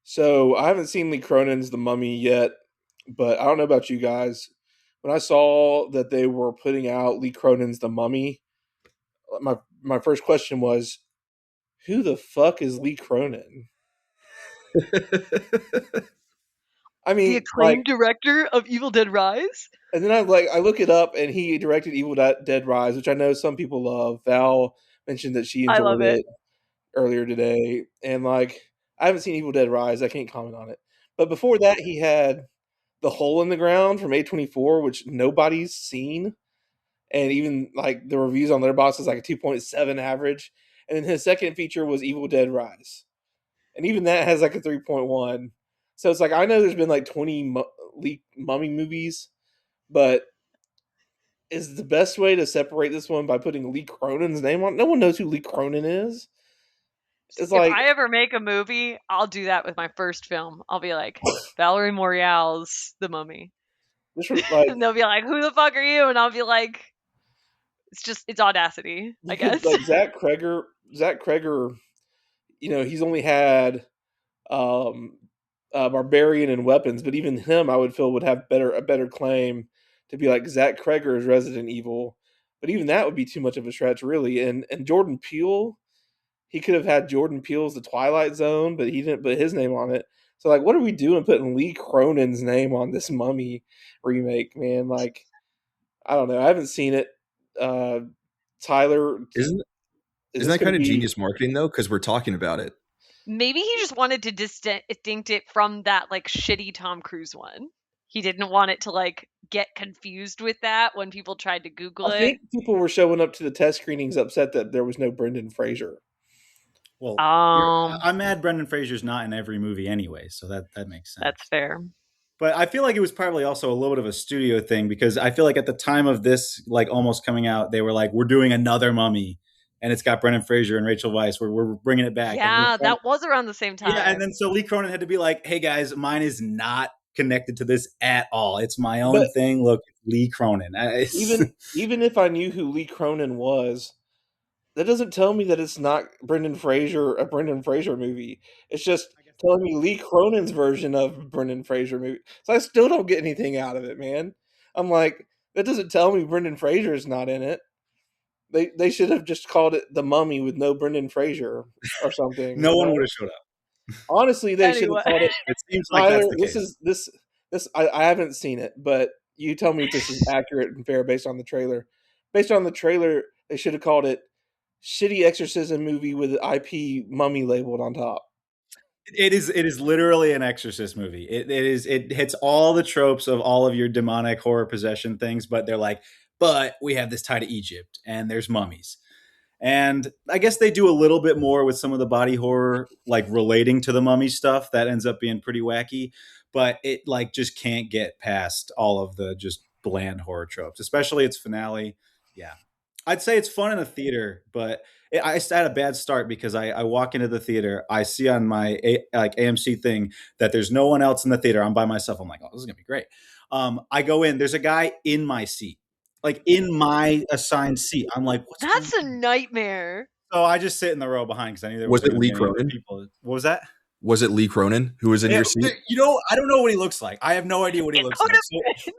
So I haven't seen Lee Cronin's The Mummy yet, but I don't know about you guys. When I saw that they were putting out Lee Cronin's The Mummy, my first question was, who the fuck is Lee Cronin? I The mean, like, acclaimed director of Evil Dead Rise. and then I look it up, and he directed Evil Dead Rise, which I know some people love. Val mentioned that she I love enjoyed it. it earlier today, and like, I haven't seen Evil Dead Rise. I can't comment on it. But before that, he had The Hole in the Ground from A24, which nobody's seen, and even like the reviews on Letterboxd is like a 2.7 average. And then his second feature was Evil Dead Rise, and even that has like a 3.1. So it's like I know there's been like 20 Mummy movies, but is the best way to separate this one by putting Lee Cronin's name on? No one knows who Lee Cronin is. It's If like I ever make a movie, I'll do that with my first film. I'll be like, Valerie Morial's The Mummy. this, like And they'll be like, who the fuck are you? And I'll be like, it's audacity, I you could guess. like Zach Kreger. You know, he's only had um, Barbarian and Weapons, but even him, I would feel would have a better claim to be like Zach Kreger's Resident Evil. But even that would be too much of a stretch, really. And Jordan Peele, he could have had Jordan Peele's The Twilight Zone, but he didn't put his name on it. So like, what are we doing putting Lee Cronin's name on this Mummy remake, man? Like, I don't know. I haven't seen it. Uh, Tyler, Isn't is isn't this that going to kind of be? genius marketing though? Because we're talking about it. Maybe he just wanted to distinct it from that like shitty Tom Cruise one. He didn't want it to like get confused with that when people tried to Google I it. think people were showing up to the test screenings upset that there was no Brendan Fraser. Well, Um, I'm mad Brendan Fraser's not in every movie anyway, so that makes that's sense. fair. But I feel like it was probably also a little bit of a studio thing because I feel like at the time of this, like almost coming out, they were like, "We're doing another Mummy, and it's got Brendan Fraser and Rachel Weisz. We're bringing it back." And Yeah, that was around the same yeah, and time. then so Lee Cronin had to be like, "Hey guys, mine is not connected to this at all. It's my own But thing. Look, Lee Cronin." even if I knew who Lee Cronin was, that doesn't tell me that it's not a Brendan Fraser movie. It's just telling me Lee Cronin's version of Brendan Fraser movie. So I still don't get anything out of it, man. I'm like, that doesn't tell me Brendan Fraser is not in it. They should have just called it The Mummy with no Brendan Fraser or something, No you one know? would have showed up. Honestly, they should have Anyway, called it It seems like Tyler. that's the case. I haven't seen it, but you tell me if this is accurate and fair based on the trailer. Based on the trailer, they should have called it "Shitty Exorcism Movie with IP Mummy labeled on top." It is literally an exorcist movie. It hits all the tropes of all of your demonic horror possession things, but they're like, but we have this tie to Egypt and there's mummies. And I guess they do a little bit more with some of the body horror, like relating to the mummy stuff. That ends up being pretty wacky, but it like just can't get past all of the just bland horror tropes, especially its finale. Yeah, I'd say it's fun in a theater, but I had a bad start because I walk into the theater, I see on my like AMC thing that there's no one else in the theater. I'm by myself. I'm like, oh, this is gonna be great. I go in, there's a guy in my seat, like in my assigned seat. I'm like, what's going that's a on? nightmare. So I just sit in the row behind because I knew there Was wasn't it going to be Lee any other Cronin? people. What was that? Was it Lee Cronin who was in your seat? I don't know what he looks like. I have no idea what he It looks could like. So have been.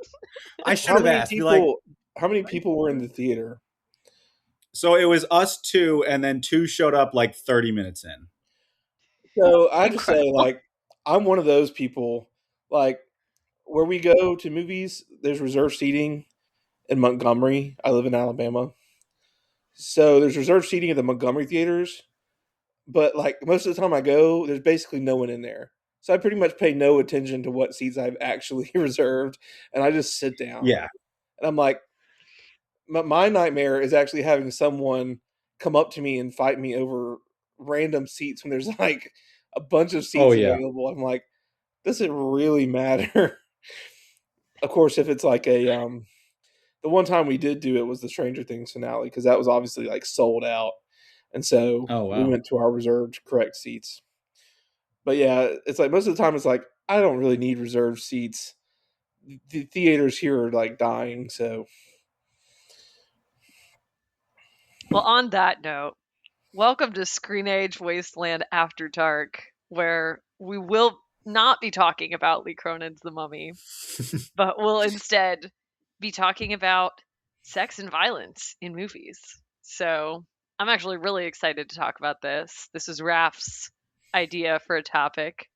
I should How have many asked. Be like, people? How many people were in the theater? so it was us two, and then two showed up like 30 minutes in. So I just say, Incredible. like, I'm one of those people. Like, where we go to movies, there's reserved seating in Montgomery. I live in Alabama, so there's reserved seating at the Montgomery theaters. But like most of the time I go, there's basically no one in there. So I pretty much pay no attention to what seats I've actually reserved, and I just sit down. Yeah. And I'm like, my nightmare is actually having someone come up to me and fight me over random seats when there's like a bunch of Oh seats yeah. available. I'm like, does it really matter? Of course, if it's like the one time we did do it was the Stranger Things finale because that was obviously like sold out, and so Oh we wow. went to our reserved correct seats. But yeah, it's like most of the time it's like I don't really need reserved seats. The theaters here are like dying, so Well, on that note, welcome to Screen Age Wasteland After Dark, where we will not be talking about Lee Cronin's The Mummy, but we'll instead be talking about sex and violence in movies. So I'm actually really excited to talk about this. This is Raf's idea for a topic.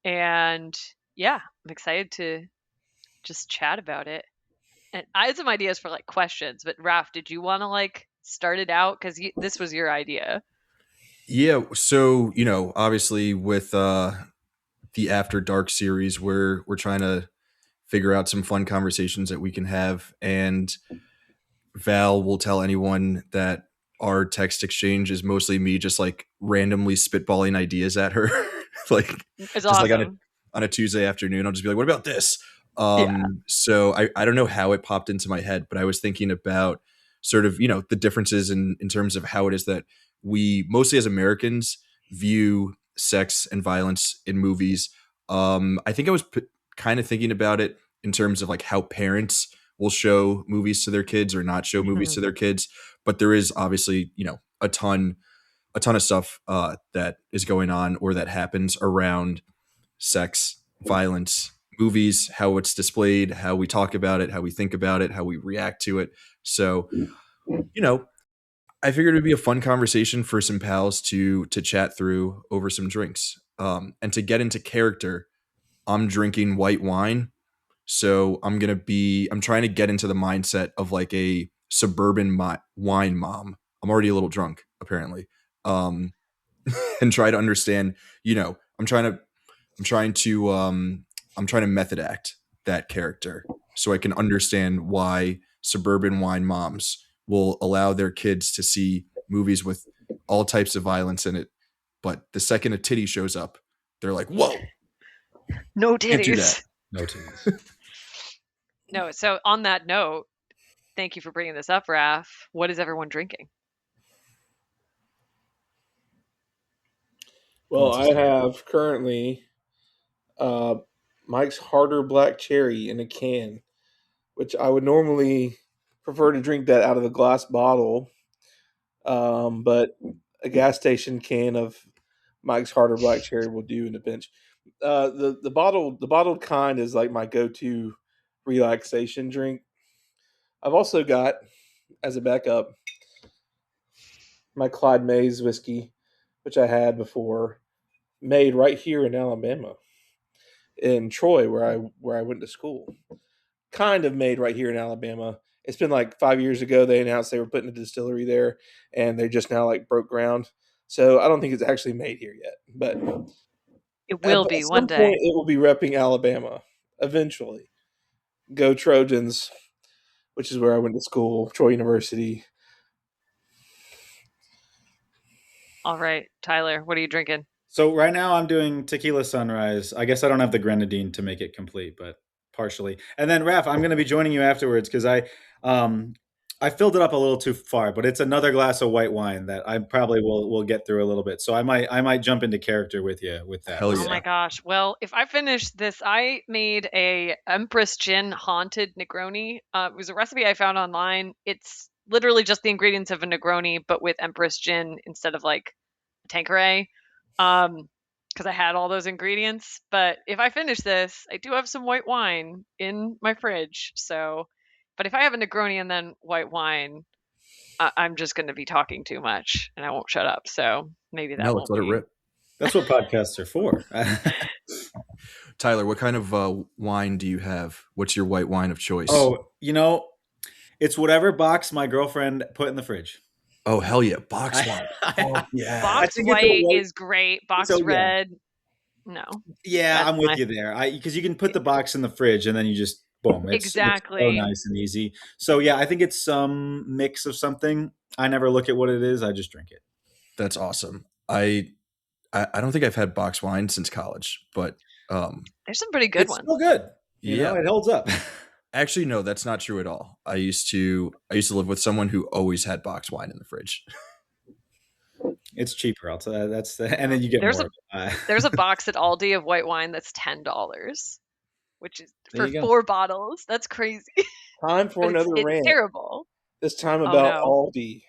And yeah, I'm excited to just chat about it. And I had some ideas for like questions, but Raf, did you want to like start it out? Because this was your idea. Yeah. So, obviously with the After Dark series, we're trying to figure out some fun conversations that we can have. And Val will tell anyone that our text exchange is mostly me just like randomly spitballing ideas at her. like It's just awesome. like on a Tuesday afternoon, I'll just be like, what about this? Yeah. So I don't know how it popped into my head, but I was thinking about sort of, the differences in terms of how it is that we mostly as Americans view sex and violence in movies. I think I was kind of thinking about it in terms of like how parents will show movies to their kids or not show movies to their kids. But there is obviously, a ton of stuff that is going on or that happens around sex, violence, movies, how it's displayed, how we talk about it, how we think about it, how we react to it. So, I figured it'd be a fun conversation for some pals to chat through over some drinks. And to get into character, I'm drinking white wine. So I'm trying to get into the mindset of like a suburban wine mom. I'm already a little drunk, apparently. And try to understand, I'm trying to method act that character so I can understand why suburban wine moms will allow their kids to see movies with all types of violence in it. But the second a titty shows up, they're like, whoa, no can't do titties. that. No titties. No. So on that note, thank you for bringing this up, Raf. What is everyone drinking? Well, I have currently Mike's Harder Black Cherry in a can, which I would normally prefer to drink that out of the glass bottle, but a gas station can of Mike's Harder Black Cherry will do in a pinch. The bottled kind is like my go-to relaxation drink. I've also got as a backup my Clyde Mays whiskey, which I had before, made right here in Alabama, in Troy, where I went to school. Kind of made right here in Alabama. It's been like 5 years ago they announced they were putting a distillery there, and they just now like broke ground. So I don't think it's actually made here yet, but it will be one day. Point, it will be repping Alabama eventually. Go Trojans, which is where I went to school, Troy University. All right, Tyler, what are you drinking? So right now I'm doing Tequila Sunrise. I guess I don't have the grenadine to make it complete, but partially. And then Raf, I'm going to be joining you afterwards because I filled it up a little too far, but it's another glass of white wine that I probably will get through a little bit. So I might jump into character with you with that. Hell yeah. Oh my gosh. Well, if I finish this, I made a Empress Gin Haunted Negroni. It was a recipe I found online. It's literally just the ingredients of a Negroni, but with Empress Gin instead of like Tanqueray. Because I had all those ingredients. But if I finish this, I do have some white wine in my fridge. So, but if I have a Negroni and then white wine, I'm just going to be talking too much and I won't shut up. So maybe that No, won't let's let it rip. That's what podcasts are for. Tyler, what kind of wine do you have? What's your white wine of choice? Oh, it's whatever box my girlfriend put in the fridge. Oh, hell yeah. Box wine. Oh, yeah. Box white is great. Box red, no. Yeah, I'm with you there. Because you can put the box in the fridge and then you just, boom. It's so nice and easy. So yeah, I think it's some mix of something. I never look at what it is. I just drink it. That's awesome. I don't think I've had box wine since college, but there's some pretty good ones. It's still good. You know, it holds up. Actually, no, that's not true at all. I used to live with someone who always had box wine in the fridge. It's cheaper. I'll tell you. And then you get more. There's a box at Aldi of white wine that's $10, which is for 4 bottles. That's crazy. Time for another rant. It's terrible. This time about Aldi.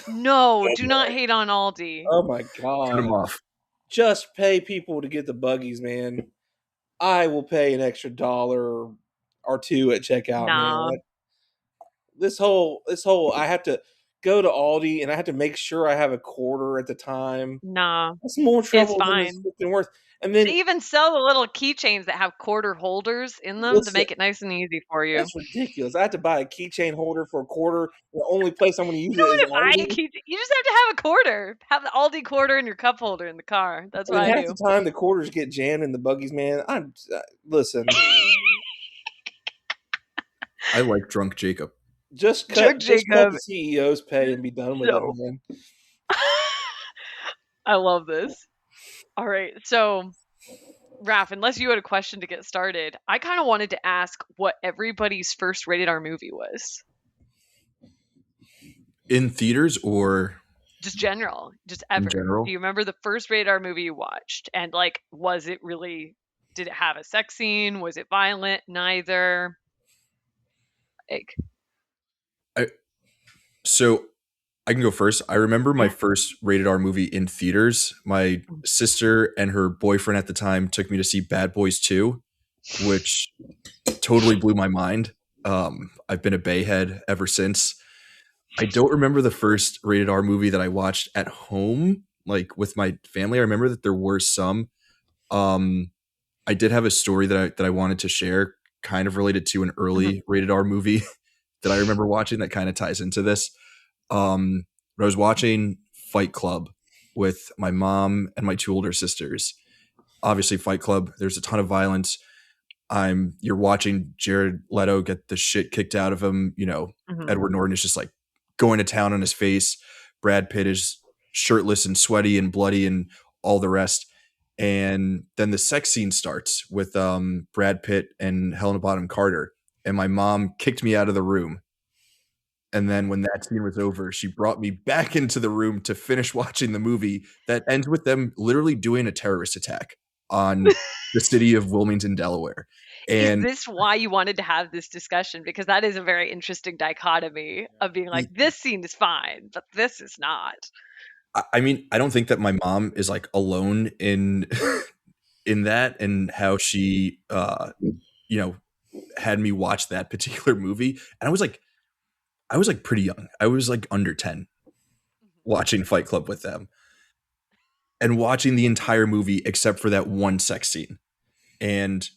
No, do not hate on Aldi. Oh my god. Cut him off. just pay people to get the buggies, man. I will pay an extra $1 or $2 at checkout, man. Nah, This whole I have to go to Aldi and I have to make sure I have a quarter at the time. nah. That's more It's trouble than it's fine. freaking worth. And then They even sell the little keychains that have quarter holders in them to listen, make it nice and easy for you. that's ridiculous. I have to buy a keychain holder for a quarter. The only place I'm going to use You it is don't want to buy a Aldi. key. You just have to have a quarter. Have the Aldi quarter in your cup holder in the car. That's And what then I half do. the time the quarters get jammed in the buggies, man. Listen, I like drunk Jacob. just Drunk cut Jacob. the CEO's pay and be done with No. it, man. I love this. All right, so Raph, unless you had a question to get started, I kind of wanted to ask what everybody's first rated R movie was. In theaters or Just general, just ever. general? Do you remember the first rated R movie you watched? And like, was it really? Did it have a sex scene? Was it violent? Neither. Like, So I can go first. I remember my first rated R movie in theaters. My sister and her boyfriend at the time took me to see Bad Boys 2, which totally blew my mind. I've been a Bayhead ever since. I don't remember the first rated R movie that I watched at home, like with my family. I remember that there were some. I did have a story that I wanted to share, kind of related to an early rated R movie that I remember watching that kind of ties into this. But I was watching Fight Club with my mom and my 2 older sisters. Obviously, Fight Club, there's a ton of violence. You're watching Jared Leto get the shit kicked out of him. You know, Edward Norton is just like going to town on his face. Brad Pitt is shirtless and sweaty and bloody and all the rest. And then the sex scene starts with Brad Pitt and Helena Bonham Carter. And my mom kicked me out of the room. And then when that scene was over, she brought me back into the room to finish watching the movie that ends with them literally doing a terrorist attack on the city of Wilmington, Delaware. And is this why you wanted to have this discussion? Because that is a very interesting dichotomy of being like, this scene is fine, but this is not. I mean, I don't think that my mom is like alone in in that and how she had me watch that particular movie. And I was like pretty young. I was like under 10 watching Fight Club with them and watching the entire movie except for that one sex scene. And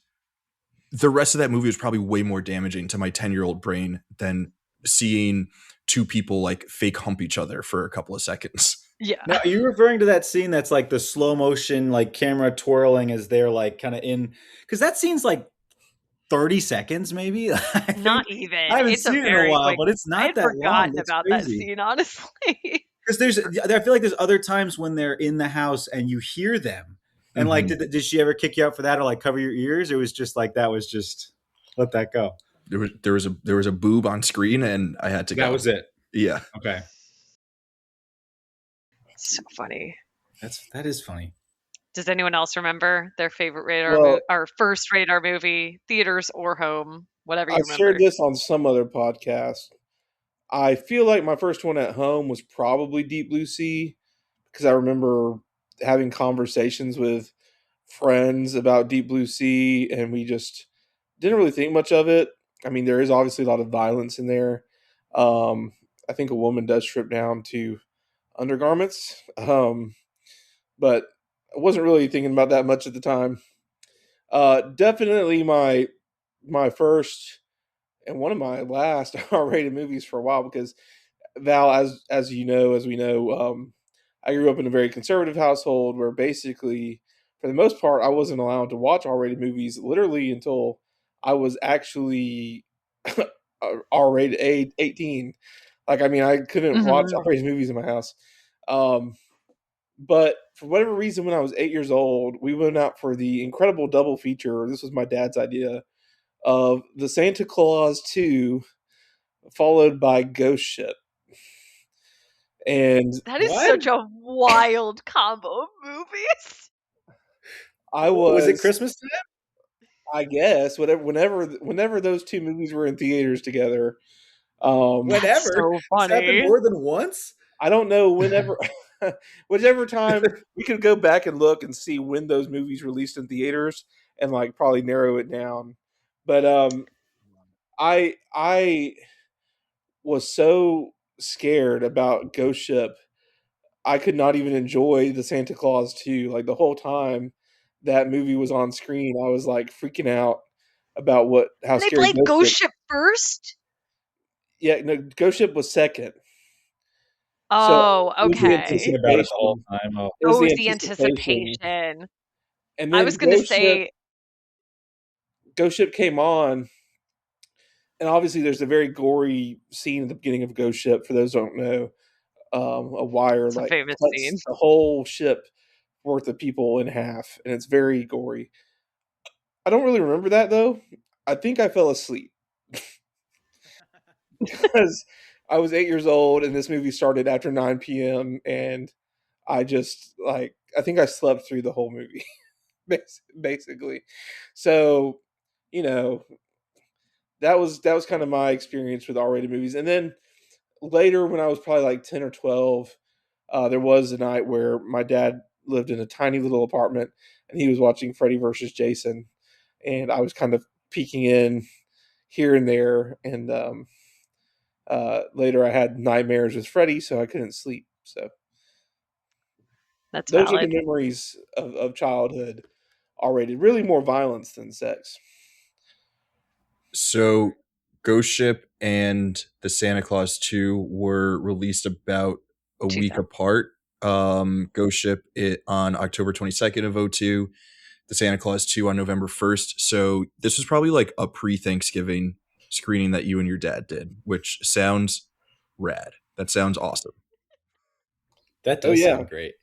the rest of that movie was probably way more damaging to my 10-year-old brain than seeing 2 people like fake hump each other for a couple of seconds. Yeah. Now, are you referring to that scene that's like the slow motion, like camera twirling as they're like kind of in? Because that scene's like 30 seconds, maybe. Not even. I haven't It's seen it in a while, but it's not that long. I had forgotten That's about crazy. that scene, honestly. Because I feel like there's other times when they're in the house and you hear them, and like, did she ever kick you out for that or like cover your ears? It was just like that was just let that go. There was a boob on screen and I had to go. That was it. Yeah. Okay. So funny. That is funny. Does anyone else remember their favorite or first radar movie, theaters or home, whatever you remember? I've shared this on some other podcast. I feel like my first one at home was probably Deep Blue Sea because I remember having conversations with friends about Deep Blue Sea and we just didn't really think much of it. I mean, there is obviously a lot of violence in there. I think a woman does strip down to undergarments, but I wasn't really thinking about that much at the time. Definitely my first and one of my last R-rated movies for a while because Val, as we know, I grew up in a very conservative household where basically, for the most part, I wasn't allowed to watch R-rated movies literally until I was actually R-rated 18. Like, I mean, I couldn't watch R-rated movies in my house. But for whatever reason, when I was 8 years old, we went out for the incredible double feature. This was my dad's idea of the Santa Claus 2, followed by Ghost Ship. And that is such a wild combo of movies. Was it Christmas time? I guess whenever those 2 movies were in theaters together. Whenever, so funny. it's happened more than once. I don't know whenever. whichever time we could go back and look and see when those movies released in theaters and like probably narrow it down. But I was so scared about Ghost Ship, I could not even enjoy the Santa Claus 2. Like the whole time that movie was on screen, I was like freaking out about what how And they scary played Ghost Ghost Ship. Ship first? Yeah, no, Ghost Ship was second. So Oh, it was the okay. Thinking about it the whole anticipation. time. Oh, It was Oh, it the was the anticipation. anticipation. And I then was gonna say Ghost Ship came on, and obviously there's a very gory scene at the beginning of Ghost Ship. For those who don't know, a wire it's a like famous cuts scene. the whole ship worth of people in half, and it's very gory. I don't really remember that though. I think I fell asleep because I was 8 years old, and this movie started after 9 p.m. and I just like I think I slept through the whole movie, basically. So, you know, that was kind of my experience with R-rated movies. And then later, when I was probably like 10 or 12, there was a night where my dad lived in a tiny little apartment, and he was watching Freddy versus Jason, and I was kind of peeking in here and there. And later, I had nightmares with Freddy, so I couldn't sleep. So That's those are the valid. memories of childhood. R-rated, really more violence than sex. So Ghost Ship and the Santa Claus 2 were released about a week 2000. apart. Ghost Ship on October 22nd of '02, the Santa Claus 2 on November 1st. So this was probably like a pre-Thanksgiving screening that you and your dad did, which sounds rad. That sounds awesome. that Oh does yeah. sound great.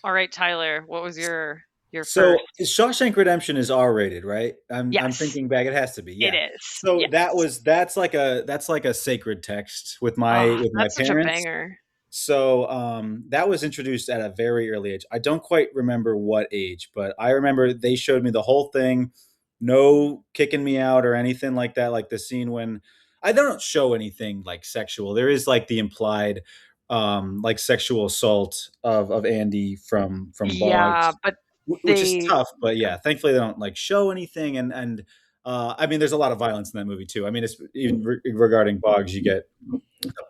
All right, Tyler, what was your So first? Shawshank Redemption is R rated, right? I'm Yes, thinking back. It has to be, it yeah. is. So Yes. that's like a sacred text with my Oh, with my that's such a parents. banger. So that was introduced at a very early age. I don't quite remember what age, but I remember they showed me the whole thing, no kicking me out or anything like that. Like the scene when I don't show anything like sexual. There is like the implied like sexual assault of Andy from Yeah, Boggs, but which is they tough. But yeah, thankfully they don't like show anything. And I mean, there's a lot of violence in that movie too. I mean, it's even regarding Boggs, you get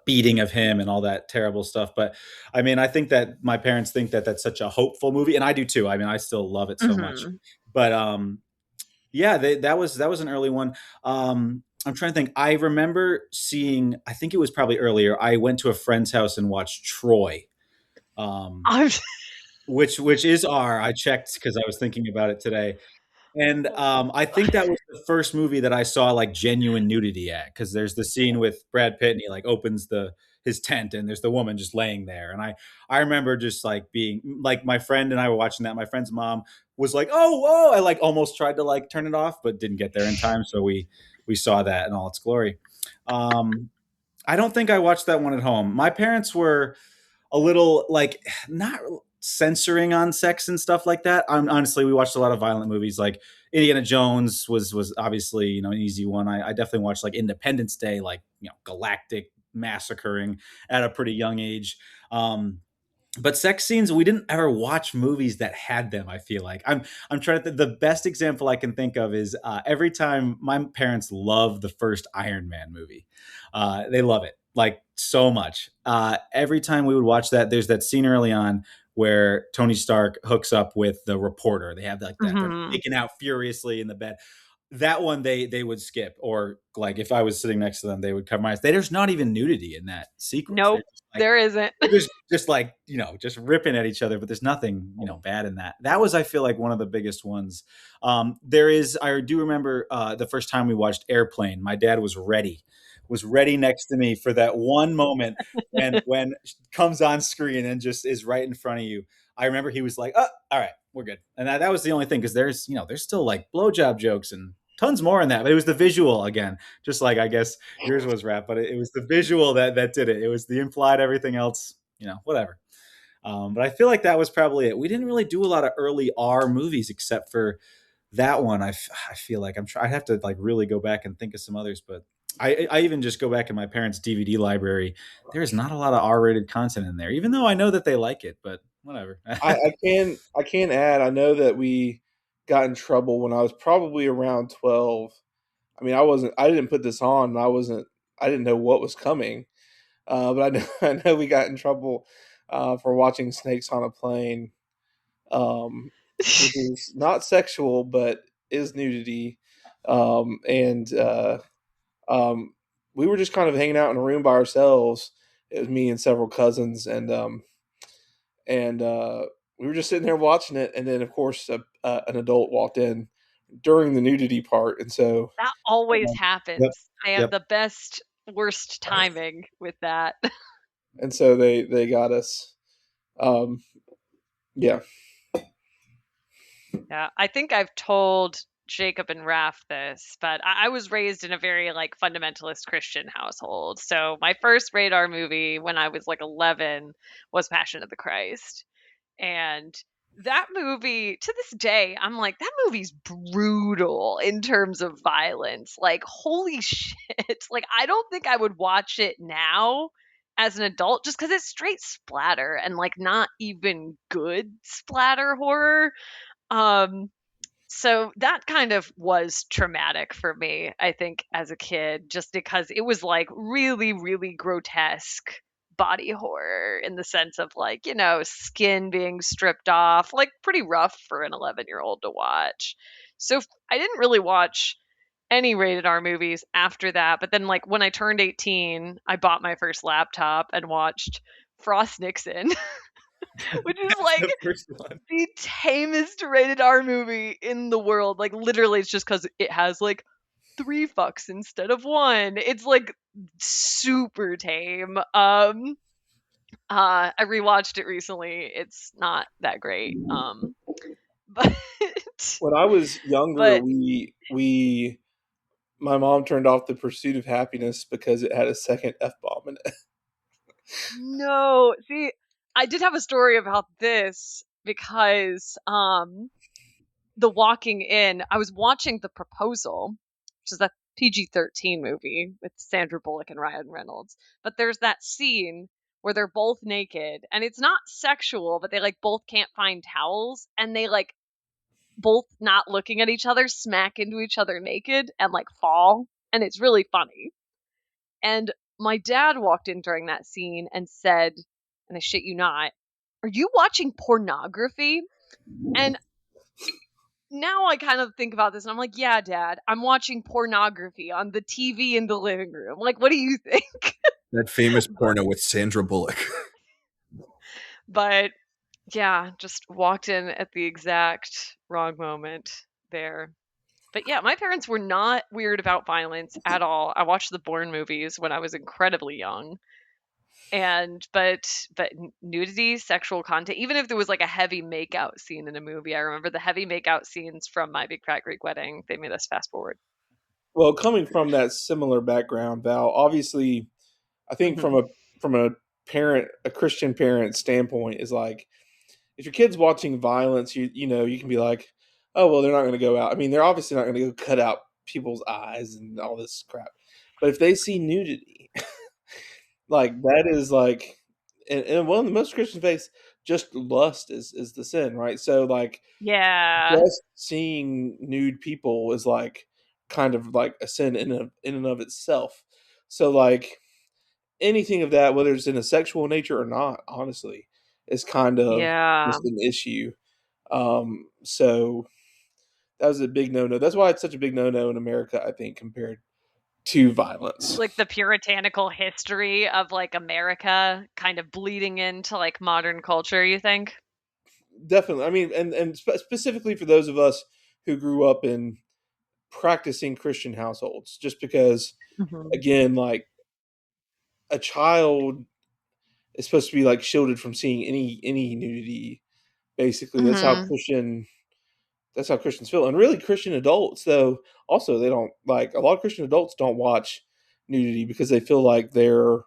beating of him and all that terrible stuff. But I mean, I think that my parents think that that's such a hopeful movie, and I do too. I mean, I still love it so much. Mhm. But yeah, that was an early one. I'm trying to think. I remember seeing. I think it was probably earlier. I went to a friend's house and watched Troy, um, I'm which is R. I checked because I was thinking about it today. And I think that was the first movie that I saw like genuine nudity at, because there's the scene with Brad Pitt and he like opens the his tent and there's the woman just laying there. And I remember just like being like my friend and I were watching that. My friend's mom was like, "Oh, whoa!" I like almost tried to like turn it off, but didn't get there in time. So we saw that in all its glory. Um, I don't think I watched that one at home. My parents were a little like not censoring on sex and stuff like that. Honestly, we watched a lot of violent movies. Like Indiana Jones was obviously an easy one. I definitely watched like Independence Day, like galactic massacring at a pretty young age. But sex scenes, we didn't ever watch movies that had them. I feel like I'm trying to. The best example I can think of is every time my parents love the first Iron Man movie. They love it like so much. Every time we would watch that, there's that scene early on where Tony Stark hooks up with the reporter. They have like that. They're Mhm. making out furiously in the bed. That one they would skip, or like if I was sitting next to them, they would cover my eyes. There's not even nudity in that sequence. They're Nope, just like there isn't. just like just ripping at each other, but there's nothing bad in that. That was, I feel like, one of the biggest ones. There is, I do remember the first time we watched Airplane, my dad was ready next to me for that one moment when it comes on screen and just is right in front of you. I remember he was like, "Oh, all right, we're good." And that was the only thing, because there's still like blowjob jokes and tons more in that, but it was the visual again, just like I guess yours was rap, but it was the visual that did it. It was the implied, everything else, whatever. But I feel like that was probably it. We didn't really do a lot of early R movies except for that one. I feel like I'd have to like really go back and think of some others, but I even just go back in my parents' DVD library. There's not a lot of R-rated content in there, even though I know that they like it. But whatever. I can add. I know that we got in trouble when I was probably around 12. I mean, I didn't put this on. I didn't know what was coming. But I know I know we got in trouble for watching Snakes on a Plane, which is not sexual but is nudity. And um, we were just kind of hanging out in a room by ourselves. It was me and several cousins, and we were just sitting there watching it. And then, of course, an adult walked in during the nudity part, and so That always Yep. happens. I have Yep. the best, worst timing with that. and so they got us. Um, yeah, Yeah, I think I've told Jacob and Raph this, but I was raised in a very like fundamentalist Christian household. So my first radar movie when I was like 11 was Passion of the Christ. And that movie, to this day, I'm like, that movie's brutal in terms of violence. Like, holy shit. Like, I don't think I would watch it now as an adult just because it's straight splatter and like not even good splatter horror. Um, so that kind of was traumatic for me, I think, as a kid, just because it was like really, really grotesque body horror in the sense of like, skin being stripped off, like pretty rough for an 11-year-old to watch. So I didn't really watch any rated R movies after that. But then, like, when I turned 18, I bought my first laptop and watched Frost Nixon, which is like The first one. the tamest rated R movie in the world. Like literally, it's just because it has like 3 fucks instead of one. It's like super tame. I rewatched it recently. It's not that great. But when I was younger, but we my mom turned off The Pursuit of Happiness because it had a second F bomb in it. no, see, I did have a story about this because The Walking In, I was watching The Proposal, which is that PG-13 movie with Sandra Bullock and Ryan Reynolds. But there's that scene where they're both naked and it's not sexual, but they like both can't find towels and they like both not looking at each other smack into each other naked and like fall. And it's really funny. And my dad walked in during that scene and said, and I shit you not, "Are you watching pornography?" And now I kind of think about this and I'm like, yeah, Dad, I'm watching pornography on the TV in the living room. Like, what do you think? That famous porno with Sandra Bullock. But yeah, just walked in at the exact wrong moment there. But yeah, my parents were not weird about violence at all. I watched the Bourne movies when I was incredibly young. But nudity, sexual content, even if there was like a heavy makeout scene in a movie, I remember the heavy makeout scenes from My Big Fat Greek Wedding. They made us fast forward. Well, coming from that similar background, Val, obviously, I think Mhm. from a Christian parent standpoint, is like if your kid's watching violence, you can be like, oh well, they're not going to go out. I mean, they're obviously not going to go cut out people's eyes and all this crap. But if they see nudity, like that is like, and one of the most Christian faiths, just lust is the sin, right? So like Yeah. just seeing nude people is like kind of like a sin in and of itself. So like anything of that, whether it's in a sexual nature or not, honestly, is kind of Yeah. just an issue. So that was a big no no. That's why it's such a big no no in America, I think, compared to violence. Like the puritanical history of like America kind of bleeding into like modern culture, you think? Definitely. I mean, and specifically for those of us who grew up in practicing Christian households, just because, Mhm. again, like a child is supposed to be like shielded from seeing any nudity. Basically, Mhm. that's how Christians feel, and really Christian adults though also they don't like a lot of Christian adults don't watch nudity because they feel like they're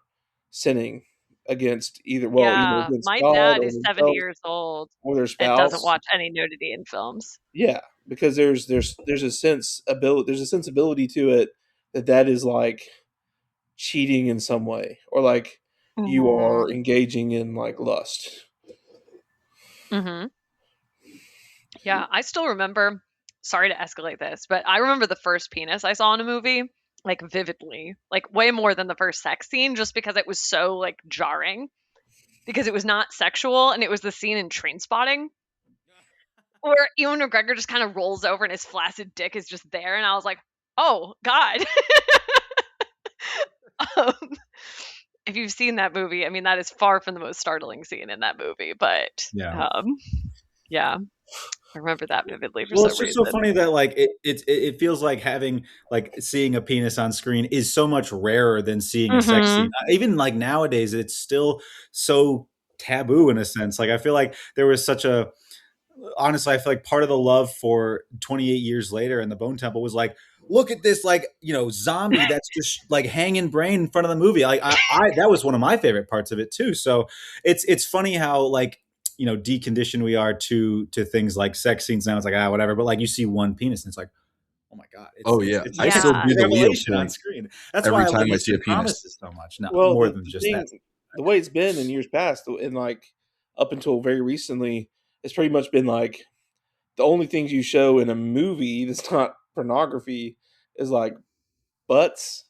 sinning against either Yeah, against my God dad or is 70 themselves years old or their and doesn't spouse. watch any nudity in films. Yeah, because there's a sensibility to it that is like cheating in some way, or like you are engaging in like lust. Mm-hmm. Yeah, I still remember, sorry to escalate this, but I remember the first penis I saw in a movie, like vividly, like way more than the first sex scene, just because it was so like jarring, because it was not sexual, and it was the scene in Trainspotting where Ewan McGregor just kind of rolls over and his flaccid dick is just there, and I was like, oh God. um, if you've seen that movie, I mean, that is far from the most startling scene in that movie, but yeah, I remember that vividly for Well, some it's just reason. so funny that like it feels like having like seeing a penis on screen is so much rarer than seeing a sex scene. Even like nowadays, it's still so taboo in a sense. Like I feel like there was such a honestly, I feel like part of the love for 28 years later and the Bone Temple was like, look at this, like, you know, zombie that's just like hanging brain in front of the movie. Like I that was one of my favorite parts of it too. So it's funny how like, you know, deconditioned we are to things like sex scenes now. It's like, whatever. But like you see one penis and it's like, oh my God. It's I still do the Leo revelation on point screen. That's every why I love time I see a Mr. penis. Promises so much. No, Well, more the than just thing, that. the way it's been in years past, and like up until very recently, it's pretty much been like the only things you show in a movie that's not pornography is like butts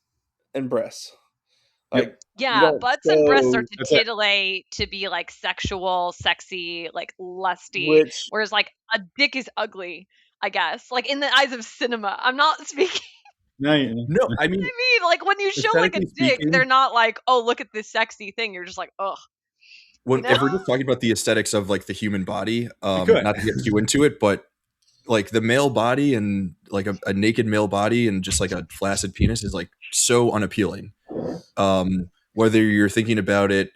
and breasts. Like you Yeah, don't butts and breasts are show to titillate, to be like sexual, sexy, like lusty, which whereas like a dick is ugly, I guess. Like in the eyes of cinema. I'm not speaking. No, I mean, I mean, like when you show like a aesthetically dick, speaking, they're not like, oh, look at this sexy thing. You're just like, ugh. if we're just talking about the aesthetics of like the human body, could. not to get too into it, but like the male body and like a naked male body and just like a flaccid penis is like so unappealing. Whether you're thinking about it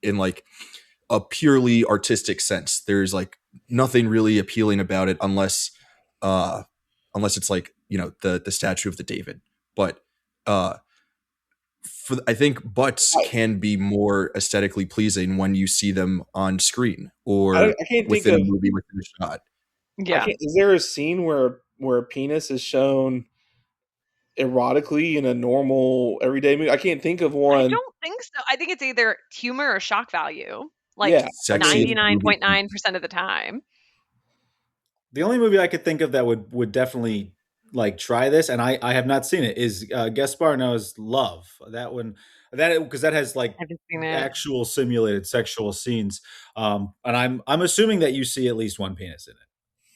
in like a purely artistic sense, there's like nothing really appealing about it unless it's like, you know, the statue of the David. But I think butts can be more aesthetically pleasing when you see them on screen or I can't think within a of movie within a shot. Yeah. is there a scene where a penis is shown erotically in a normal everyday movie? I can't think of I one. don't think so. I think it's either humor or shock value. Like Yeah, Sexy 99.9% of the time. The only movie I could think of that would definitely like try this, and I have not seen it, is Gaspar Noé's Love. That one, because that has like I haven't seen it. actual simulated sexual scenes. And I'm assuming that you see at least one penis in it.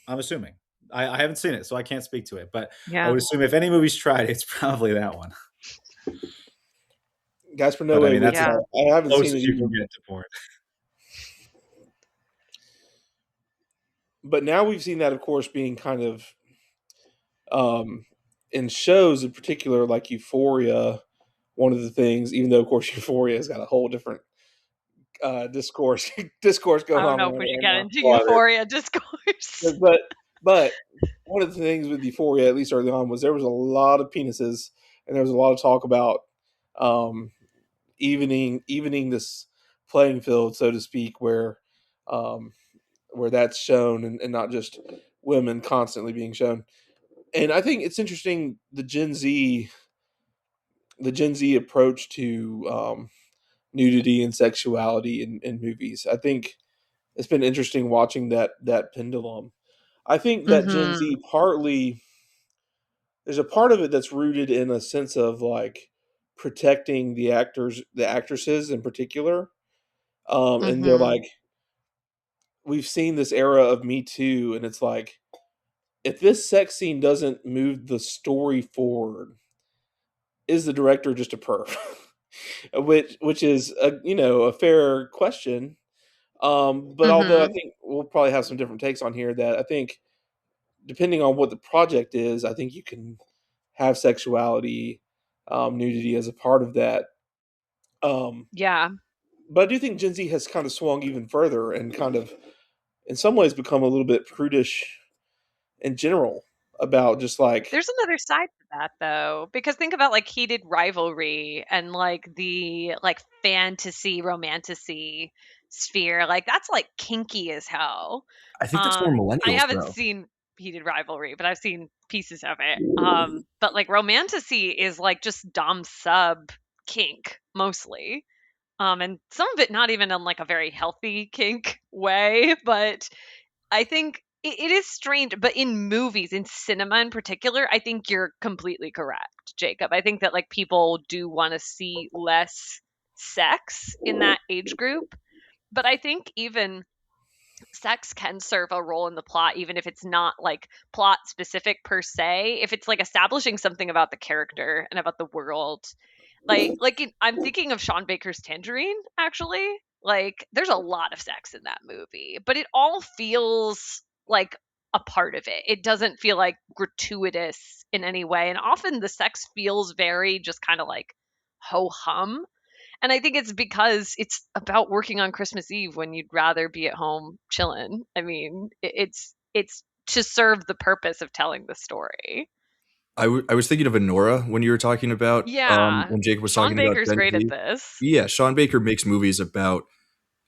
I'm assuming. I haven't seen it, so I can't speak to it. But I would assume if any movie's tried, it's probably that one. Gaspar But, Noé. I mean, that's I haven't close seen as it you either. can get to porn. But now we've seen that, of course, being kind of in shows in particular, like Euphoria. One of the things, even though of course Euphoria has got a whole different discourse going I don't on. know if we should get Now. into Euphoria discourse. But one of the things with Euphoria, at least early on, was there was a lot of penises, and there was a lot of talk about evening this playing field, so to speak, where that's shown and not just women constantly being shown. And I think it's interesting the Gen Z approach to nudity and sexuality in movies. I think it's been interesting watching that pendulum. I think that Gen Z partly, there's a part of it that's rooted in a sense of like protecting the actresses in particular. And they're like, we've seen this era of Me Too, and it's like, if this sex scene doesn't move the story forward, is the director just a perv? which is a fair question. But although I think we'll probably have some different takes on here, that I think depending on what the project is, I think you can have sexuality, nudity as a part of that. Yeah. But I do think Gen Z has kind of swung even further and kind of, in some ways, become a little bit prudish in general about just like. There's another side to that though, because think about like heated rivalry and like the like fantasy romantasy sphere. Like that's like kinky as hell. I think that's more I millennials, haven't though. seen heated rivalry, but I've seen pieces of it. But like romantasy is like just dom sub kink mostly. And some of it not even in like a very healthy kink way, but I think it is strange. But in movies, in cinema in particular, I think you're completely correct, Jacob. I think that like people do want to see less sex in that age group. But I think even sex can serve a role in the plot, even if it's not like plot specific per se. If it's like establishing something about the character and about the world, I'm thinking of Sean Baker's Tangerine, actually. Like, there's a lot of sex in that movie, but it all feels like a part of it. It doesn't feel like gratuitous in any way. And often the sex feels very just kind of like ho hum. And I think it's because it's about working on Christmas Eve when you'd rather be at home chilling. I mean, it's to serve the purpose of telling the story. I was thinking of Anora when you were talking about Yeah. when Jacob was Sean talking about Baker's Gen great at Z. this. Yeah, Sean Baker makes movies about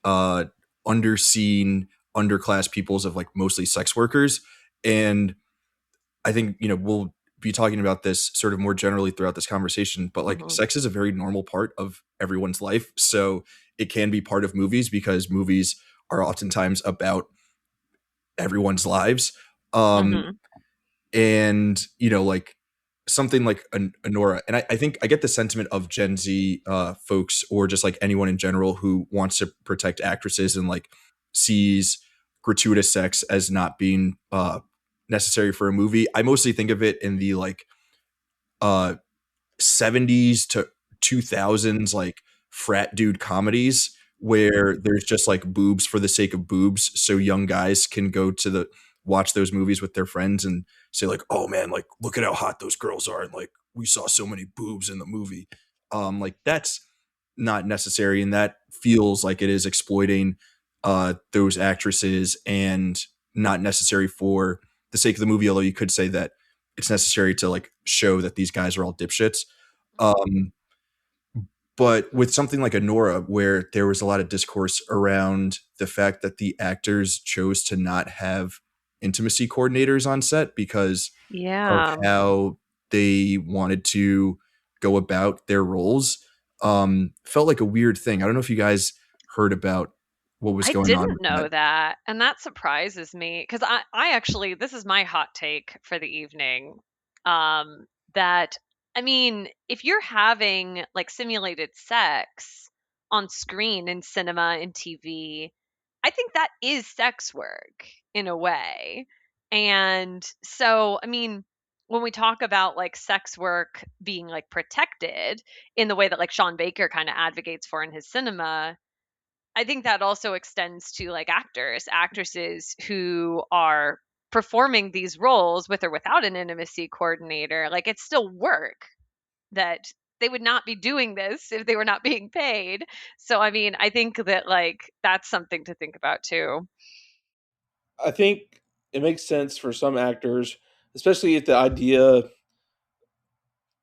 uh underseen, underclass peoples of like mostly sex workers. And I think, we'll be talking about this sort of more generally throughout this conversation, but like Mhm. sex is a very normal part of everyone's life. So it can be part of movies because movies are oftentimes about everyone's lives. Um, Mhm. and like something like Anora, and I think I get the sentiment of Gen Z folks, or just like anyone in general who wants to protect actresses and like sees gratuitous sex as not being necessary for a movie. I mostly think of it in the like uh 70s to 2000s like frat dude comedies where there's just like boobs for the sake of boobs, so young guys can go to the watch those movies with their friends and say like, oh man, like look at how hot those girls are, and like we saw so many boobs in the movie. Like that's not necessary, and that feels like it is exploiting those actresses and not necessary for the sake of the movie, although you could say that it's necessary to like show that these guys are all dipshits. Um, but with something like Anora, where there was a lot of discourse around the fact that the actors chose to not have intimacy coordinators on set because of Yeah. how they wanted to go about their roles, felt like a weird thing. I don't know if you guys heard about what was I going on didn't with that. know that. And that surprises me because I actually, this is my hot take for the evening. That, I mean, if you're having like simulated sex on screen in cinema and TV, I think that is sex work in a way. And so, I mean, when we talk about like sex work being like protected in the way that like Sean Baker kind of advocates for in his cinema, I think that also extends to like actors, actresses who are performing these roles with or without an intimacy coordinator. Like it's still work that they would not be doing this if they were not being paid. So I mean, I think that like that's something to think about too. I think it makes sense for some actors, especially if the idea,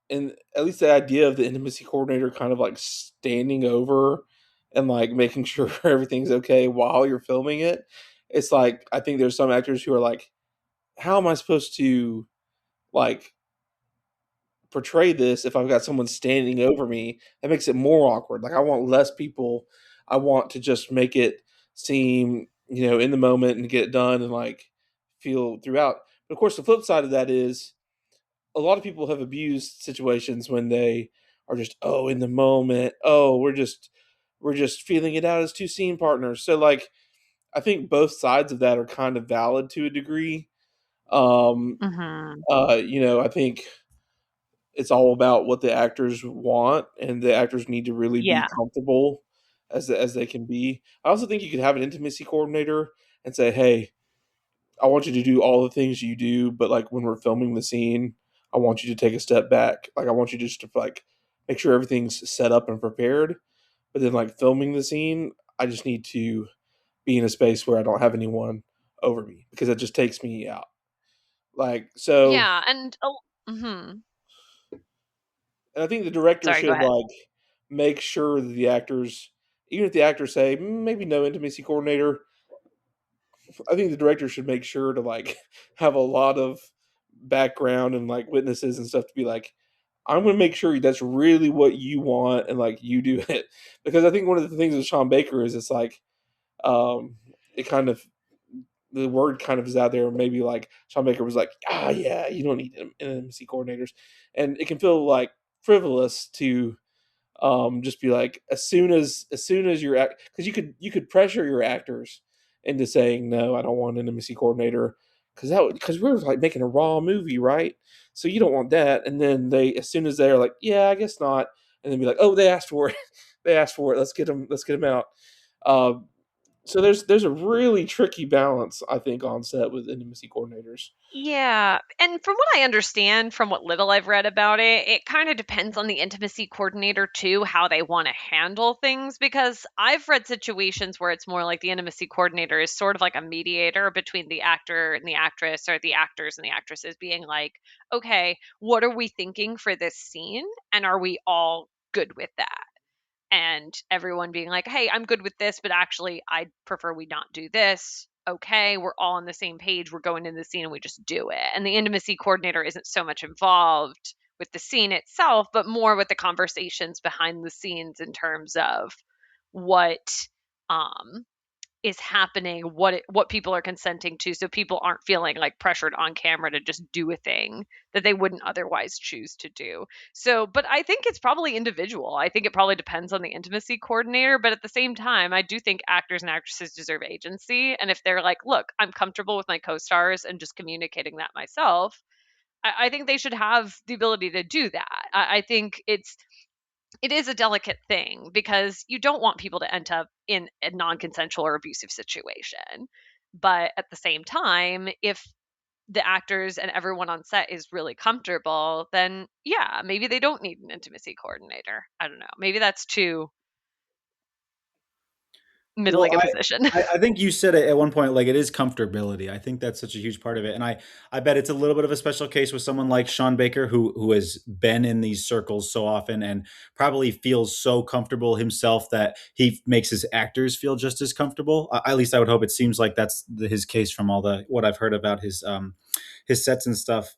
and at least the idea of the intimacy coordinator kind of like standing over and like making sure everything's okay while you're filming it. It's like I think there's some actors who are like, how am I supposed to like portray this if I've got someone standing over me? That makes it more awkward. Like I want less people. I want to just make it seem, in the moment and get it done and like feel throughout. But of course the flip side of that is a lot of people have abused situations when they are just, oh, in the moment, oh, we're just feeling it out as two scene partners. So like I think both sides of that are kind of valid to a degree. Um Mhm. I think it's all about what the actors want, and the actors need to really be Yeah. comfortable as they can be. I also think you could have an intimacy coordinator and say, "Hey, I want you to do all the things you do, but like when we're filming the scene, I want you to take a step back. Like I want you just to like make sure everything's set up and prepared. But then like filming the scene, I just need to be in a space where I don't have anyone over me because it just takes me out." Like so, Yeah, and oh, mhm. and I think the director Sorry, go should ahead. like make sure that the actors, even if the actors say maybe no intimacy coordinator, I think the director should make sure to like have a lot of background and like witnesses and stuff to be like, I'm going to make sure that's really what you want and like you do it. Because I think one of the things with Sean Baker is it's like, it kind of, the word kind of is out there. Maybe like Sean Baker was like, yeah, you don't need intimacy coordinators. And it can feel like frivolous to just be like, as soon as you're because you could pressure your actors into saying no, I don't want an intimacy coordinator, because we're like making a raw movie, right? So you don't want that. And then they, as soon as they're like, yeah, I guess not, and then be like, oh, they asked for it. They asked for it, let's get them out. So there's a really tricky balance, I think, on set with intimacy coordinators. Yeah, and from what I understand, from what little I've read about it, it kind of depends on the intimacy coordinator too, how they want to handle things. Because I've read situations where it's more like the intimacy coordinator is sort of like a mediator between the actor and the actress, or the actors and the actresses, being like, okay, what are we thinking for this scene? And are we all good with that? And everyone being like, hey, I'm good with this, but actually, I prefer we not do this. Okay, we're all on the same page. We're going in the scene and we just do it. And the intimacy coordinator isn't so much involved with the scene itself, but more with the conversations behind the scenes in terms of what um, is happening, what people are consenting to, so people aren't feeling like pressured on camera to just do a thing that they wouldn't otherwise choose to do. So, but I think it's probably individual. I think it probably depends on the intimacy coordinator, but at the same time, I do think actors and actresses deserve agency. And if they're like, look, I'm comfortable with my co-stars and just communicating that myself, I think they should have the ability to do that. I think it is a delicate thing, because you don't want people to end up in a non-consensual or abusive situation. But at the same time, if the actors and everyone on set is really comfortable, then yeah, maybe they don't need an intimacy coordinator. I don't know. Maybe that's too Well, middling a position. I think you said it at one point, like it is comfortability. I think that's such a huge part of it. And I bet it's a little bit of a special case with someone like Sean Baker, who has been in these circles so often and probably feels so comfortable himself that he makes his actors feel just as comfortable. At least I would hope. It seems like that's his case from all the what I've heard about his sets and stuff.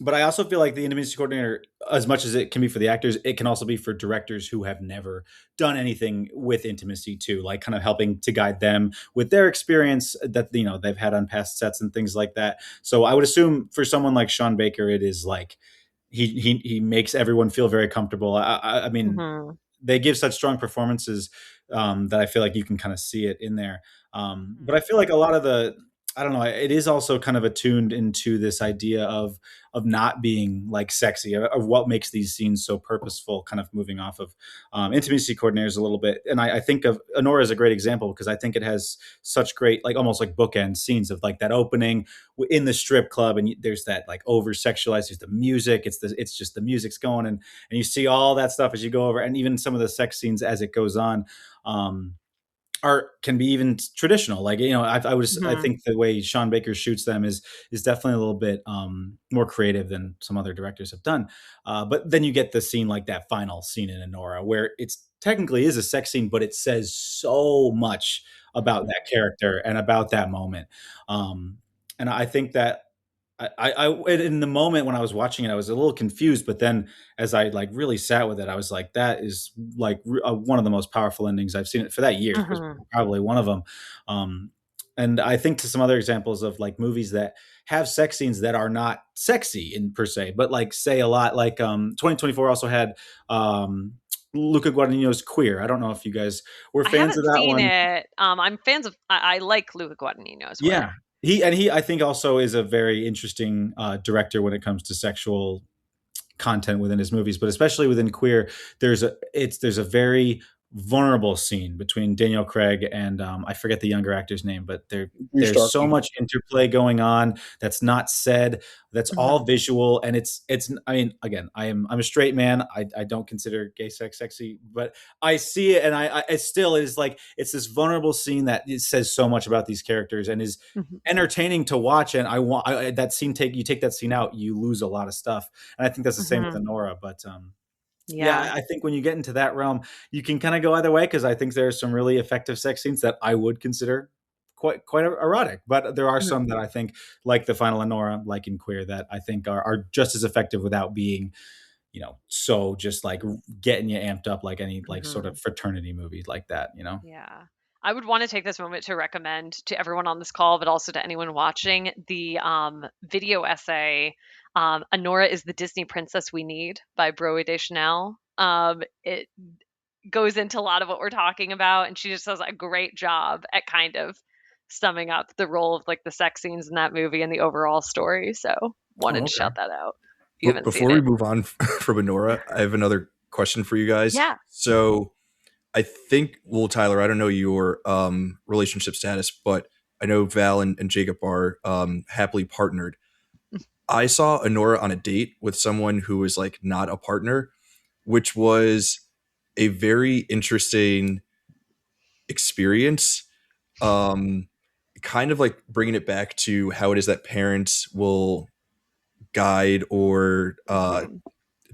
But I also feel like the intimacy coordinator, as much as it can be for the actors, it can also be for directors who have never done anything with intimacy too, like kind of helping to guide them with their experience that they've had on past sets and things like that. So I would assume for someone like Sean Baker, it is like he makes everyone feel very comfortable. I mean, Mhm. they give such strong performances that I feel like you can kind of see it in there. But I feel like a lot of I don't know, it is also kind of attuned into this idea of not being like sexy, of what makes these scenes so purposeful, kind of moving off of intimacy coordinators a little bit. And I think of Honora as a great example, because I think it has such great, like almost like bookend scenes of like that opening in the strip club, and there's that like over sexualized, there's the music, it's just the music's going, and you see all that stuff as you go over, and even some of the sex scenes as it goes on. Art can be even traditional. Like, I Mhm. think the way Sean Baker shoots them is definitely a little bit more creative than some other directors have done. But then you get the scene, like that final scene in Anora, where it's technically is a sex scene, but it says so much about that character and about that moment. And I think that in the moment when I was watching it, I was a little confused, but then as I like really sat with it, I was like, that is like one of the most powerful endings I've seen it for that year. Was Mhm. probably one of them. Um, and I think to some other examples of like movies that have sex scenes that are not sexy in per se, but like say a lot, like 2024 also had Luca Guadagnino's Queer. I don't know if you guys were I fans of haven't that seen one. it. I'm fans of. I like Luca Guadagnino's Yeah. work. He I think also is a very interesting director when it comes to sexual content within his movies, but especially within Queer, there's a very vulnerable scene between Daniel Craig and I forget the younger actor's name, but Bruce there's so Starkey. much interplay going on that's not said, that's all Mhm. visual, and it's. I mean, again, I'm a straight man. I don't consider gay sex sexy, but I see it, and it still is like it's this vulnerable scene that it says so much about these characters and is Mhm. entertaining to watch. And that scene, take that scene out, you lose a lot of stuff. And I think that's the same with Mhm. Honora. But yeah, Yeah. I think when you get into that realm, you can kind of go either way, because I think there are some really effective sex scenes that I would consider quite erotic. But there are some that I think, like the final Honora, like in Queer, that I think are just as effective without being, so just like getting you amped up like any like sort of fraternity movie like that. Yeah. I would want to take this moment to recommend to everyone on this call, but also to anyone watching, the video essay, Honora is the Disney Princess We Need by Broe Deschanel. It goes into a lot of what we're talking about, and she just does a great job at kind of summing up the role of like the sex scenes in that movie and the overall story. So wanted to shout that out. If you haven't Before seen we it. move on from Honora, I have another question for you guys. Yeah. So I think, well, Tyler, I don't know your relationship status, but I know Val and Jacob are happily partnered. I saw Honora on a date with someone who was like not a partner, which was a very interesting experience. Kind of like bringing it back to how it is that parents will guide or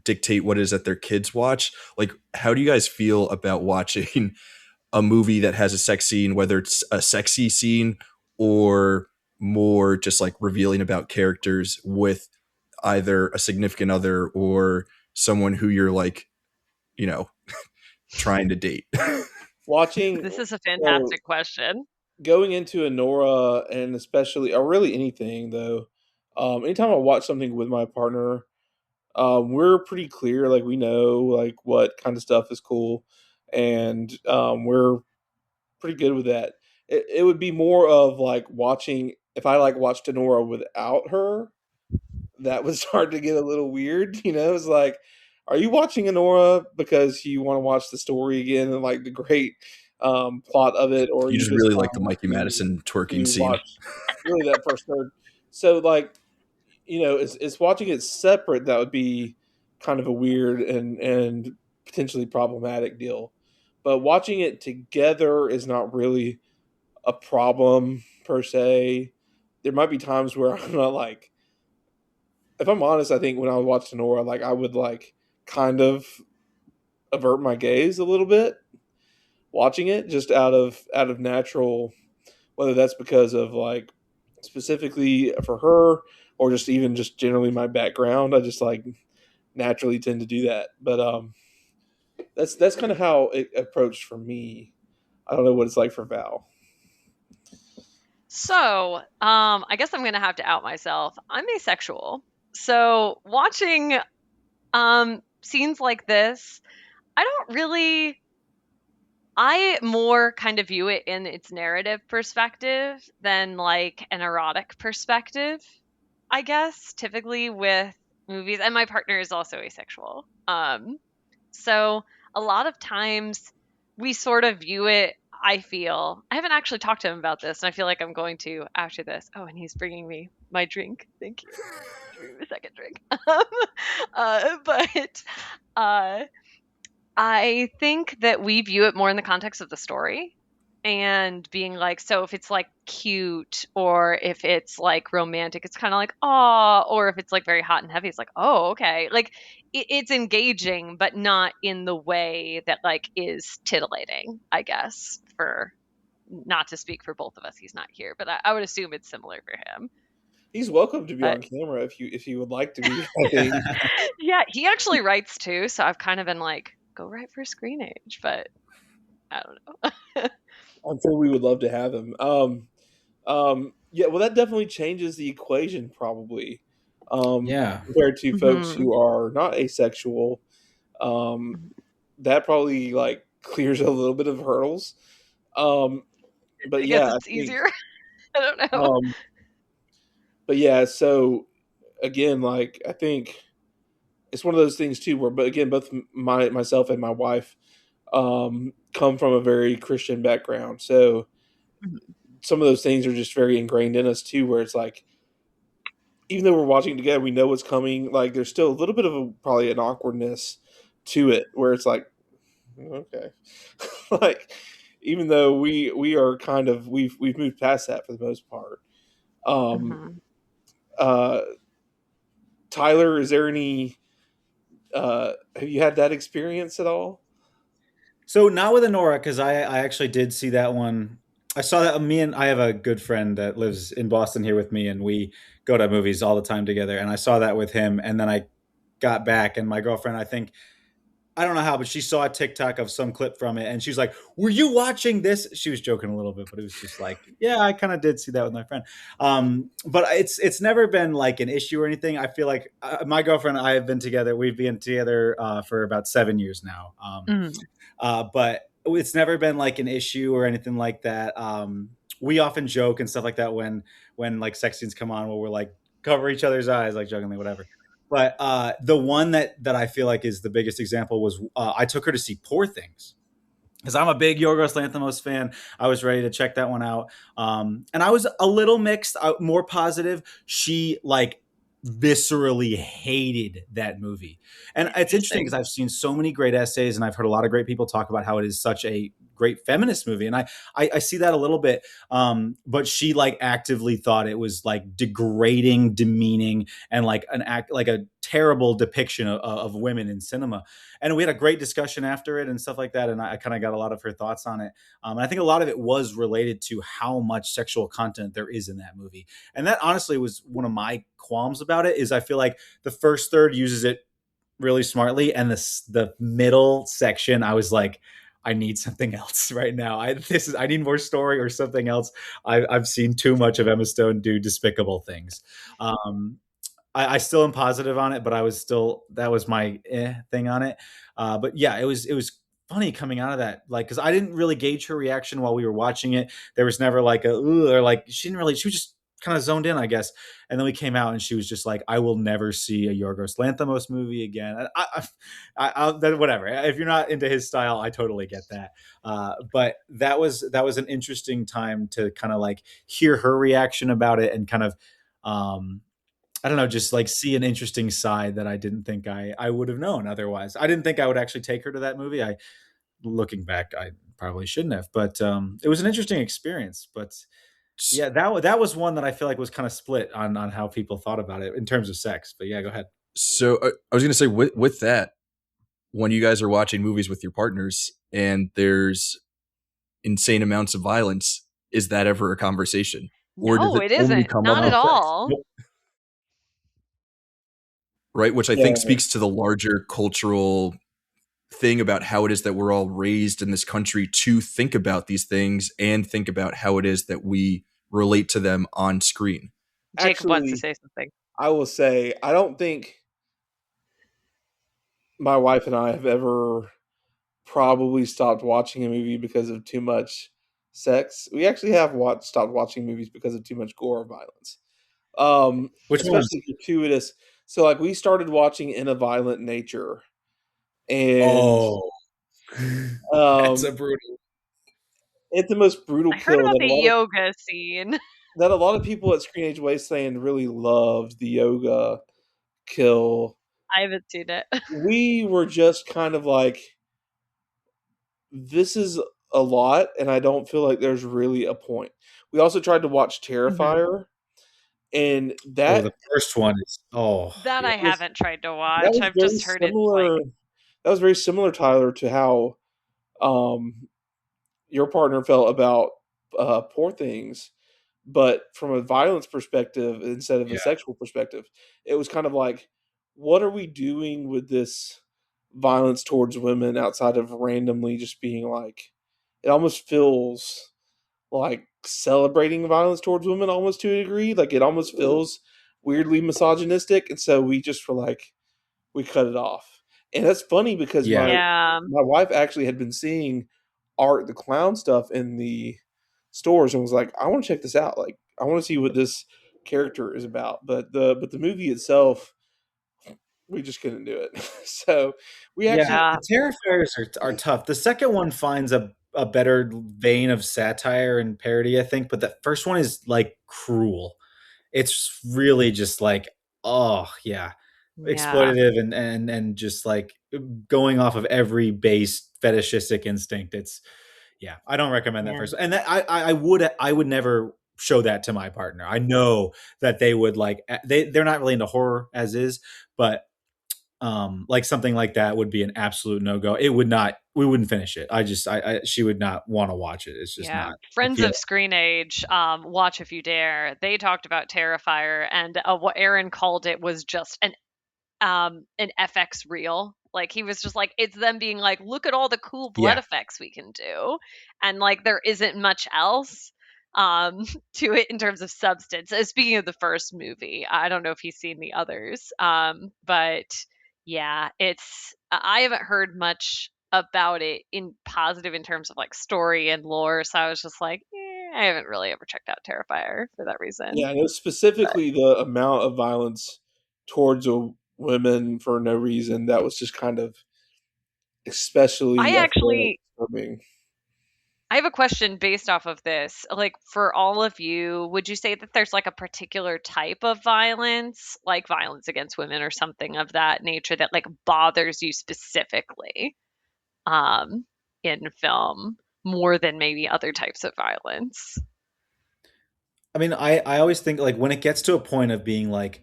dictate what it is that their kids watch. Like, how do you guys feel about watching a movie that has a sex scene, whether it's a sexy scene or more just like revealing about characters with either a significant other or someone who you're like, trying to date? Watching This is a fantastic question. Going into Honora, and especially, or really anything though, anytime I watch something with my partner, we're pretty clear. Like, we know like what kind of stuff is cool, and we're pretty good with that. It would be more of like watching, if I like watched Honora without her, that would start to get a little weird. It's like, are you watching Honora because you want to watch the story again and like the great plot of it, or You just really like the Mikey Madison twerking scene. Watch really that first third. So like, it's watching it separate that would be kind of a weird and potentially problematic deal. But watching it together is not really a problem per se. There might be times where I'm not like, if I'm honest, I think when I watched Nora, like I would like kind of avert my gaze a little bit watching it, just out of natural, whether that's because of like specifically for her or just generally my background. I just like naturally tend to do that. But that's kind of how it approached for me. I don't know what it's like for Val. So, I guess I'm gonna have to out myself. I'm asexual. So watching scenes like this, I more kind of view it in its narrative perspective than like an erotic perspective, I guess, typically with movies. And my partner is also asexual. So a lot of times we sort of view it, I haven't actually talked to him about this, and I feel like I'm going to after this. Oh, and he's bringing me my drink. Thank you. Bringing me a second drink. But I think that we view it more in the context of the story and being like, so if it's like cute or if it's like romantic, it's kind of like, oh, or if it's like very hot and heavy, it's like, oh, okay. Like it's engaging, but not in the way that like is titillating, I guess, for not to speak for both of us. He's not here, but I would assume it's similar for him. He's welcome to be on camera if you would like to be. I think. Yeah, he actually writes too, so I've kind of been like, go write for Screen Age, but I don't know. I'm sure we would love to have him. Yeah, well, that definitely changes the equation, probably. Compared to folks who are not asexual, that probably like clears a little bit of hurdles. But yeah, it's easier. I don't know. But yeah, so again, like I think it's one of those things too, where, but again, both myself and my wife come from a very Christian background, so some of those things are just very ingrained in us too, where it's like, even though we're watching together, we know what's coming. Like there's still a little bit of probably an awkwardness to it, where it's like, okay, like even though we are kind of we've moved past that for the most part. Tyler, is there any? Have you had that experience at all? So not with Honora, because I actually did see that one I saw that. I have a good friend that lives in Boston here with me, and we go to movies all the time together. And I saw that with him, and then I got back, and my girlfriend, I think, I don't know how, but she saw a TikTok of some clip from it, and she was like, "Were you watching this?" She was joking a little bit, but it was just like, "Yeah, I kind of did see that with my friend." But it's never been like an issue or anything. I feel like my girlfriend and I have been together. We've been together for about 7 years now. Mm. But it's never been like an issue or anything like that. We often joke and stuff like that when like sex scenes come on, where we're like cover each other's eyes, like jokingly, whatever. But the one that I feel like is the biggest example was I took her to see Poor Things because I'm a big Yorgos Lanthimos fan. I was ready to check that one out, and I was a little mixed, more positive. She like viscerally hated that movie, and it's interesting because I've seen so many great essays and I've heard a lot of great people talk about how it is such a great feminist movie, and I see that a little bit, but she like actively thought it was like degrading, demeaning, and like an act like a terrible depiction of women in cinema. And we had a great discussion after it and stuff like that, and I kind of got a lot of her thoughts on it, and I think a lot of it was related to how much sexual content there is in that movie. And that honestly was one of my qualms about it, is I feel like the first third uses it really smartly, and the middle section I was like, I need something else right now. I need more story or something else. I've seen too much of Emma Stone do despicable things. I still am positive on it, but that was my thing on it. But yeah, it was funny coming out of that, like, because I didn't really gauge her reaction while we were watching it. There was never like a "Ugh," or like she was just kind of zoned in, I guess. And then we came out and she was just like, I will never see a Yorgos Lanthimos movie again. And then whatever. If you're not into his style, I totally get that. But that was an interesting time to kind of like hear her reaction about it and kind of I don't know, just like see an interesting side that I didn't think I would have known otherwise. I didn't think I would actually take her to that movie. Looking back, I probably shouldn't have, but it was an interesting experience. But yeah, that was one that I feel like was kind of split on how people thought about it in terms of sex. But yeah, go ahead. So I was going to say with that, when you guys are watching movies with your partners and there's insane amounts of violence, is that ever a conversation? Or does No, it it only isn't. come Not up at all. right? Which I Yeah. think speaks to the larger cultural thing about how it is that we're all raised in this country to think about these things and think about how it is that we relate to them on screen. Jacob wants to Actually, say something. I will say I don't think my wife and I have ever probably stopped watching a movie because of too much sex. We actually have stopped watching movies because of too much gore or violence. Which ones? Especially gratuitous. So like we started watching In a Violent Nature, and Oh, that's um, a brutal. it's the most brutal I heard kill about that the yoga scene. a lot of people at Screen Age Wasteland really loved the yoga kill. I haven't seen it. We were just kind of like, this is a lot, and I don't feel like there's really a point. We also tried to watch Terrifier, and Oh, the first one is That yeah. I haven't tried to that watch. was I've very just heard it's like similar. That was very similar, Tyler, to how your partner felt about Poor Things, but from a violence perspective instead of a Yeah. sexual perspective. It was kind of like, what are we doing with this violence towards women outside of randomly just being like, it almost feels like celebrating violence towards women almost to a degree. Like it almost feels weirdly misogynistic. And so we just were like, we cut it off. And that's funny because Yeah. my wife actually had been seeing Art the Clown stuff in the stores and was like, I want to check this out. Like I want to see what this character is about. But the movie itself, we just couldn't do it. So we actually Yeah. The Terrifiers are tough. The second one finds a better vein of satire and parody, I think, but the first one is like cruel. It's really just like, oh yeah, Yeah. exploitative and just like going off of every base fetishistic instinct. It's yeah, I don't recommend that Yeah. first. And that I would never show that to my partner. I know that they would like they're not really into horror as is, but like something like that would be an absolute no-go. It would not, we wouldn't finish it. She would not want to watch it. It's just not Friends appealing. of Screen Age, Watch If You Dare, they talked about Terrifier, and what Aaron called it was just an FX reel. Like, he was just like, it's them being like, look at all the cool blood effects we can do, and like there isn't much else to it in terms of substance. Speaking of the first movie, I don't know if he's seen the others, but yeah, I haven't heard much about it in positive in terms of like story and lore, so I was just like, I haven't really ever checked out Terrifier for that reason. Yeah, I know specifically the amount of violence towards women for no reason. That was just kind of especially disturbing. I have a question based off of this. Like, for all of you, would you say that there's like a particular type of violence, like violence against women or something of that nature, that like bothers you specifically in film more than maybe other types of violence? I mean, I always think like when it gets to a point of being like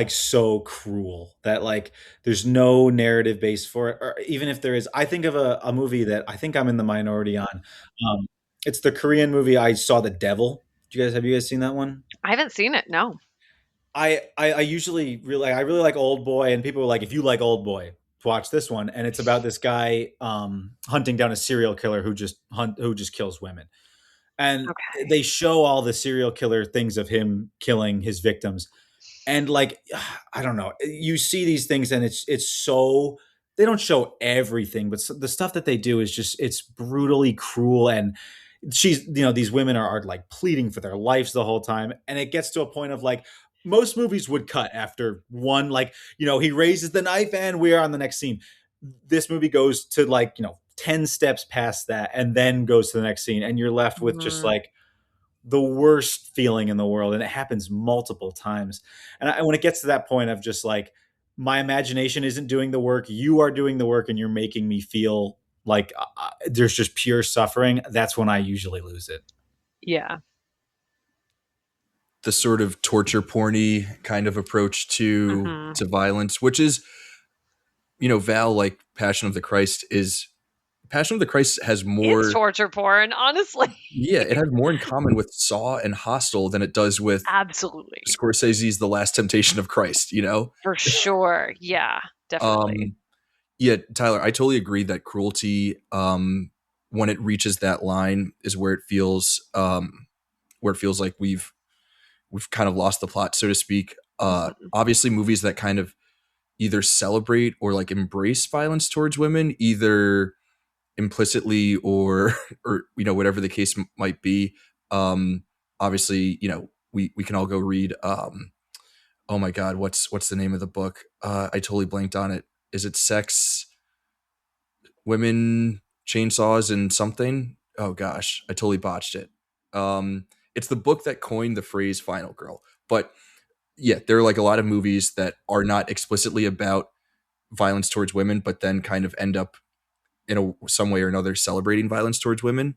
so cruel that like there's no narrative base for it, or even if there is, I think of a movie that I think I'm in the minority on. It's the Korean movie I Saw the Devil. Have you guys seen that one? I haven't seen it. No. I usually I really like Old Boy, and people were like, if you like Old Boy, watch this one. And it's about this guy hunting down a serial killer who just kills women. And they show all the serial killer things of him killing his victims. And like, I don't know, you see these things and it's so, they don't show everything, but the stuff that they do is just, it's brutally cruel. And these women are like pleading for their lives the whole time. And it gets to a point of like, most movies would cut after one, like, he raises the knife and we are on the next scene. This movie goes to like, 10 steps past that and then goes to the next scene. And you're left with just like the worst feeling in the world. And it happens multiple times. And when it gets to that point of just like, my imagination isn't doing the work, you are doing the work, and you're making me feel like there's just pure suffering, that's when I usually lose it. Yeah. The sort of torture porny kind of approach to violence, which is, Val, like Passion of the Christ has more. It's torture porn, honestly. Yeah, it has more in common with Saw and Hostel than it does with absolutely Scorsese's The Last Temptation of Christ. For sure. Yeah, definitely. Yeah, Tyler, I totally agree that cruelty, when it reaches that line, is where it feels like we've kind of lost the plot, so to speak. Obviously, movies that kind of either celebrate or like embrace violence towards women, either implicitly or whatever the case might be. Obviously, we can all go read. Oh my God, what's the name of the book? I totally blanked on it. Is it Sex, Women, Chainsaws, and something? Oh gosh, I totally botched it. It's the book that coined the phrase "final girl." But yeah, there are like a lot of movies that are not explicitly about violence towards women, but then kind of end up in some way or another celebrating violence towards women.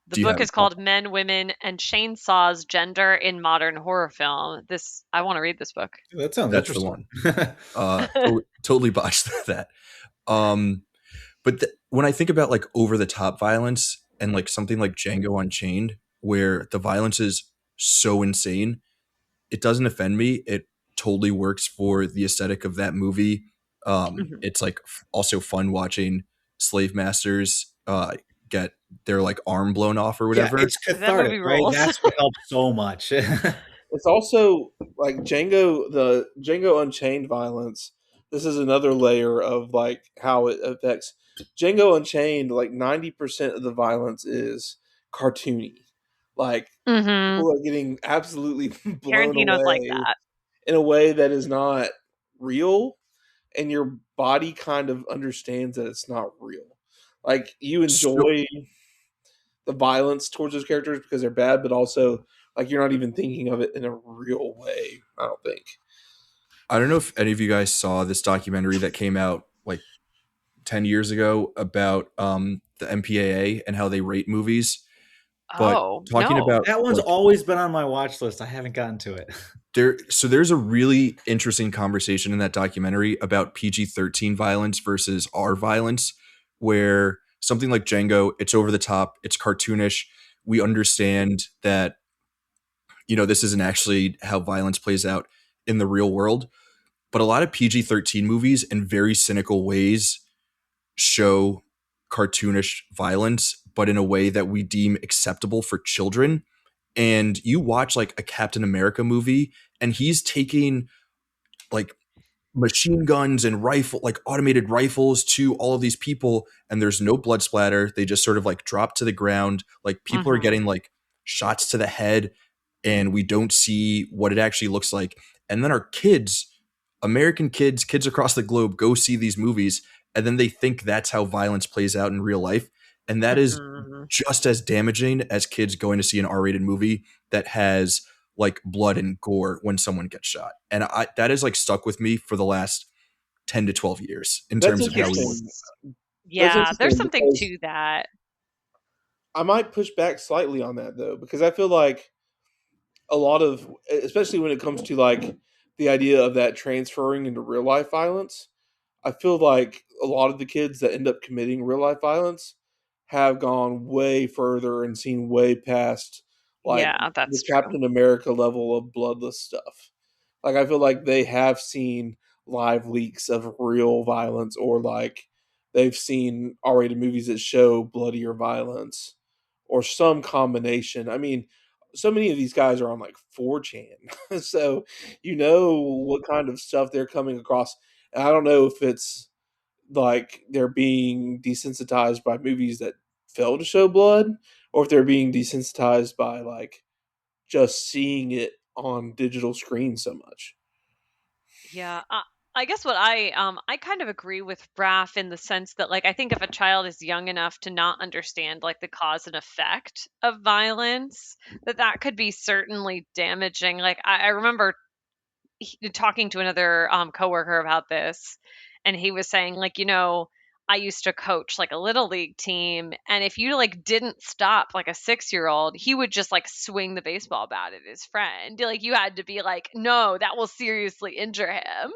The book is called Men, Women, and Chainsaws: Gender in Modern Horror Film. I want to read this book. That sounds That's interesting. The one. Totally botched that. But when I think about like over the top violence and like something like Django Unchained, where the violence is so insane, it doesn't offend me. It totally works for the aesthetic of that movie. It's like also fun watching slave masters get their like arm blown off or whatever. Yeah, it's cathartic, right? That's what helps so much. It's also like the Django Unchained violence. This is another layer of like how it affects Django Unchained. Like 90% of the violence is cartoony. Like people are getting absolutely blown Tarantino's away like that in a way that is not real, and your body kind of understands that it's not real. Like you enjoy the violence towards those characters because they're bad, but also like you're not even thinking of it in a real way, I don't think. I don't know if any of you guys saw this documentary that came out like 10 years ago about the MPAA and how they rate movies. But Oh, talking no. about That one's like, always been on my watch list. I haven't gotten to it. there's a really interesting conversation in that documentary about PG-13 violence versus R violence, where something like Django, it's over the top, it's cartoonish. We understand that, this isn't actually how violence plays out in the real world. But a lot of PG-13 movies in very cynical ways show cartoonish violence, but in a way that we deem acceptable for children. And you watch like a Captain America movie, and he's taking like machine guns and like automated rifles to all of these people, and there's no blood splatter. They just sort of like drop to the ground. Like people are getting like shots to the head, and we don't see what it actually looks like. And then our kids, American kids across the globe, go see these movies, and then they think that's how violence plays out in real life. And that is just as damaging as kids going to see an R-rated movie that has like blood and gore when someone gets shot. And that is like stuck with me for the last 10 to 12 years in That's terms of how we look. interesting. Yeah, there's interesting something because to that. I might push back slightly on that though, because I feel like a lot of, especially when it comes to like the idea of that transferring into real life violence, I feel like a lot of the kids that end up committing real life violence have gone way further and seen way past like Yeah, that's the true. Captain America level of bloodless stuff. Like I feel like they have seen live leaks of real violence, or like they've seen R-rated movies that show bloodier violence, or some combination. I mean, so many of these guys are on like 4chan, so you know what kind of stuff they're coming across. And I don't know if it's like they're being desensitized by movies that fail to show blood, or if they're being desensitized by like just seeing it on digital screens so much. Yeah, I guess what I kind of agree with Raph in the sense that like I think if a child is young enough to not understand like the cause and effect of violence, that could be certainly damaging. Like I remember talking to another coworker about this, and he was saying like, I used to coach like a little league team, and if you like didn't stop like a 6-year-old, he would just like swing the baseball bat at his friend. Like you had to be like, no, that will seriously injure him,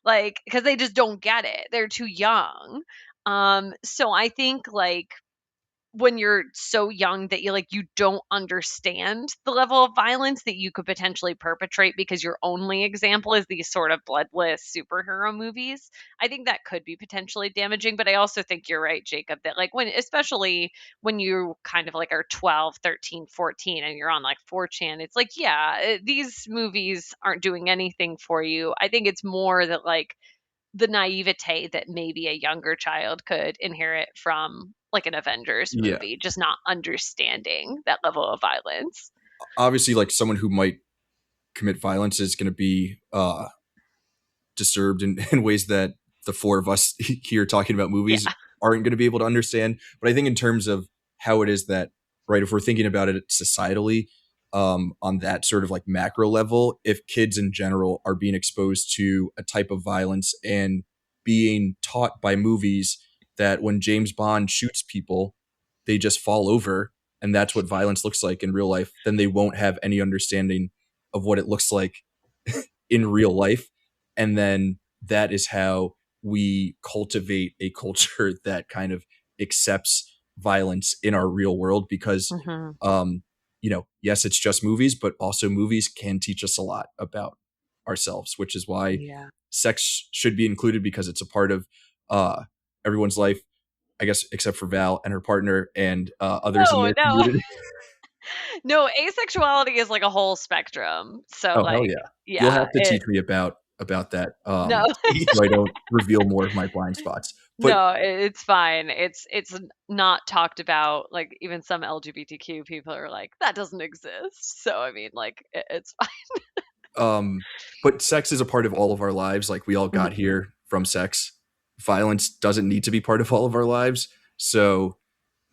like because they just don't get it. They're too young. So I think like when you're so young that you don't understand the level of violence that you could potentially perpetrate because your only example is these sort of bloodless superhero movies, I think that could be potentially damaging. But I also think you're right, Jacob, that like when especially when you kind of like are 12, 13, 14 and you're on like 4chan, it's like, yeah, these movies aren't doing anything for you. I think it's more that like the naivete that maybe a younger child could inherit from like an Avengers Yeah. movie, just not understanding that level of violence. Obviously, like someone who might commit violence is going to be disturbed in ways that the four of us here talking about movies Yeah. aren't going to be able to understand. But I think in terms of how it is that, right, if we're thinking about it societally, on that sort of like macro level, if kids in general are being exposed to a type of violence and being taught by movies that when James Bond shoots people, they just fall over, and that's what violence looks like in real life, then they won't have any understanding of what it looks like in real life. And then that is how we cultivate a culture that kind of accepts violence in our real world, because yes, it's just movies, but also movies can teach us a lot about ourselves, which is why sex should be included, because it's a part of everyone's life, I guess, except for Val and her partner and others in their community. No, asexuality is like a whole spectrum. So Oh, like, hell yeah. You'll yeah, have to teach me about that, no, so I don't reveal more of my blind spots. But no, it's fine. It's not talked about. Like even some LGBTQ people are like, that doesn't exist. So I mean, like it's fine. But sex is a part of all of our lives. Like we all got here from sex. Violence doesn't need to be part of all of our lives. So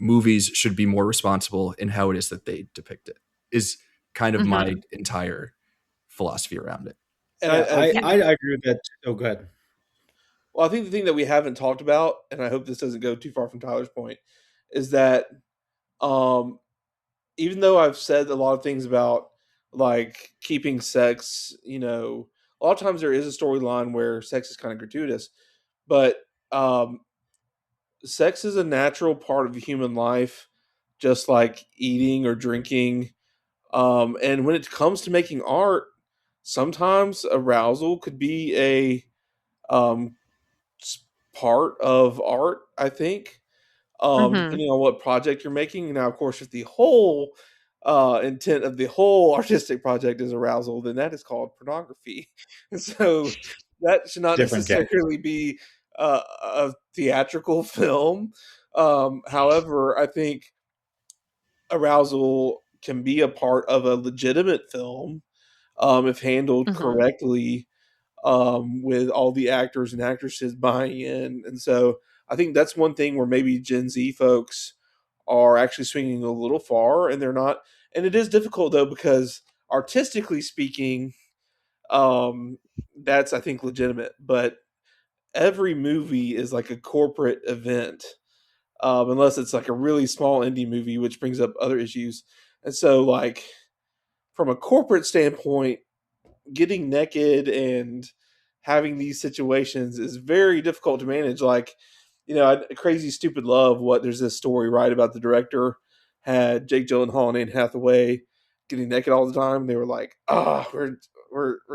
movies should be more responsible in how it is that they depict it, is kind of my entire philosophy around it. And yeah, I agree with that. Oh, go ahead. Well, I think the thing that we haven't talked about, and I hope this doesn't go too far from Tyler's point, is that um, even though I've said a lot of things about like keeping sex, you know, a lot of times there is a storyline where sex is kind of gratuitous, but um, sex is a natural part of human life, just like eating or drinking. And when it comes to making art, sometimes arousal could be a um, part of art, I think, Mhm. depending on what project you're making. Now, of course, if the whole intent of the whole artistic project is arousal, then that is called pornography. And so that should not Different cat. necessarily be a theatrical film. However, I think arousal can be a part of a legitimate film if handled Mhm. correctly, with all the actors and actresses buying in. And so I think that's one thing where maybe Gen Z folks are actually swinging a little far, and they're not. And it is difficult though because artistically speaking, that's I think legitimate. But every movie is like a corporate event, unless it's like a really small indie movie, which brings up other issues. And so, like from a corporate standpoint, getting naked and having these situations is very difficult to manage. Like, you know, Crazy Stupid Love. What there's this story right about the director had Jake Gyllenhaal and Anne Hathaway getting naked all the time. They were like, "Ah, we're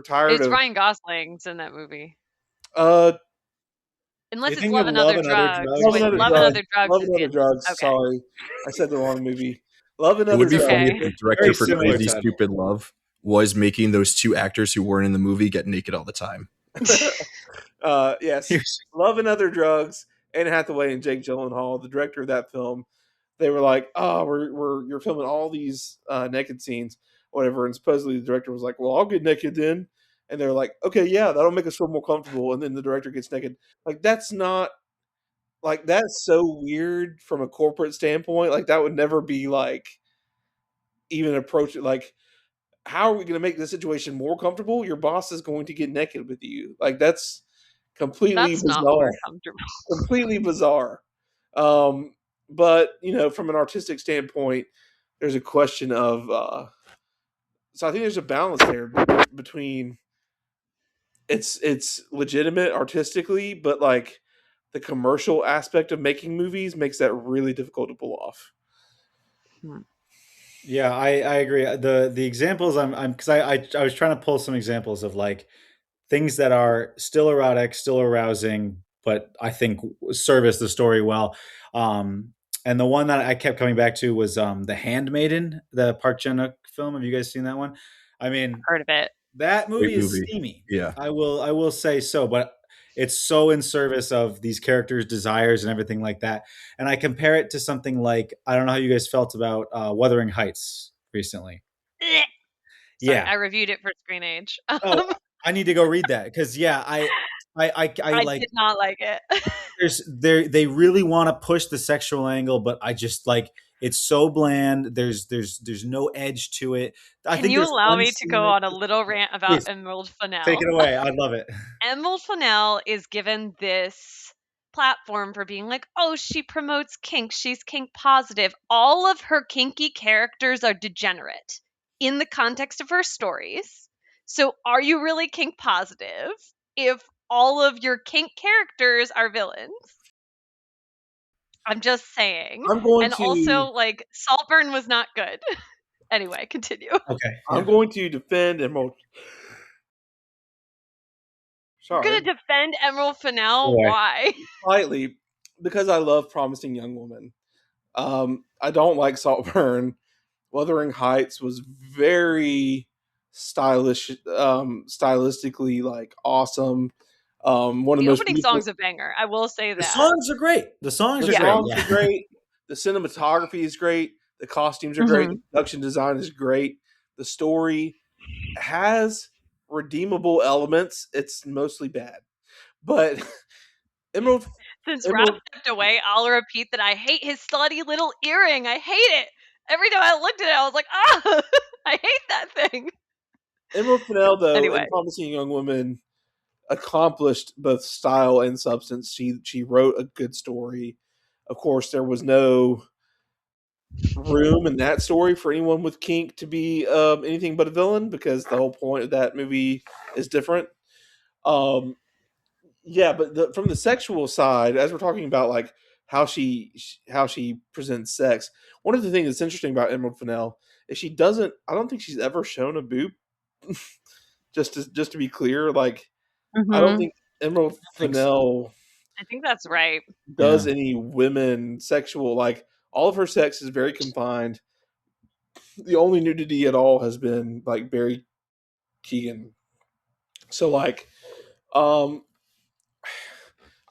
tired It's of." Ryan Gosling's in that movie. Uh, You're Unless it's thinking Love of and Love Other and Other Drugs. Love Drugs? and Wait, Other Love and Drugs. Other Drugs Love is and Other Drugs. okay. Sorry, I said the wrong movie. Love and It would Other be It's funny Drugs. if okay. the director Very for similar Crazy title. Stupid Love was making those two actors who weren't in the movie get naked all the time. Yes, Here's- Love and Other Drugs. Anne Hathaway and Jake Gyllenhaal, the director of that film, they were like, "Oh, we're you're filming all these naked scenes, whatever." And supposedly the director was like, "Well, I'll get naked then." And they're like, "Okay, yeah, that'll make us feel more comfortable." And then the director gets naked. Like that's not like that's so weird from a corporate standpoint. Like that would never be like even approach it. Like, how are we going to make the situation more comfortable? Your boss is going to get naked with you. Like that's completely That's not more bizarre. comfortable. Completely bizarre. Um, but you know, from an artistic standpoint, there's a question of. So I think there's a balance there between it's legitimate artistically, but like the commercial aspect of making movies makes that really difficult to pull off. Hmm. Yeah, I agree. The examples I'm because I was trying to pull some examples of like things that are still erotic, still arousing, but I think service the story well. And the one that I kept coming back to was The Handmaiden, the Park Chan-wook film. Have you guys seen that one? I mean, Heard of it. that Great movie is movie. steamy. Yeah. I will say so, but it's so in service of these characters' desires and everything like that. And I compare it to something like I don't know how you guys felt about Wuthering Heights recently. Blech. Sorry, Yeah. I reviewed it for Screen Age. Oh, I need to go read that because yeah, I I like did not like it. they really want to push the sexual angle, but I just like it's so bland. There's no edge to it. I Can think you there's allow fun me to go scenery. on a little rant about Please Emerald take Fennell? it away. I love it. Emerald Fennell is given this platform for being like, oh, she promotes kink. She's kink positive. All of her kinky characters are degenerate in the context of her stories. So are you really kink positive if all of your kink characters are villains? I'm just saying. I'm going And to also, like, Saltburn was not good. Anyway, continue. Okay. I'm Yeah. going to defend Emerald. You're Sorry, gonna defend Emerald Fennell? Boy. Why? slightly because I love Promising Young Woman. I don't like Saltburn. Wuthering Heights was very stylish, stylistically like awesome. One of The the most opening beautiful. song's a banger. I will say The that. songs are great. The songs The are Yeah. great. songs Yeah. are great. The cinematography is great. The costumes are great. Mhm. The production design is great. The story has redeemable elements. It's mostly bad, but Emerald. Since Raph Emerald. stepped away, I'll repeat that I hate his slutty little earring. I hate it. Every time I looked at it, I was like, ah, I hate that thing. Emerald Fennell, though, Anyway, in Promising Young Woman, accomplished both style and substance. She wrote a good story. Of course, there was no room in that story for anyone with kink to be anything but a villain, because the whole point of that movie is different. Um, yeah, but from the sexual side, as we're talking about like how she presents sex, one of the things that's interesting about Emerald Fennell is she doesn't. I don't think she's ever shown a boob. Just to be clear, like I don't Hmm. think Emerald I think so. Fennell I think that's right. does Yeah. any women sexual. Like all of her sex is very confined. The only nudity at all has been like Barry Keegan. So like, um,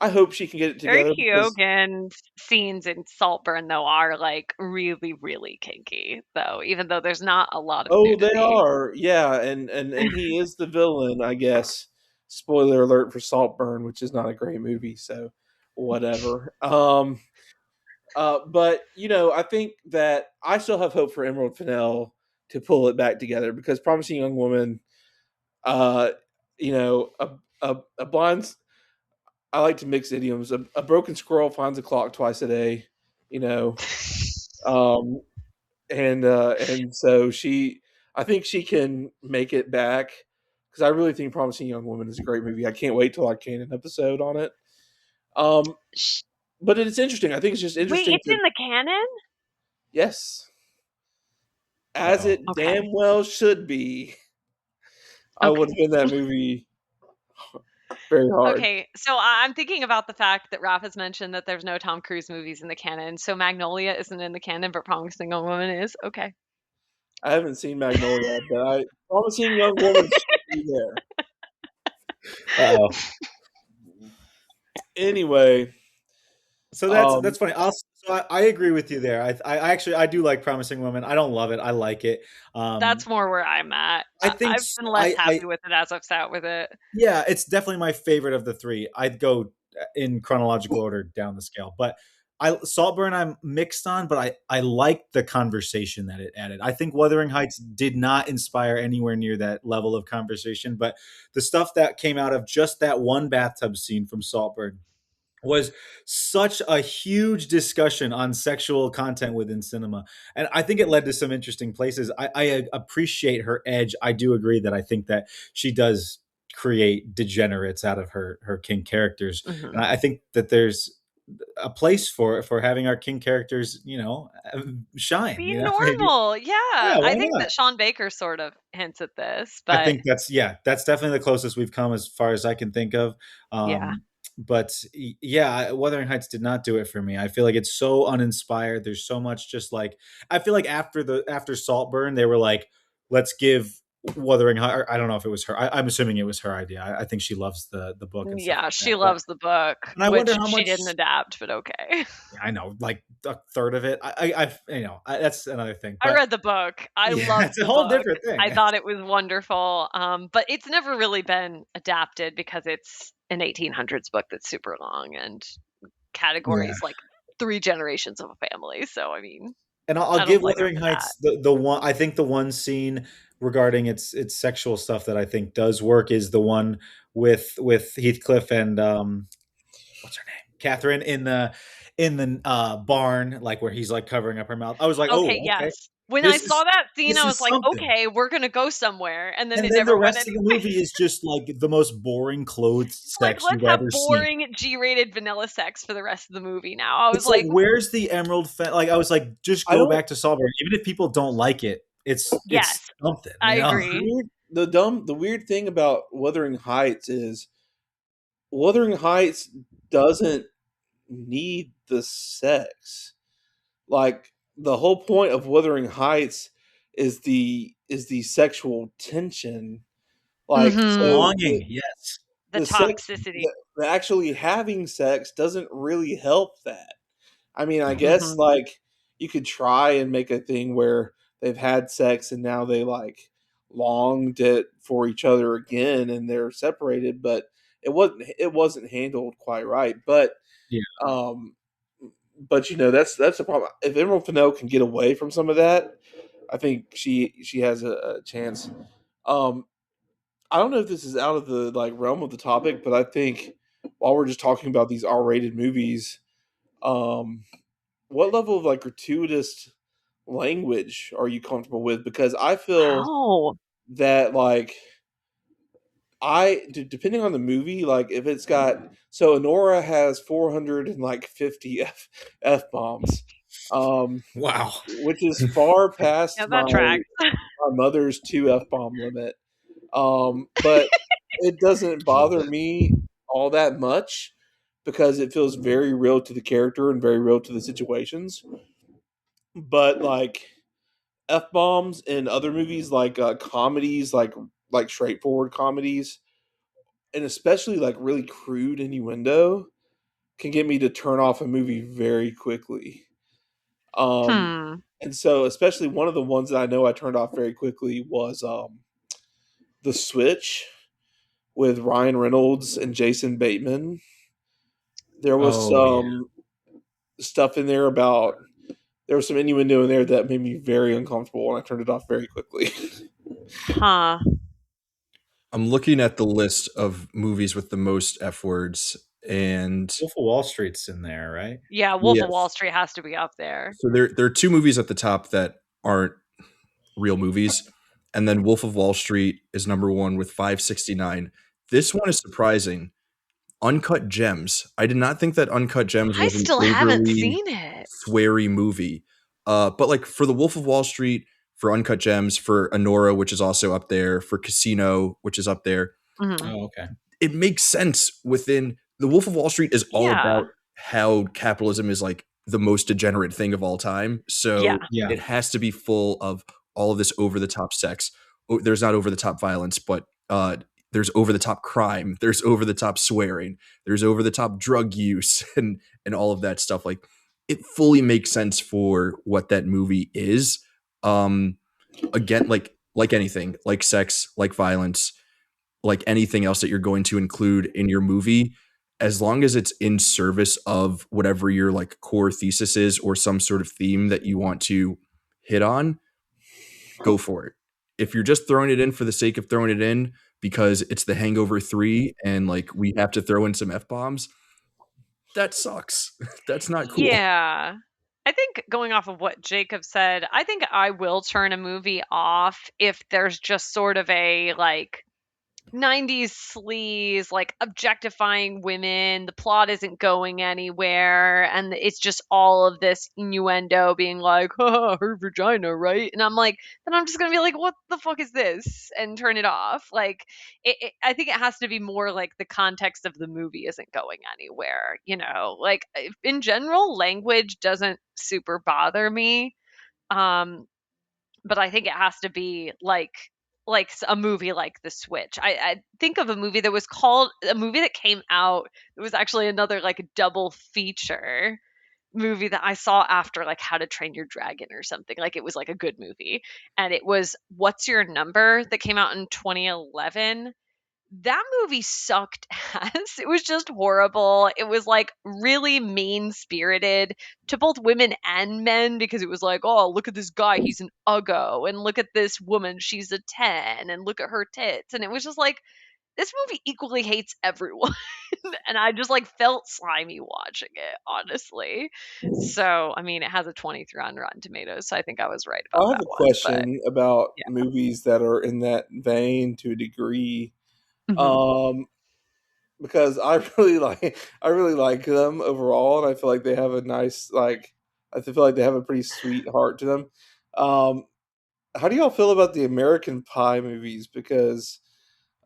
I hope she can get it Barry together because Keoghan's scenes in Saltburn, though, are like really, really kinky, though, even though there's not a lot of oh, they nudity. are, yeah, and he is the villain, I guess. Spoiler alert for Saltburn, which is not a great movie, so whatever. But I think that I still have hope for Emerald Fennell to pull it back together because Promising Young Woman, uh, you know, a blind. I like to mix idioms. A broken squirrel finds a clock twice a day. You know, um, and so I think she can make it back because I really think Promising Young Woman is a great movie. I can't wait till I can an episode on it. Um, Sh- but it's interesting. I think it's just Wait, interesting it's to in the canon? yes, as Uh-oh. it Okay. damn well should be. I would Okay. have been that movie very hard. Okay. So I'm thinking about the fact that Raph has mentioned that there's no Tom Cruise movies in the canon. So Magnolia isn't in the canon, but Promising Young Woman is. Okay. I haven't seen Magnolia, but Promising Young Woman should be there. Uh-oh. Anyway, So um, that's funny. I agree with you there. I actually I do like Promising Woman. I don't love it. I like it. That's more where I'm at. I think I've been less I happy with it as I've sat with it. yeah, it's definitely my favorite of the three. I'd go in chronological order down the scale, but Saltburn I'm mixed on, but I like the conversation that it added. I think Wuthering Heights did not inspire anywhere near that level of conversation, but the stuff that came out of just that one bathtub scene from Saltburn was such a huge discussion on sexual content within cinema. And I think it led to some interesting places. I appreciate her edge. I do agree that I think that she does create degenerates out of her king characters. And Hmm. I think that there's a place for having our king characters, shine, Be maybe. normal. Yeah. Yeah, I why think not? that Sean Baker sort of hints at this, I but think that's definitely the closest we've come as far as I can think of. yeah. But yeah, Wuthering Heights did not do it for me. I feel like it's so uninspired. There's so much just like I feel like after Saltburn, they were like, let's give Wuthering Heights. I don't know if it was her. I'm assuming it was her idea. I think she loves the book and stuff Yeah, like she that. But loves the book, and I wonder which how she much. didn't adapt, but okay. I know, like a third of it. That's another thing. I But read the book. I yeah, loved it's a the whole book. different thing. I thought it was wonderful. But it's never really been adapted because it's an 1800s book that's super long and Yeah. categories like 3 generations of a family. So I mean, And I'll I don't give blame her Wuthering for that. Heights the one. I think the one scene regarding its sexual stuff that I think does work is the one with Heathcliff and what's her name, Catherine in the barn, like where he's like covering up her mouth. I was like, Okay, oh, okay, yes. When I this saw is that scene, this I was is like, something. okay, we're gonna go somewhere, and then And it then the never went rest of the anywhere. movie is just like the most boring clothed Like, sex let's you've ever have seen. boring G-rated vanilla sex for the rest of the movie now. I was It's like, like, where's the like I was like, just I go don't. back to Saltburn. Even if people don't like it, it's yes, something, I agree. The weird thing about Wuthering Heights is Wuthering Heights doesn't need the sex. Like the whole point of Wuthering Heights is the sexual tension. Like Mhm. so Longing, yes. The the sex toxicity. the actually having sex doesn't really help that. I mean, I guess Mhm. like you could try and make a thing where they've had sex and now they like longed it for each other again and they're separated, but it wasn't handled quite right. Yeah. Um but that's the problem. If Emerald Fennell can get away from some of that, I think she has a chance. Um I don't know if this is out of the like realm of the topic, but I think while we're just talking about these R-rated movies, um what level of like gratuitous language are you comfortable with? Because I feel Oh. that like depending on the movie, like if it's got so Honora has 450 f bombs, Wow. which is far past Yeah, my that tracks. mother's 2 f-bomb limit. But it doesn't bother me all that much because it feels very real to the character and very real to the situations. But like f bombs in other movies, like comedies, like straightforward comedies, and especially like really crude innuendo, can get me to turn off a movie very quickly. Hmm. And so, especially one of the ones that I know I turned off very quickly was The Switch with Ryan Reynolds and Jason Bateman. There was some stuff in there about there was some innuendo in there that made me very uncomfortable, and I turned it off very quickly. Huh. I'm looking at the list of movies with the most F words, and Wolf of Wall Street's in there, right? Yeah, Wolf of Wall yes. Street has to be up there. So there are 2 movies at the top that aren't real movies, and then Wolf of Wall Street is number 1 with 569. This one is surprising. Uncut Gems. I did not think that Uncut Gems I was an still haven't overly seen it. sweary movie. But like for the Wolf of Wall Street, for Uncut Gems, for Honora, which is also up there, for Casino, which is up there, Mhm. Oh, okay. it makes sense within the Wolf of Wall Street is all Yeah. about how capitalism is like the most degenerate thing of all time. So Yeah. Yeah. it has to be full of all of this over the top sex. There's not over the top violence, but there's over the top crime. There's over the top swearing. There's over the top drug use and all of that stuff. Like it fully makes sense for what that movie is. Again, like anything, like sex, like violence, like anything else that you're going to include in your movie, as long as it's in service of whatever your like core thesis is or some sort of theme that you want to hit on, go for it. If you're just throwing it in for the sake of throwing it in because it's The Hangover 3 and like we have to throw in some F-bombs, that sucks. That's not cool. Yeah. I think going off of what Jacob said, I think I will turn a movie off if there's just sort of a like 90s sleaze, like objectifying women. The plot isn't going anywhere. And it's just all of this innuendo being like, oh, her vagina, right? And I'm like, then I'm just going to be like, what the fuck is this? And turn it off. Like, I think it has to be more like the context of the movie isn't going anywhere, you know? Like, in general, language doesn't super bother me. But I think it has to be like a movie like The Switch. I think of a movie that was called a movie that came out. It was actually another like double feature movie that I saw after like How to Train Your Dragon or something. Like it was like a good movie, and it was What's Your Number that came out in 2011. That movie sucked ass. It was just horrible. It was like really mean spirited to both women and men because it was like, oh, look at this guy, he's an uggo, and look at this woman, she's a 10, and look at her tits. And it was just like, this movie equally hates everyone. And I just like felt slimy watching it, honestly. So, I mean, it has a 23 on Rotten Tomatoes, so I think I was right about I have that a one. question about yeah. movies that are in that vein to a degree. Mhm. Because I really like them overall, and I feel like they have a nice like I feel like they have a pretty sweet heart to them. Um, how do y'all feel about the American Pie movies? Because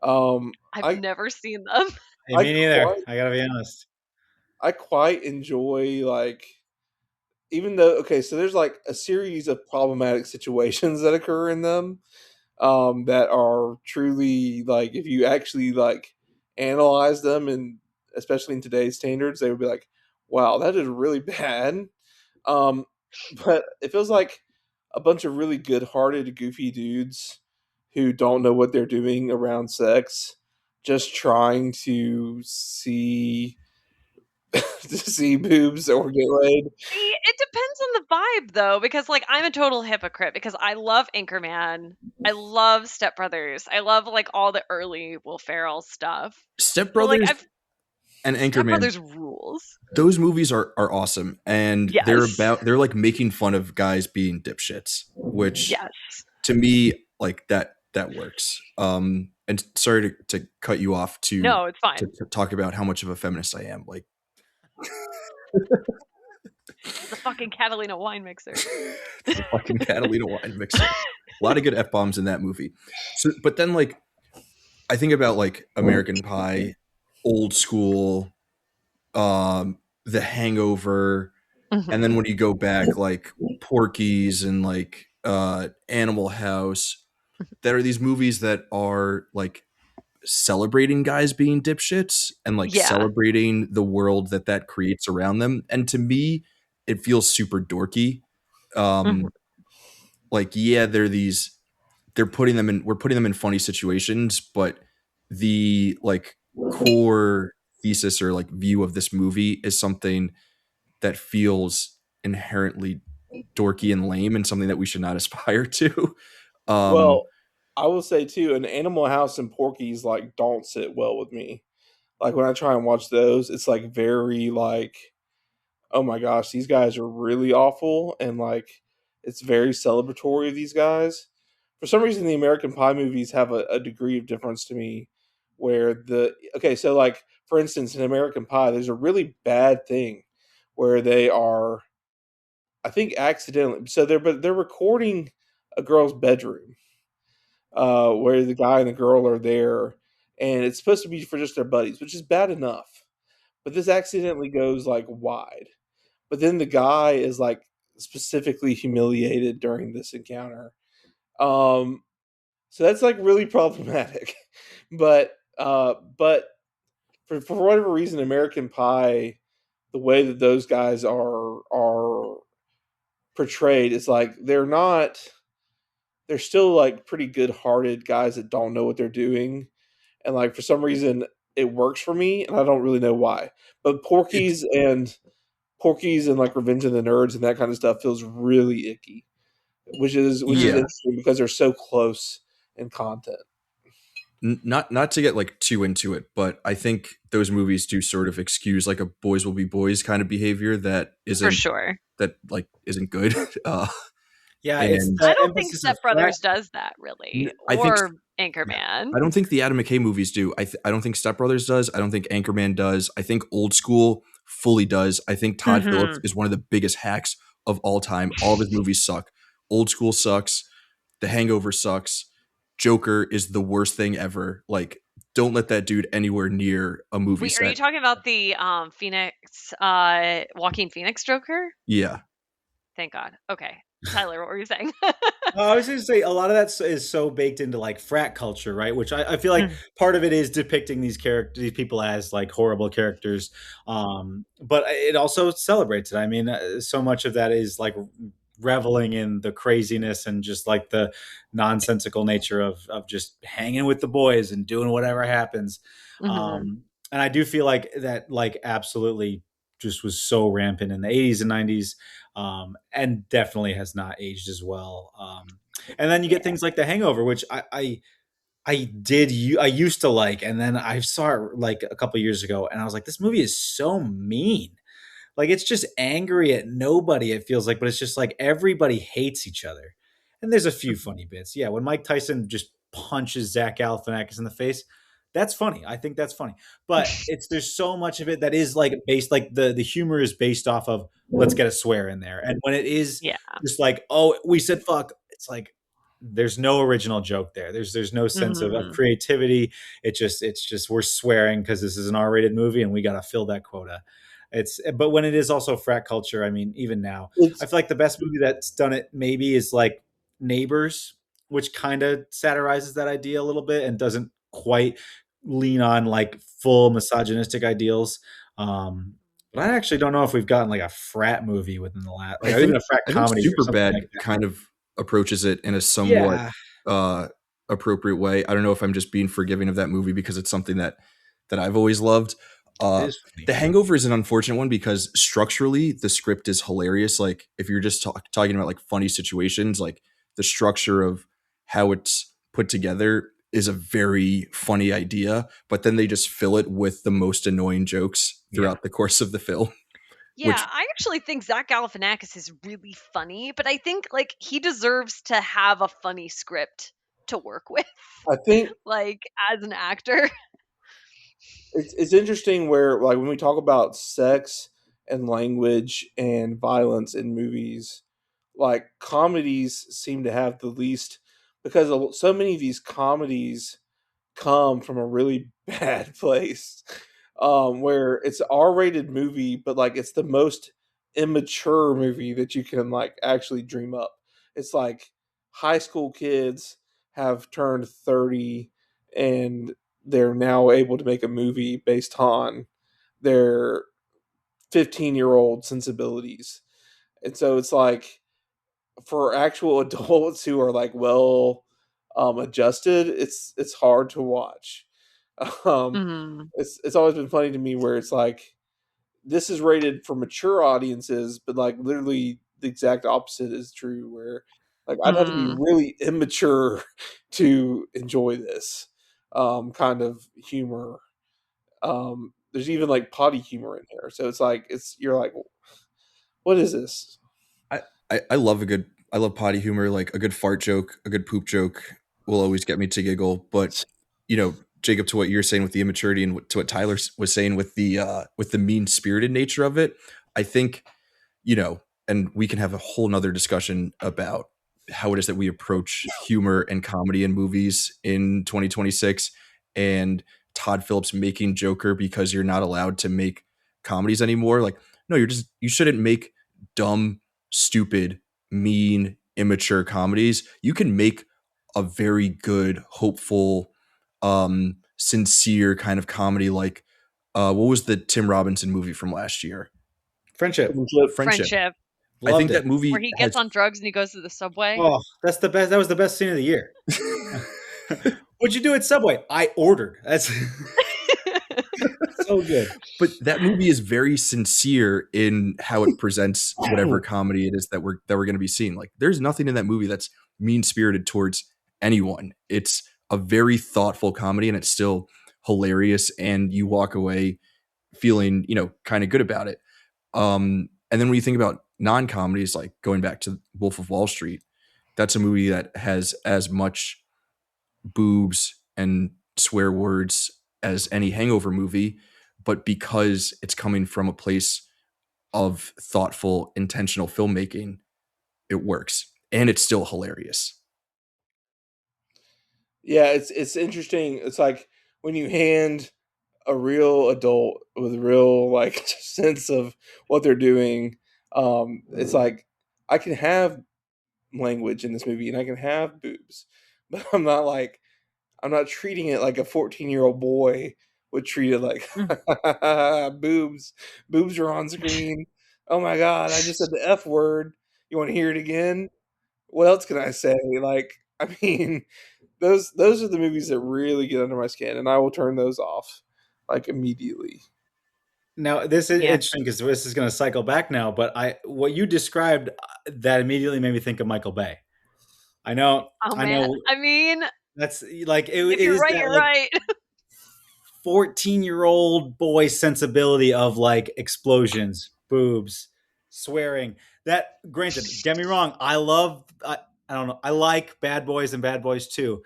I've I never seen them. Hey, I me neither. quite I gotta be honest. I quite enjoy like even though okay, so there's like a series of problematic situations that occur in them that are truly like if you actually like analyze them and especially in today's standards, they would be like, wow, that is really bad. Um, but it feels like a bunch of really good-hearted, goofy dudes who don't know what they're doing around sex, just trying to see to see boobs or get laid. See, it depends on the vibe though, because like I'm a total hypocrite because I love Anchorman. I love Step Brothers. I love like all the early Will Ferrell stuff. Step But like Brothers, and Step Anchorman. Brothers rules. Those movies are awesome, and Yes. they're like making fun of guys being dipshits, which Yes. to me, like that works. And sorry to cut you off No, it's fine. to talk about how much of a feminist I am. Like The fucking Catalina wine mixer. the fucking Catalina wine mixer. A lot of good F-bombs in that movie. So, but then like I think about like American Pie, Old School, The Hangover, and then when you go back like Porky's and like Animal House, there are these movies that are like celebrating guys being dipshits and like celebrating the world that creates around them. And to me, it feels super dorky. Like, yeah, we're putting them in funny situations, but the like core thesis or like view of this movie is something that feels inherently dorky and lame and something that we should not aspire to. Well, I will say too, an Animal House and Porky's like don't sit well with me. Like when I try and watch those, it's like very like, oh my gosh, these guys are really awful, and like it's very celebratory of these guys. For some reason, the American Pie movies have a degree of difference to me, where so like for instance, in American Pie, there's a really bad thing where they are, I think, accidentally. So they're recording a girl's bedroom, where the guy and the girl are there, and it's supposed to be for just their buddies, which is bad enough. But this accidentally goes like wide. But then the guy is like specifically humiliated during this encounter. So that's like really problematic. But for whatever reason, American Pie, the way that those guys are portrayed is like they're still like pretty good-hearted guys that don't know what they're doing, and like for some reason it works for me, and I don't really know why. But Porky's and like Revenge of the Nerds and that kind of stuff feels really icky, which is interesting because they're so close in content. Not to get like too into it, but I think those movies do sort of excuse like a boys will be boys kind of behavior that isn't for sure, that like isn't good. Yeah, I don't think Step Brothers does that really, or Anchorman. I don't think the Adam McKay movies do. I don't think Step Brothers does. I don't think Anchorman does. I think Old School fully does. I think Todd Phillips is one of the biggest hacks of all time. All of his movies suck. Old School sucks. The Hangover sucks. Joker is the worst thing ever. Like, don't let that dude anywhere near a movie set. Are you talking about the Joaquin Phoenix Joker? Yeah. Thank God. Okay. Tyler, what were you saying? I was going to say a lot of that is so baked into like frat culture, right? Which I feel like part of it is depicting these people as like horrible characters, but it also celebrates it. I mean, so much of that is like reveling in the craziness and just like the nonsensical nature of just hanging with the boys and doing whatever happens. And I do feel like that like absolutely just was so rampant in the 80s and 90s, and definitely has not aged as well. And then you get things like The Hangover, which I used to like, and then I saw it like a couple years ago, and I was like, this movie is so mean. Like, it's just angry at nobody, it feels like, but it's just like everybody hates each other. And there's a few funny bits. Yeah, when Mike Tyson just punches Zach Galifianakis in the face, that's funny. I think that's funny. But there's so much of it that is like based, like the humor is based off of let's get a swear in there. And when it is just like, oh, we said fuck, it's like there's no original joke there. There's no sense of creativity. It's just we're swearing because this is an R-rated movie and we got to fill that quota. But when it is also frat culture, I mean, even now, I feel like the best movie that's done it maybe is like Neighbors, which kind of satirizes that idea a little bit and doesn't quite lean on like full misogynistic ideals. But I actually don't know if we've gotten like a frat movie within the last, like even a frat comedy. Superbad like kind of approaches it in a somewhat appropriate way. I don't know if I'm just being forgiving of that movie because it's something that I've always loved. The Hangover is an unfortunate one because structurally the script is hilarious. Like if you're just talking about like funny situations, like the structure of how it's put together is a very funny idea, but then they just fill it with the most annoying jokes throughout the course of the film. Yeah, I actually think Zach Galifianakis is really funny, but I think like he deserves to have a funny script to work with. I think like as an actor. it's interesting where like when we talk about sex and language and violence in movies, like comedies seem to have the least, because so many of these comedies come from a really bad place, where it's an R-rated movie, but like it's the most immature movie that you can like actually dream up. It's like high school kids have turned 30 and they're now able to make a movie based on their 15-year-old sensibilities. And so it's like for actual adults who are like well adjusted, it's hard to watch. It's always been funny to me where it's like this is rated for mature audiences, but like literally the exact opposite is true. Where like I'd have to be really immature to enjoy this kind of humor. There's even like potty humor in there, so it's like you're like, what is this? I love potty humor. Like a good fart joke, a good poop joke will always get me to giggle. But Jacob, to what you're saying with the immaturity and to what Tyler was saying with the mean spirited nature of it, I think, and we can have a whole nother discussion about how it is that we approach humor and comedy in movies in 2026, and Todd Phillips making Joker because you're not allowed to make comedies anymore. Like, no, you shouldn't make dumb, stupid, mean, immature comedies. You can make a very good, hopeful, sincere kind of comedy. Like, what was the Tim Robinson movie from last year? Friendship. I think that movie where he gets on drugs and he goes to the subway. Oh, that's the best. That was the best scene of the year. What'd you do at Subway? I ordered. That's so good. But that movie is very sincere in how it presents whatever comedy it is that we're going to be seeing. Like, there's nothing in that movie that's mean spirited towards anyone. It's a very thoughtful comedy, and it's still hilarious, and you walk away feeling kind of good about it. And then when you think about non-comedies, like going back to Wolf of Wall Street, that's a movie that has as much boobs and swear words as any hangover movie, but because it's coming from a place of thoughtful, intentional filmmaking, it works, and it's still hilarious. Yeah, it's interesting. It's like when you hand a real adult with a real like sense of what they're doing, it's like I can have language in this movie and I can have boobs, but I'm not treating it like a 14-year-old boy would treat it. Like boobs are on screen. Oh my god, I just said the F word. You want to hear it again? What else can I say? Like, I mean, those are the movies that really get under my skin, and I will turn those off like immediately. Now, this is interesting because this is going to cycle back now, but what you described that immediately made me think of Michael Bay. I know. Oh, man. I know. I mean, that's like if you're right, you're right. 14-year-old boy sensibility of like explosions, boobs, swearing. That, granted, get me wrong, I don't know, I like Bad Boys and Bad Boys 2,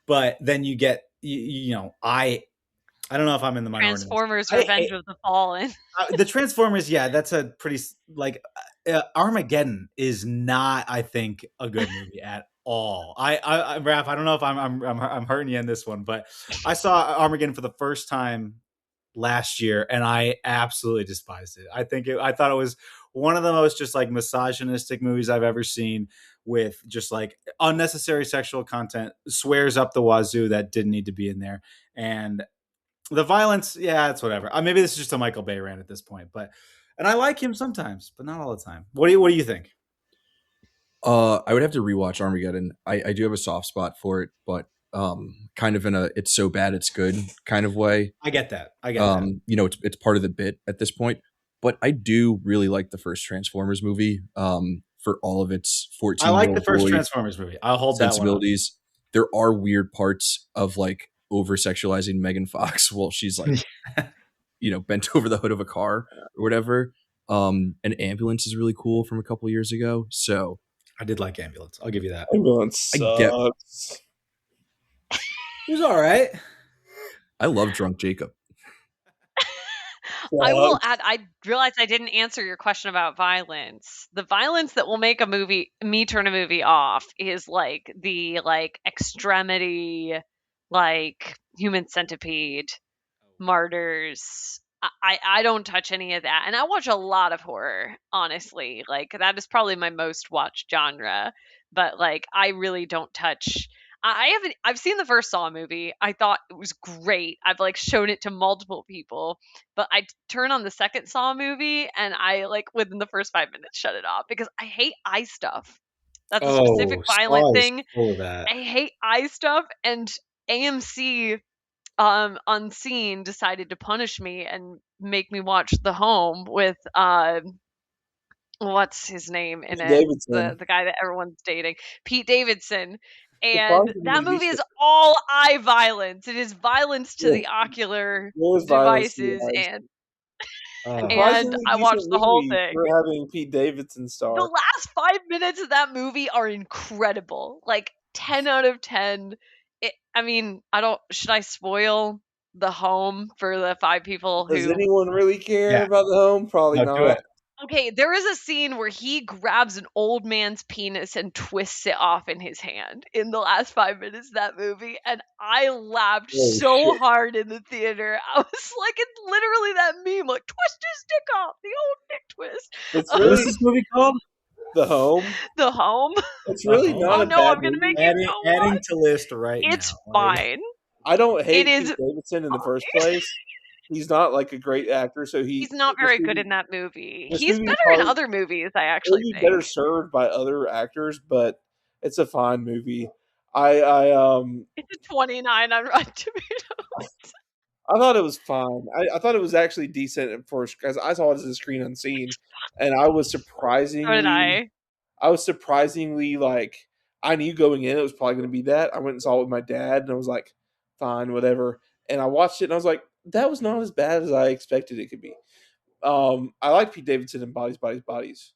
but then you get I don't know if I'm in the minority. Transformers: Revenge of the Fallen. The Transformers, yeah, that's a pretty like Armageddon is not, I think, a good movie at all. Raph, I don't know if I'm hurting you in this one, but I saw Armageddon for the first time last year, and I absolutely despised it. I thought it was one of the most just like misogynistic movies I've ever seen, with just like unnecessary sexual content, swears up the wazoo that didn't need to be in there, and the violence, yeah, it's whatever. Maybe this is just a Michael Bay rant at this point, and I like him sometimes, but not all the time. What do you think? I would have to rewatch Armageddon. I do have a soft spot for it, but kind of in a it's so bad it's good kind of way. I get that. It's part of the bit at this point. But I do really like the first Transformers movie for all of its 14. I like the first Transformers movie. I'll hold sensibilities. there are weird parts of like over sexualizing Megan Fox while she's like, bent over the hood of a car or whatever. An Ambulance is really cool from a couple years ago. So I did like Ambulance. I'll give you that. Ambulance I get- sucks. It was all right. I love Drunk Jacob. I will add, I realized I didn't answer your question about violence. The violence that will make me turn a movie off is like the like extremity, like Human Centipede, Martyrs. I don't touch any of that. And I watch a lot of horror, honestly. Like that is probably my most watched genre. But like I really don't touch I've seen the first Saw movie. I thought it was great. I've like shown it to multiple people, but I turn on the second Saw movie and I like within the first 5 minutes shut it off because I hate eye stuff. That's a specific violent thing. Full of that. I hate eye stuff, and AMC Unseen decided to punish me and make me watch The Home with what's his name in it? The guy that everyone's dating, Pete Davidson. And that movie is all eye violence. It is violence to the ocular devices, and I watched the whole thing. For having Pete Davidson star. The last 5 minutes of that movie are incredible. Like 10 out of 10. Should I spoil The Home for the 5 people who... Does anyone really care about The Home? Probably not. Okay, there is a scene where he grabs an old man's penis and twists it off in his hand in the last 5 minutes of that movie, and I laughed hard in the theater. I was like, it's literally that meme, like, twist his dick off, the old dick twist. What's this movie called? The Home. The Home. It's really not. Oh no, I'm gonna make it adding to list right now. It's fine. I don't hate Pete Davidson in the first place. He's not like a great actor, so he's not very good in that movie. He's better in other movies, I actually think. Better served by other actors, but it's a fine movie. It's a 29 on Rotten Tomatoes. I thought it was fine. I thought it was actually decent at first because I saw it as a screen unseen, and I was surprisingly. So did I. I was surprisingly like I knew going in it was probably going to be that. I went and saw it with my dad, and I was like, fine, whatever. And I watched it, and I was like, that was not as bad as I expected it could be. I like Pete Davidson in Bodies, Bodies, Bodies.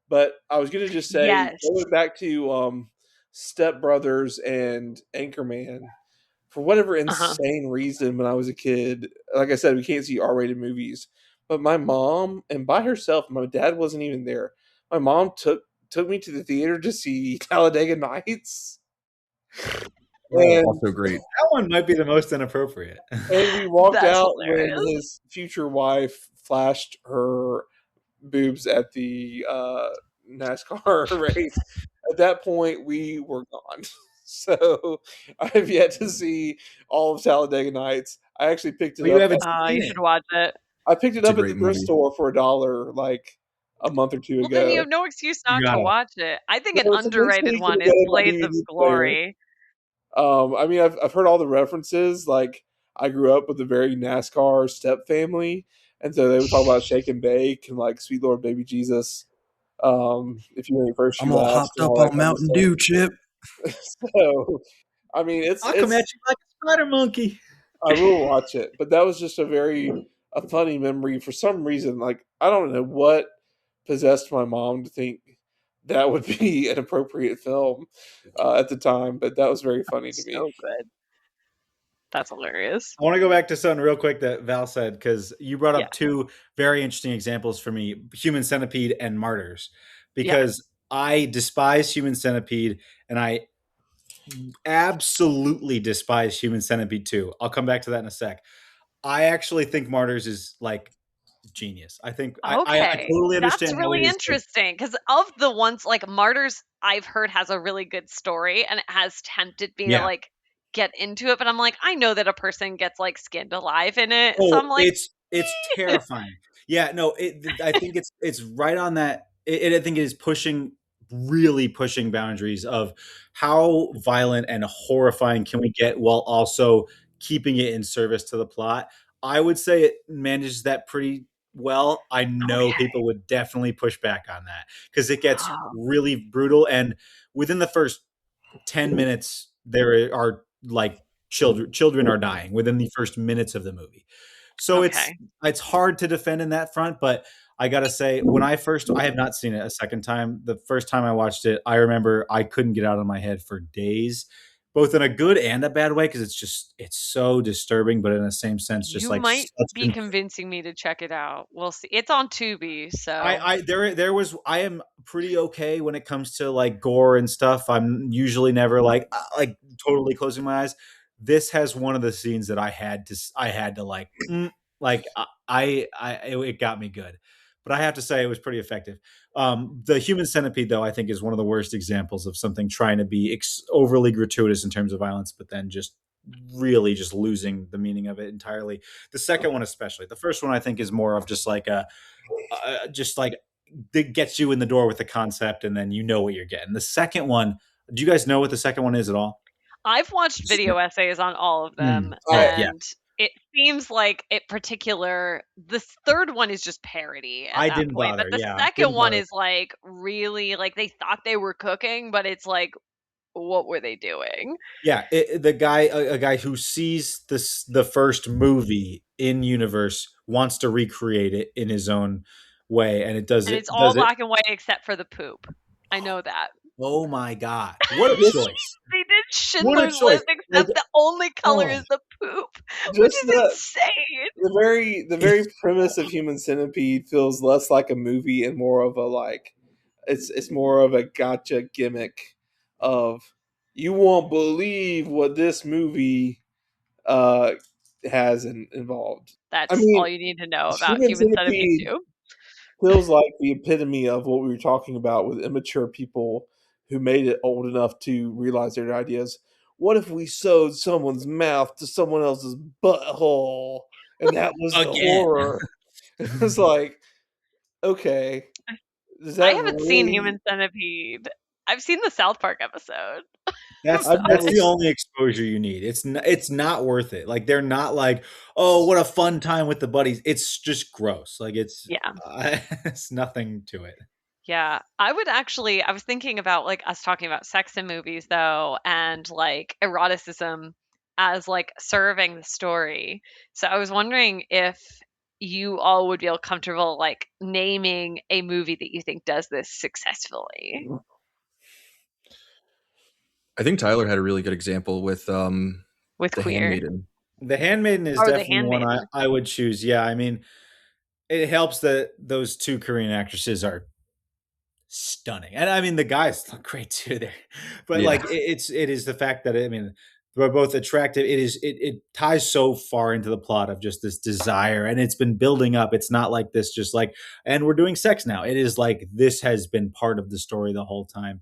But I was going to just say, going back to Step Brothers and Anchorman, for whatever insane reason when I was a kid, like I said, we can't see R-rated movies. But my mom, and by herself, my dad wasn't even there, my mom took me to the theater to see Talladega Nights. Also great. That one might be the most inappropriate. And we walked out when his future wife flashed her boobs at the NASCAR race. At that point, we were gone. So I have yet to see all of Talladega Nights. I actually picked it up. You should watch it. I picked it up at the thrift store for $1 like a month or two ago. Then you have no excuse not to watch it. I think an underrated one is Blades of Glory. I've heard all the references. Like, I grew up with a very NASCAR step family, and so they would talk about Shake and Bake and like Sweet Lord Baby Jesus. If you ain't first, I'm all hopped up on Mountain Dew, Chip. So, I'll come at you like a spider monkey. I will watch it, but that was just a funny memory for some reason. Like, I don't know what possessed my mom to think that would be an appropriate film at the time, but that was very funny to me. So good. That's hilarious. I want to go back to something real quick that Val said, because you brought up 2 very interesting examples for me, Human Centipede and Martyrs, because I despise Human Centipede, and I absolutely despise Human Centipede 2. I'll come back to that in a sec. I actually think Martyrs is like genius. I think I totally understand. That's really interesting, because of the ones like Martyrs, I've heard has a really good story, and it has tempted me to like get into it, but I'm like, I know that a person gets like skinned alive in it, so I'm like, it's terrifying. I think it's right on that. I think it is really pushing boundaries of how violent and horrifying can we get while also keeping it in service to the plot. I would say it manages that pretty well. I know people would definitely push back on that because it gets really brutal. And within the first 10 minutes, there are like children are dying within the first minutes of the movie. So Okay. it's hard to defend in that front, but I gotta say, I have not seen it a second time. The first time I watched it, I remember I couldn't get out of my head for days, both in a good and a bad way, because it's so disturbing, but in the same sense, just You like might such be convincing me to check it out. We'll see. It's on Tubi, so I am pretty okay when it comes to like gore and stuff. I'm usually never like totally closing my eyes. This has one of the scenes that I had to like like it got me good. But I have to say it was pretty effective. The human centipede, though, I think is one of the worst examples of something trying to be overly gratuitous in terms of violence, but then just really just losing the meaning of it entirely. The second one, especially. The first one, I think, is more of just like a just like that gets you in the door with the concept, and then you know what you're getting. The second one, do you guys know what the second one is at all? I've watched video essays on all of them, Yeah, and it seems like the third one is just parody at I that didn't point, but bother. the Yeah, second didn't one bother. is like really like they thought they were cooking, but it's like, what were they doing? Yeah, a guy who sees the first movie in universe wants to recreate it in his own way, and And it's all does it. black and white except for the poop. I know that. Oh my god, what a Just choice! They did What a Schindler's choice! List, Like, except the only color oh, is the poop, which just is insane. the very premise of Human Centipede feels less like a movie and more of a like it's more of a gotcha gimmick of you won't believe what this movie uh involved. I That's mean, all you need to know about Human Human Centipede Centipede 2. feels like the epitome of what we were talking about with immature people who made it old enough to realize their ideas. What if we sewed someone's mouth to someone else's butthole? And that was the again. horror. It was like, okay, is I that haven't seen really? Human Centipede. I've seen the South Park episode. That's I've So, never. the only exposure you need. It's not worth it. Like they're not like, oh, what a fun time with the buddies. It's just gross. Like yeah. it's nothing to it. Yeah. I was thinking about like us talking about sex in movies though, and like eroticism as like serving the story. So I was wondering if you all would feel comfortable like naming a movie that you think does this successfully I think Tyler had a really good example with with The queer Handmaiden. The Handmaiden is or The definitely one Handmaiden. I would choose. Yeah, I mean, it helps that those two Korean actresses are stunning, and I mean the guys look great too. There, but Yeah. like it is the fact that I mean they're both attractive. It ties so far into the plot of just this desire, and it's been building up. It's not like this, just like and we're doing sex now. It is like this has been part of the story the whole time.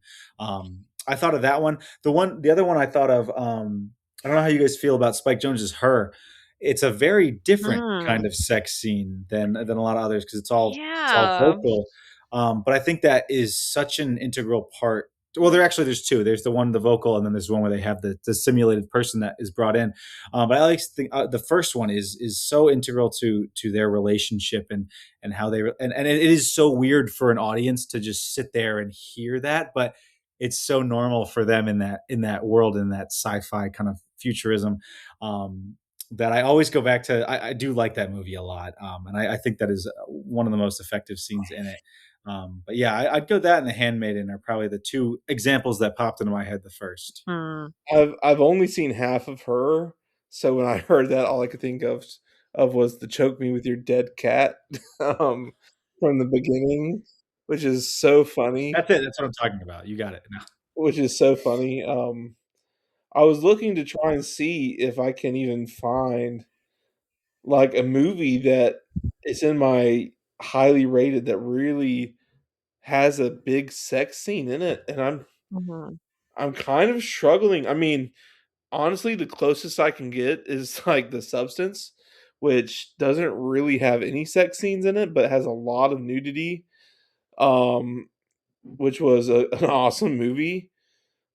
I thought of that one. The other one I thought of. I don't know how you guys feel about Spike Jonze's Her. It's a very different kind Hmm. of sex scene than a lot of others because it's all Yeah. vocal. But I think that is such an integral part. Well, there's two. There's the one, the vocal, and then there's one where they have the simulated person that is brought in. But I like to think the first one is so integral to their relationship and how they and it is so weird for an audience to just sit there and hear that, but it's so normal for them in that world, in that sci-fi kind of futurism. That I always go back to. I do like that movie a lot, and I think that is one of the most effective scenes in it. But yeah, I'd go that and The Handmaiden are probably the two examples that popped into my head the first. Hmm. I've only seen half of Her, so when I heard that, all I could think of was the "choke me with your dead cat" um, from the beginning, which is so funny. That's it. That's what I'm talking about. You got it. No. Which is so funny. I was looking to try and see if I can even find like a movie that is in my highly rated that really has a big sex scene in it, and Mhm. I'm kind of struggling. I mean, honestly, the closest I can get is like The Substance, which doesn't really have any sex scenes in it, but has a lot of nudity. Um, which was an awesome movie.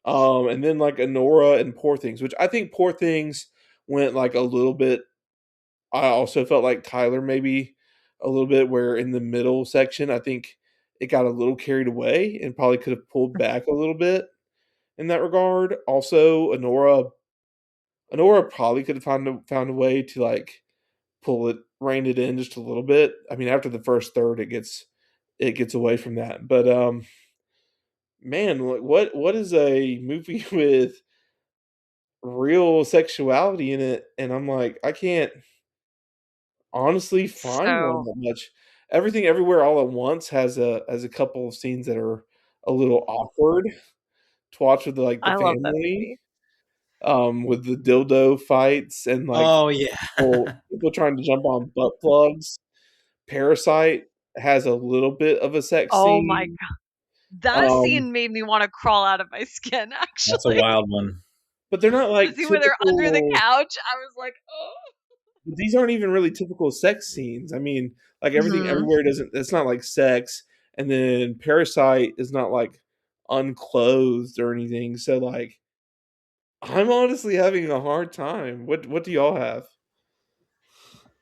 And then like Anora and Poor Things, which I think Poor Things went like a little bit. I also felt like Tyler maybe a little bit where in the middle section, I think it got a little carried away and probably could have pulled back a little bit in that regard. Also, Honora probably could have found a way to like rein it in just a little bit. I mean, after the first third, it gets away from that. But man, what is a movie with real sexuality in it? And I'm like, I can't honestly find one So that much. Everything Everywhere All at Once has a couple of scenes that are a little awkward to watch with like the I love that family, movie. with the dildo fights and like Oh yeah. people trying to jump on butt plugs. Parasite has a little bit of a sex Oh my scene. god. That Um, scene made me want to crawl out of my skin, That's a actually. wild one. but they're not The like scene where they're under the typical. couch, I was like, oh. These aren't even really typical sex scenes. I mean, like Everything Mhm. Everywhere doesn't. It's not like sex, and then Parasite is not like unclothed or anything. So like, I'm honestly having a hard time. What do y'all have?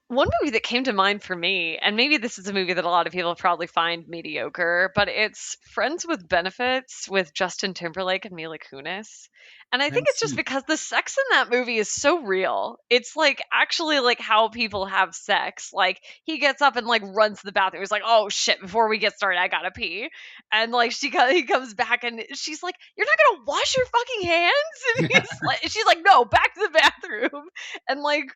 One movie that came to mind for me, and maybe this is a movie that a lot of people probably find mediocre, but it's Friends with Benefits with Justin Timberlake and Mila Kunis. And I think Haven't it's just seen because the sex in that movie is so real. It's like actually like how people have sex. Like he gets up and like runs to the bathroom. He's like, "Oh shit, before we get started, I gotta pee." And like he comes back and she's like, "You're not gonna wash your fucking hands?" And he's like, she's like, "No, back to the bathroom." And like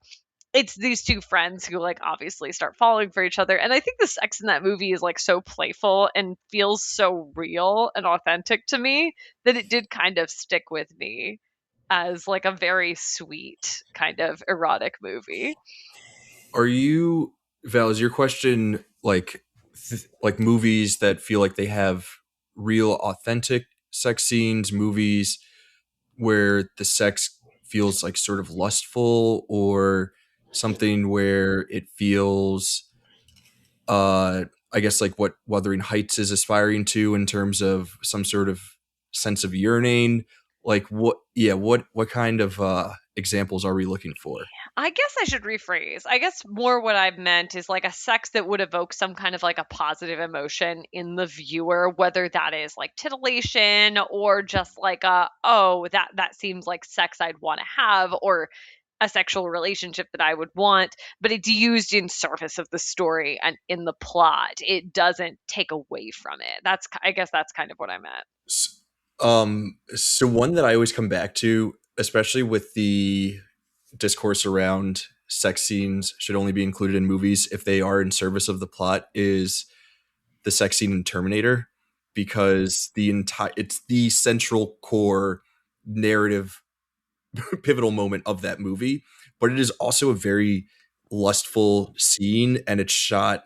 it's these two friends who like obviously start falling for each other, and I think the sex in that movie is like so playful and feels so real and authentic to me that it did kind of stick with me as like a very sweet kind of erotic movie. Are you, Val, is your question like movies that feel like they have real authentic sex scenes, movies where the sex feels like sort of lustful, or something where it feels I guess like what Wuthering Heights is aspiring to in terms of some sort of sense of yearning? Like what kind of examples are we looking for? I guess I should rephrase. I guess more what I meant is like a sex that would evoke some kind of like a positive emotion in the viewer, whether that is like titillation or just like a oh that seems like sex I'd want to have, or a sexual relationship that I would want, but it's used in service of the story and in the plot. It doesn't take away from it. I guess that's kind of what I meant. S- so one that I always come back to, especially with the discourse around sex scenes should only be included in movies if they are in service of the plot, is the sex scene in Terminator, because it's the central core narrative pivotal moment of that movie, but it is also a very lustful scene, and it's shot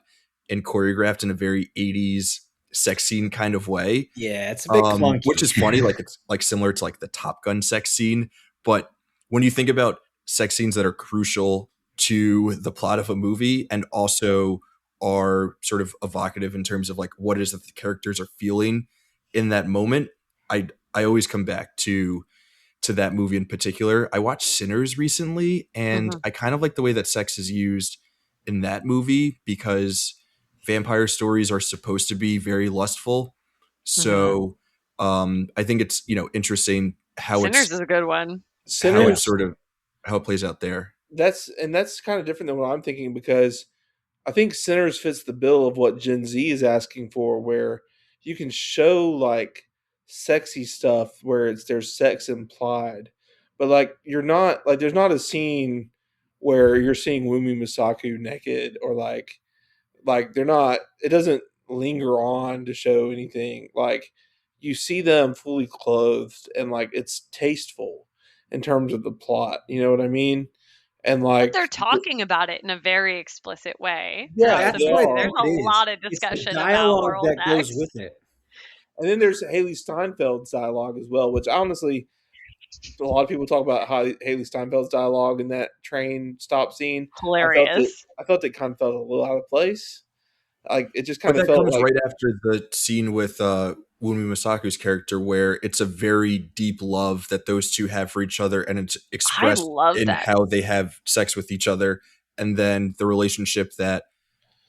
and choreographed in a very 80s sex scene kind of way. Yeah, it's a bit Which clunky. is funny, like it's like similar to like the Top Gun sex scene. But when you think about sex scenes that are crucial to the plot of a movie and also are sort of evocative in terms of like what it is that the characters are feeling in that moment, I always come back to that movie in particular. I watched Sinners recently, and Mhm. I kind of like the way that sex is used in that movie because vampire stories are supposed to be very lustful. Mhm. So I think it's interesting Sinners is a good one. how it's Sinners. sort of how it plays out there. That's kind of different than what I'm thinking because I think Sinners fits the bill of what Gen Z is asking for, where you can show like sexy stuff where there's sex implied, but like you're not like there's not a scene where you're seeing Wumi Masaku naked or like they're not. It doesn't linger on to show anything. Like you see them fully clothed and like it's tasteful in terms of the plot. You know what I mean? And But like they're talking about it in a very explicit way. yeah, That's the That's they what I movie. are. There's think it a is. lot of It's the discussion about dialogue oral that goes sex. with it. And then there's Haley Steinfeld's dialogue as well, which honestly, a lot of people talk about how Haley Steinfeld's dialogue in that train stop scene. Hilarious. I felt it kind of felt a little out of place. Like it just But kind of that felt comes like right after the scene with Wunmi Masaku's character, where it's a very deep love that those two have for each other, and it's I expressed love in that. how they have sex with each other, and then the relationship that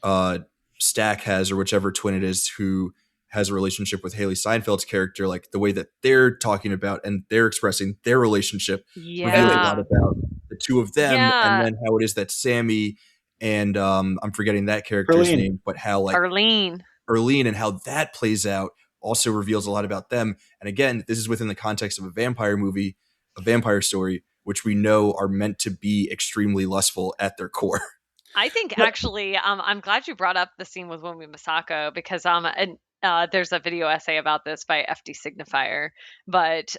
uh, Stack has, or whichever twin it is, who has a relationship with Haley Steinfeld's character, like the way that they're talking about and they're expressing their relationship reveals a lot Yeah. about the two of them, and Yeah. then how it is that Sammy and I'm forgetting that character's Perlene. name, but how like Arlene. Erlene and how that plays out also reveals a lot about them. And again, this is within the context of a vampire movie, a vampire story, which we know are meant to be extremely lustful at their core. I think actually, I'm glad you brought up the scene with Wumi Masako because and there's a video essay about this by FD Signifier, but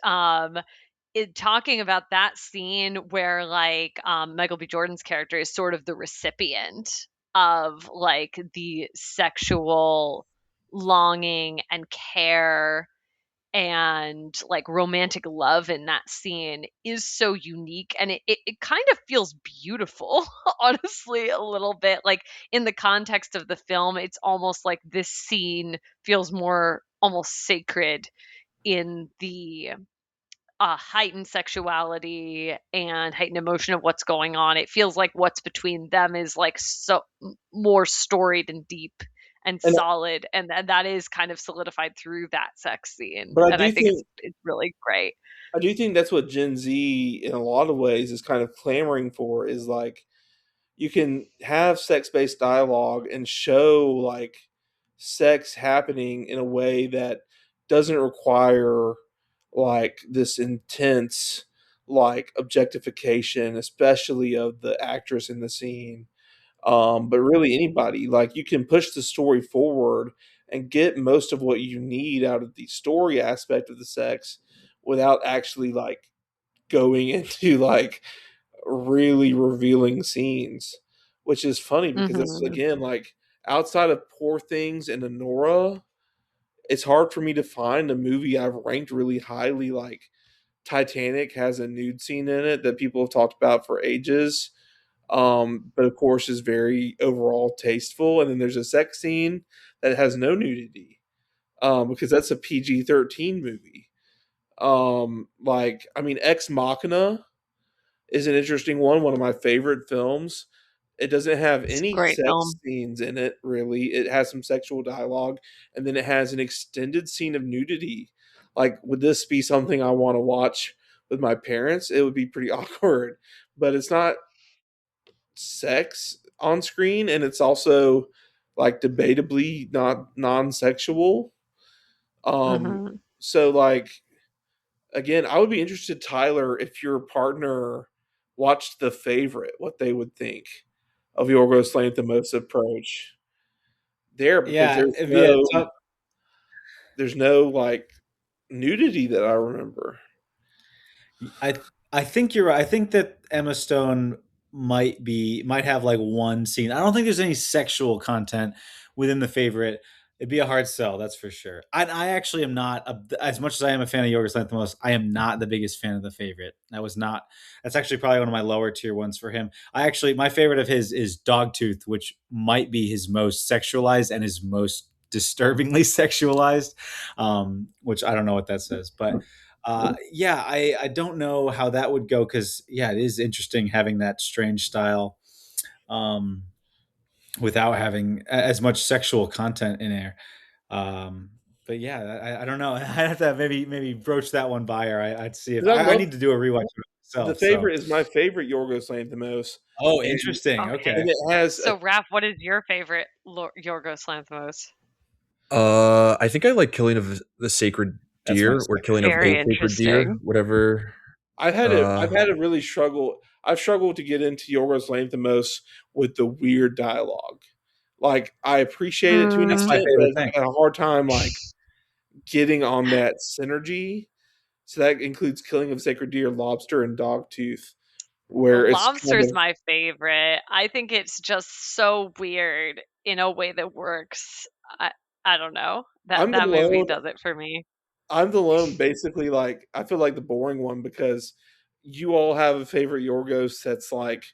talking about that scene where like Michael B. Jordan's character is sort of the recipient of like the sexual longing and care and like romantic love in that scene is so unique, and it kind of feels beautiful honestly, a little bit like in the context of the film. It's almost like this scene feels more almost sacred in the heightened sexuality and heightened emotion of what's going on. It feels like what's between them is like so more storied and deep and And solid, and that is kind of solidified through that sex scene. but And I think it's really great. I do think that's what Gen Z in a lot of ways is kind of clamoring for, is like you can have sex-based dialogue and show like sex happening in a way that doesn't require like this intense like objectification, especially of the actress in the scene. But really anybody, like you can push the story forward and get most of what you need out of the story aspect of the sex without actually like going into like really revealing scenes, which is funny because that's Hmm. again like outside of Poor Things and Honora, it's hard for me to find a movie I've ranked really highly. Like Titanic has a nude scene in it that people have talked about for ages, but of course is very overall tasteful. And then there's a sex scene that has no nudity, because that's a PG-13 movie. Like I mean, Ex Machina is an interesting one of my favorite films. It doesn't have It's a any great sex film. scenes in it, really. It has some sexual dialogue, and then it has an extended scene of nudity. Like, would this be something I want to watch with my parents? It would be pretty awkward, but it's not sex on screen, and it's also like debatably not non-sexual. Um, Hmm. so like again, I would be interested, Tyler, if your partner watched The Favorite, what they would think of Yorgos Lanthimos' approach there, because Yeah, it'd be a tough. there's no like nudity that I remember. I I think you're right. I think that Emma Stone might have like one scene. I don't think there's any sexual content within The Favorite. It'd be a hard sell, that's for sure. I actually am not as much as I am a fan of Yorgos Lanthimos. I am not the biggest fan of The Favorite. I was not. That's actually probably one of my lower tier ones for him. My favorite of his is Dogtooth, which might be his most sexualized and his most disturbingly sexualized. Which I don't know what that says, but yeah, I don't know how that would go because yeah, it is interesting having that strange style um, without having as much sexual content in there. Um, but yeah, I don't know. I'd have to maybe broach that one by her. I'd see if 'Cause I I love need to do a rewatch of it The myself. So Favorite is my favorite Yorgos Lanthimos, oh, and interesting. Okay. Okay, it has a So, Raph, what is your favorite Yorgos Lanthimos? I think I like Killing of the Sacred that's my Deer or second. Killing of Very a Sacred Deer, interesting. whatever. I've had a really struggle. I've struggled to get into Yorgos Lanthimos with the weird dialogue. Like I appreciate it to an That's my extent, but favorite thing. I had a hard time like getting on that synergy. So that includes Killing of Sacred Deer, Lobster, and Dogtooth, where it's kind Lobster's of my favorite. I think it's just so weird in a way that works. I I don't know. That I'm the that movie lone does it for me. I'm the lone basically like I feel like the boring one because you all have a favorite Yorgos that's like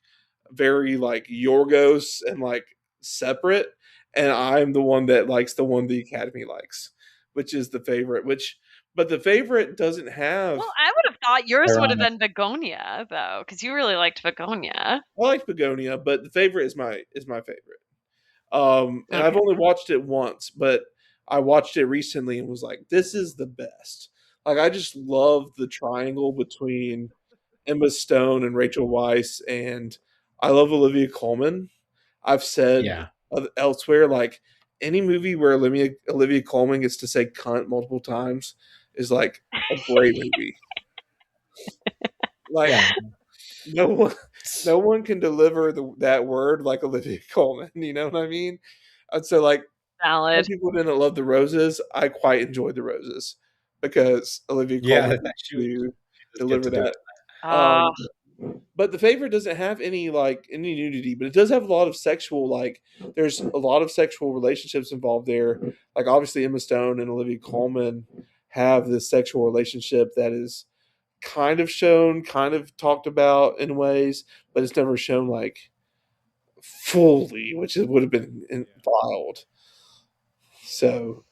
very like Yorgos and like separate, and I'm the one that likes the one the Academy likes, which is the favorite. Which but the favorite doesn't have. Well, I would have thought yours would have Ironic. been Begonia though, because you really liked Begonia. I like Begonia, but the favorite is my favorite. And I've Okay. only watched it once, but I watched it recently and was like, this is the best. Like, I just love the triangle between Emma Stone and Rachel Weisz, and I love Olivia Colman. I've said Yeah. elsewhere, like, any movie where Olivia Colman gets to say cunt multiple times is like a great movie. Like, Yeah. no one can deliver that word like Olivia Colman. You know what I mean? And so, like, some Valid. people didn't love The Roses. I quite enjoyed The Roses because Olivia Yeah, Colman she to does get deliver to do that. Uh, But The Favorite doesn't have any nudity, but it does have a lot of sexual, like, there's a lot of sexual relationships involved there. Like, obviously Emma Stone and Olivia Colman have this sexual relationship that is kind of shown, kind of talked about in ways, but it's never shown like fully, which would have been wild. So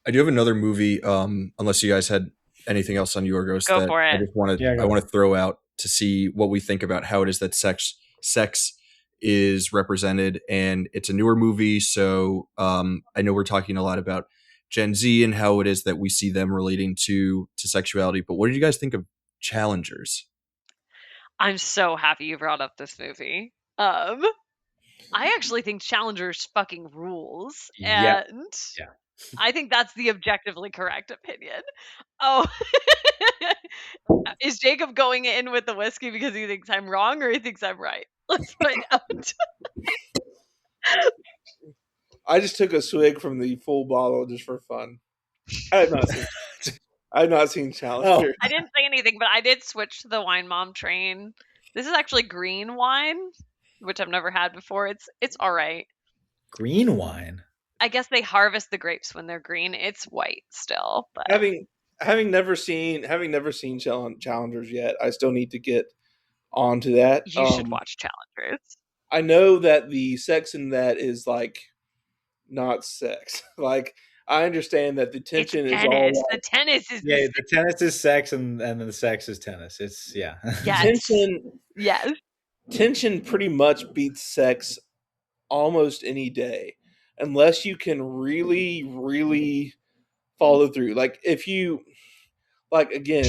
I do have another movie, unless you guys had anything else on Yorgos Go that for I it. just wanted Yeah, go I want to throw out to see what we think about how it is that sex is represented. And it's a newer movie, so I know we're talking a lot about Gen Z and how it is that we see them relating to sexuality. But what did you guys think of Challengers? I'm so happy you brought up this movie. I actually think Challengers fucking rules, Yep. and Yeah. I think that's the objectively correct opinion. Oh, is Jacob going in with the whiskey because he thinks I'm wrong or he thinks I'm right? Let's find out. I just took a swig from the full bottle just for fun. I have not seen Challenger. I didn't say anything, but I did switch to the wine mom train. This is actually green wine, which I've never had before. It's all right. Green wine. I guess they harvest the grapes when they're green. It's white still, but Having never seen Challengers yet, I still need to get onto that. you should watch Challengers. I know that the sex in that is like not sex. Like, I understand that the tension is all Tennis. like, The tennis is Yeah, the tennis is sex and the sex is tennis. It's yeah. Yes. tension. Yes. Tension pretty much beats sex almost any day, unless you can really, really follow through. Like, if you, like, again,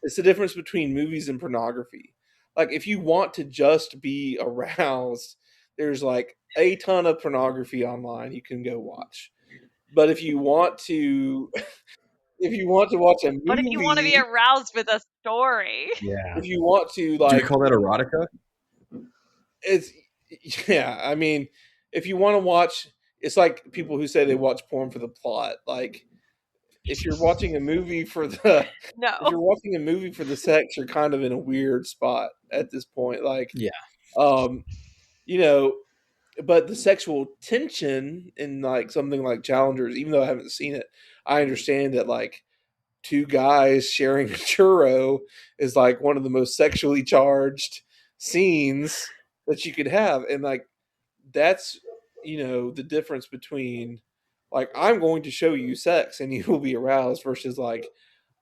it's the difference between movies and pornography. Like, if you want to just be aroused, there's like a ton of pornography online you can go watch. But if you want to watch a But if you want to be movie, aroused with a story, Yeah. if you want to, Do we like, call that erotica? it's, yeah, I mean, if you want to watch, it's like people who say they watch porn for the plot. Like, if you're watching a movie for the if no. you're watching a movie for the sex, you're kind of in a weird spot at this point. Like, Yeah. you know, but the sexual tension in like something like Challengers, even though I haven't seen it, I understand that like two guys sharing a churro is like one of the most sexually charged scenes that you could have, and like that's the difference between like, I'm going to show you sex and you will be aroused versus like,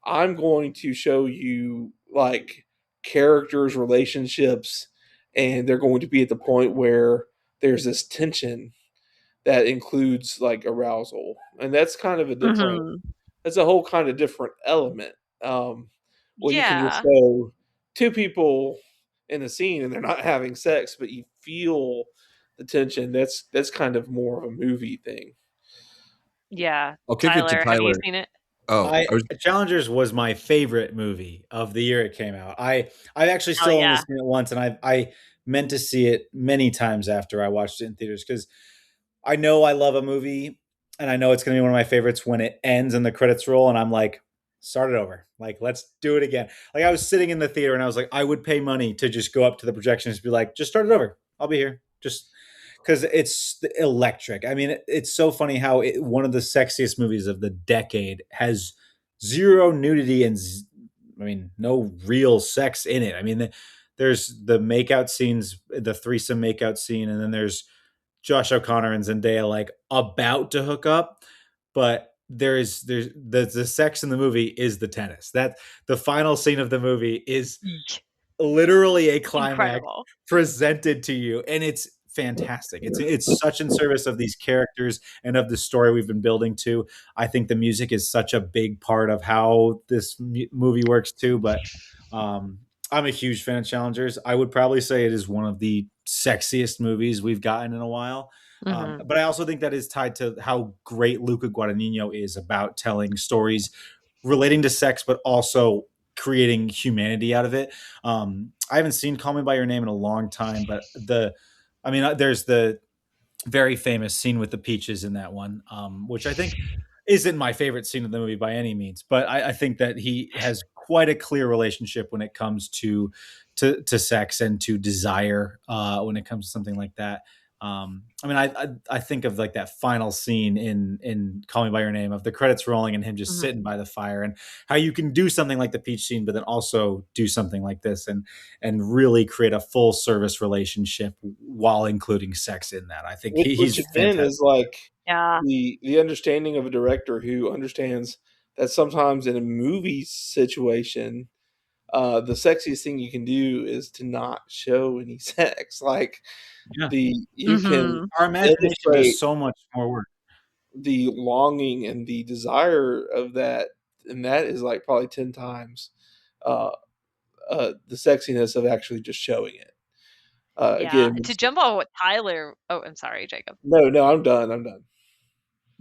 I'm going to show you like characters, relationships, and they're going to be at the point where there's this tension that includes like arousal, and that's kind of a different. Mhm. That's a whole kind of different element. Where you can just Yeah. show two people in a scene and they're not having sex, but you feel the tension. That's kind of more of a movie thing. Yeah. I'll kick it to Tyler, have you Tyler. seen it? Oh, Challengers was my favorite movie of the year it came out. I've actually Hell still yeah. only seen it once, and I meant to see it many times after I watched it in theaters because I know I love a movie and I know it's going to be one of my favorites when it ends and the credits roll, and I'm like, start it over. Like, let's do it again. Like, I was sitting in the theater and I was like, I would pay money to just go up to the projections and be like, just start it over. I'll be here. Just because it's electric. I mean, it's so funny how one of the sexiest movies of the decade has zero nudity and I mean, no real sex in it. I mean, there's the makeout scenes, the threesome makeout scene, and then there's Josh O'Connor and Zendaya like about to hook up, but there's the sex in the movie is the tennis. That the final scene of the movie is literally a climax Incredible. presented to you, and it's fantastic. It's such in service of these characters and of the story we've been building to. I think the music is such a big part of how this movie works too. But I'm a huge fan of Challengers. I would probably say it is one of the sexiest movies we've gotten in a while. Mhm. But I also think that is tied to how great Luca Guadagnino is about telling stories relating to sex, but also creating humanity out of it. I haven't seen Call Me by Your Name in a long time, but there's the very famous scene with the peaches in that one, which I think isn't my favorite scene of the movie by any means, but I think that he has quite a clear relationship when it comes to sex and to desire when it comes to something like that. I think of like that final scene in Call Me by Your Name of the credits rolling and him just Mhm. sitting by the fire, and how you can do something like the peach scene, but then also do something like this and really create a full service relationship while including sex in that. I think Which he's again fantastic. is like Yeah. the understanding of a director who understands that sometimes in a movie situation, the sexiest thing you can do is to not show any sex. Like Yeah, you can Mhm. our imagination does illustrate so much more work. the longing and the desire of that, and that is like probably 10 times uh, the sexiness of actually just showing it. Yeah. Again, To jump on what Tyler Oh, I'm sorry, Jacob. no, I'm done. I'm done.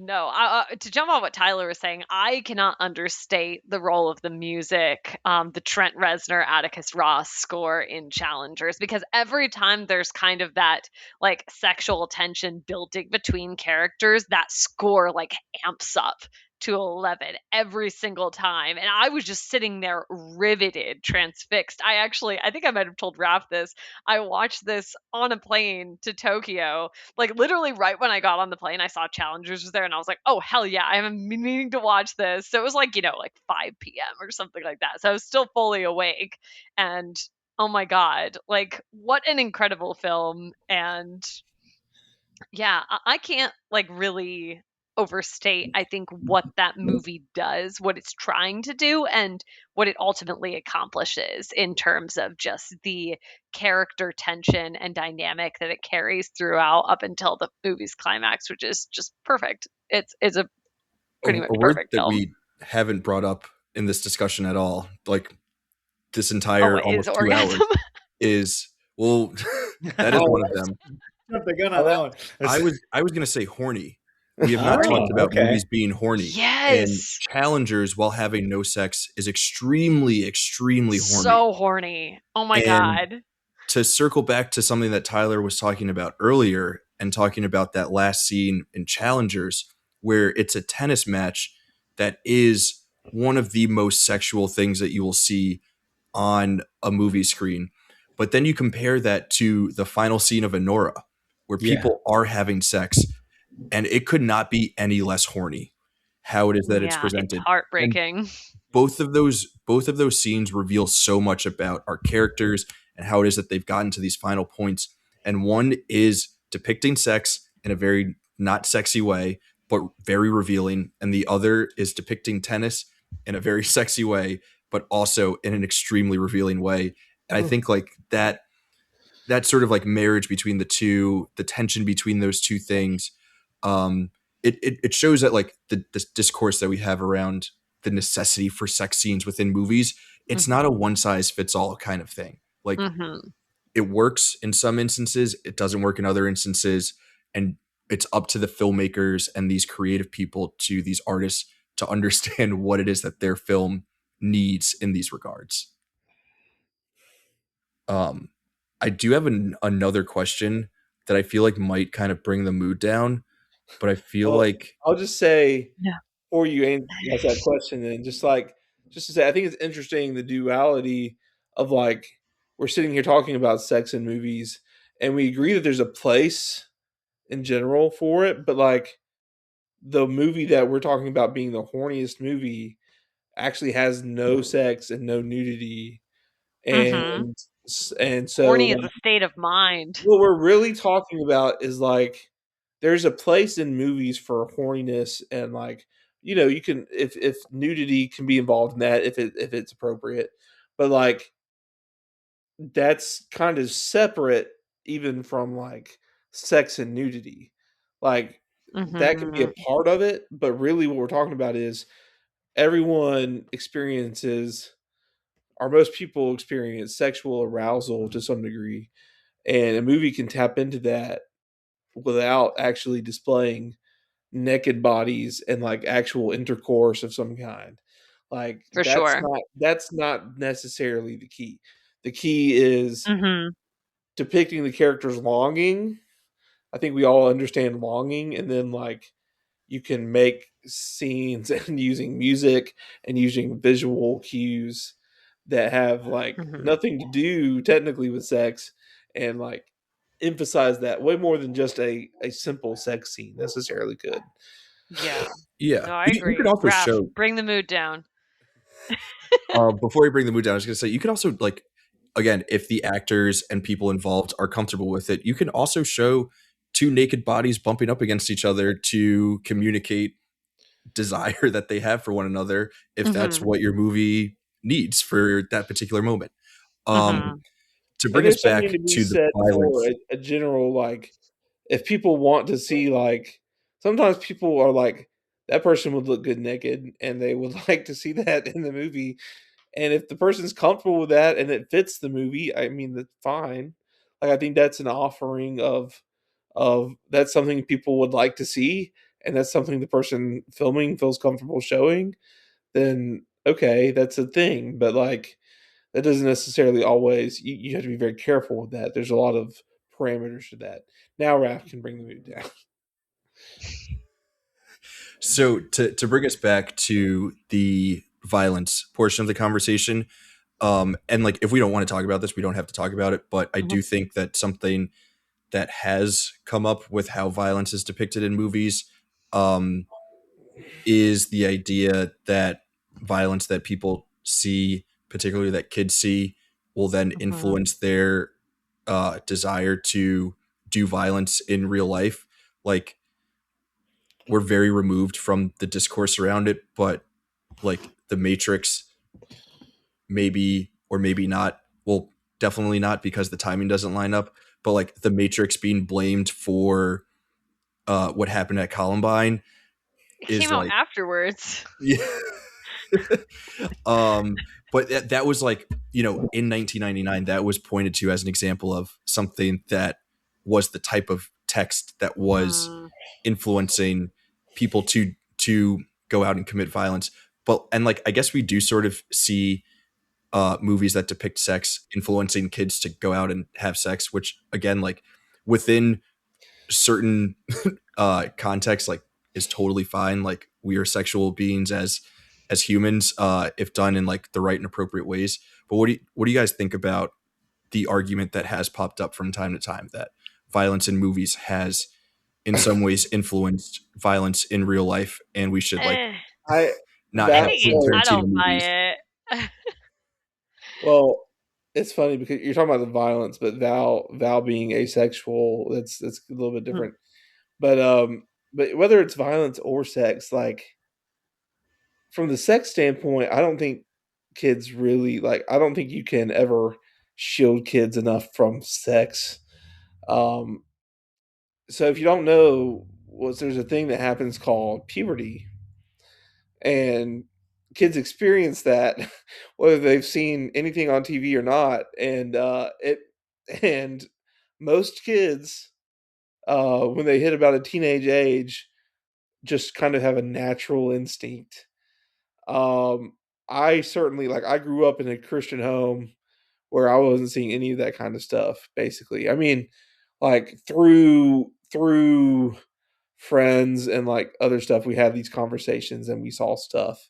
No, to jump on what Tyler was saying, I cannot understate the role of the music, the Trent Reznor, Atticus Ross score in Challengers, because every time there's kind of that like sexual tension building between characters, that score like amps up to 11 every single time. And I was just sitting there riveted, transfixed. I think I might have told Raph this. I watched this on a plane to Tokyo, like literally right when I got on the plane, I saw Challengers was there, and I was like, "Oh hell yeah, I am meaning to watch this." So it was like like 5 p.m. or something like that. So I was still fully awake, and oh my god, like what an incredible film! And yeah, I can't like really overstate, I think, what that movie does, what it's trying to do, and what it ultimately accomplishes in terms of just the character tension and dynamic that it carries throughout up until the movie's climax, which is just perfect. It's a pretty A much word perfect that film. we haven't brought up in this discussion at all, like this Oh, entire it is almost 2 hours, orgasm. is, well, that is Oh, one of them. Jumped the gun on that oh, one. I was gonna say horny. We have not Horny. talked Oh, about okay. movies being horny, and Yes. Challengers, while having no sex, is extremely, extremely horny. So horny. Oh my And god. to circle back to something that Tyler was talking about earlier, and talking about that last scene in Challengers, where it's a tennis match that is one of the most sexual things that you will see on a movie screen. But then you compare that to the final scene of Honora, where Yeah. people are having sex, and it could not be any less horny how it is that it's Yeah, it's presented. And heartbreaking. both of those scenes reveal so much about our characters and how it is that they've gotten to these final points. And one is depicting sex in a very not sexy way, but very revealing, and the other is depicting tennis in a very sexy way, but also in an extremely revealing way. And I think like that sort of like marriage between the two, the tension between those two things, um, it shows that like this discourse that we have around the necessity for sex scenes within movies, it's not a Mhm. one size fits all kind of thing. Like Mhm. it works in some instances, it doesn't work in other instances, and it's up to the filmmakers and these creative people, to these artists, to understand what it is that their film needs in these regards. Um, I do have another question that I feel like might kind of bring the mood down, but I feel well, like I'll just say Yeah. before you ask that question, and just to say, I think it's interesting the duality of like we're sitting here talking about sex in movies, and we agree that there's a place in general for it, but like the movie that we're talking about being the horniest movie actually has no sex and no nudity, Mhm. and and so Horny is a state of mind. what we're really talking about is like there's a place in movies for horniness, and like you can if nudity can be involved in that if it's appropriate, but like that's kind of separate even from like sex and nudity. Like, that can be a Mhm. part of it, but really what we're talking about is everyone experiences, or most people experience, sexual arousal to some degree, and a movie can tap into that without actually displaying naked bodies and like actual intercourse of some kind. Like, For sure. that's not necessarily the key. The key is Mhm. depicting the character's longing. I think we all understand longing, and then like you can make scenes and using music and using visual cues that have like Mhm. nothing to do technically with sex, and like emphasize that way more than just a simple sex scene necessarily could. Yeah. Yeah, No, I you could agree. also Raph, show bring the mood down. before you bring the mood down. I was going to say you can also like again if the actors and people involved are comfortable with it, you can also show two naked bodies bumping up against each other to communicate desire that they have for one another if that's Mhm. what your movie needs for that particular moment. Um, Mhm. to And bring us there's something back to be to the said for violence, a general like, if people want to see like, sometimes people are like, that person would look good naked, and they would like to see that in the movie. And if the person's comfortable with that and it fits the movie, I mean, that's fine. Like, I think that's an offering of that's something people would like to see, and that's something the person filming feels comfortable showing. Then okay, that's a thing. But like, that doesn't necessarily always. You have to be very careful with that. There's a lot of parameters to that. Now, Raph can bring the mood down. so to bring us back to the violence portion of the conversation, and like if we don't want to talk about this, we don't have to talk about it. But I Mhm. do think that something that has come up with how violence is depicted in movies um, is the idea that violence that people see, particularly that kids see, will then Mhm. influence their desire to do violence in real life. Like we're very removed from the discourse around it, but like The Matrix, maybe or maybe not. Well, definitely not because the timing doesn't line up. But like The Matrix being blamed for what happened at Columbine It is came out like afterwards. yeah. um but that was like in 1999 that was pointed to as an example of something that was the type of text that was Mm. influencing people to go out and commit violence. But and like I guess we do sort of see movies that depict sex influencing kids to go out and have sex, which again like within certain context like is totally fine. Like we are sexual beings as humans if done in like the right and appropriate ways. But what do you guys think about the argument that has popped up from time to time that violence in movies has in some ways influenced violence in real life and we should like Eh, I not I have Val, think Quentin I Tarantino don't movies? buy it. well, it's funny because you're talking about the violence, but Val being asexual, that's a little bit different. But whether it's violence or sex, like from the sex standpoint, I don't think kids really like. I don't think you can ever shield kids enough from sex. Um, so if you don't know, there's a thing that happens called puberty, and kids experience that whether they've seen anything on TV or not, and most kids when they hit about a teenage age just kind of have a natural instinct. um I certainly, like, I grew up in a Christian home where I wasn't seeing any of that kind of stuff, basically. I mean, like, through friends and like other stuff, we had these conversations and we saw stuff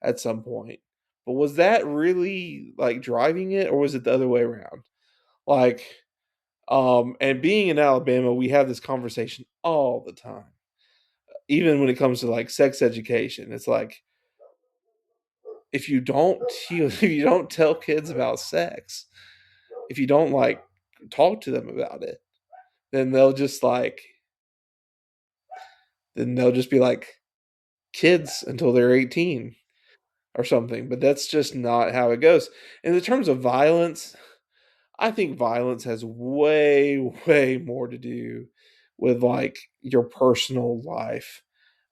at some point. But was that really like driving it, or was it the other way around? Like, and being in Alabama, we have this conversation all the time. Even when it comes to like sex education, it's like, if you don't if you don't tell kids about sex, if you don't like talk to them about it, then they'll just be like kids until they're 18 or something. But that's just not how it goes. In the terms of violence, I think violence has way, way more to do with like your personal life.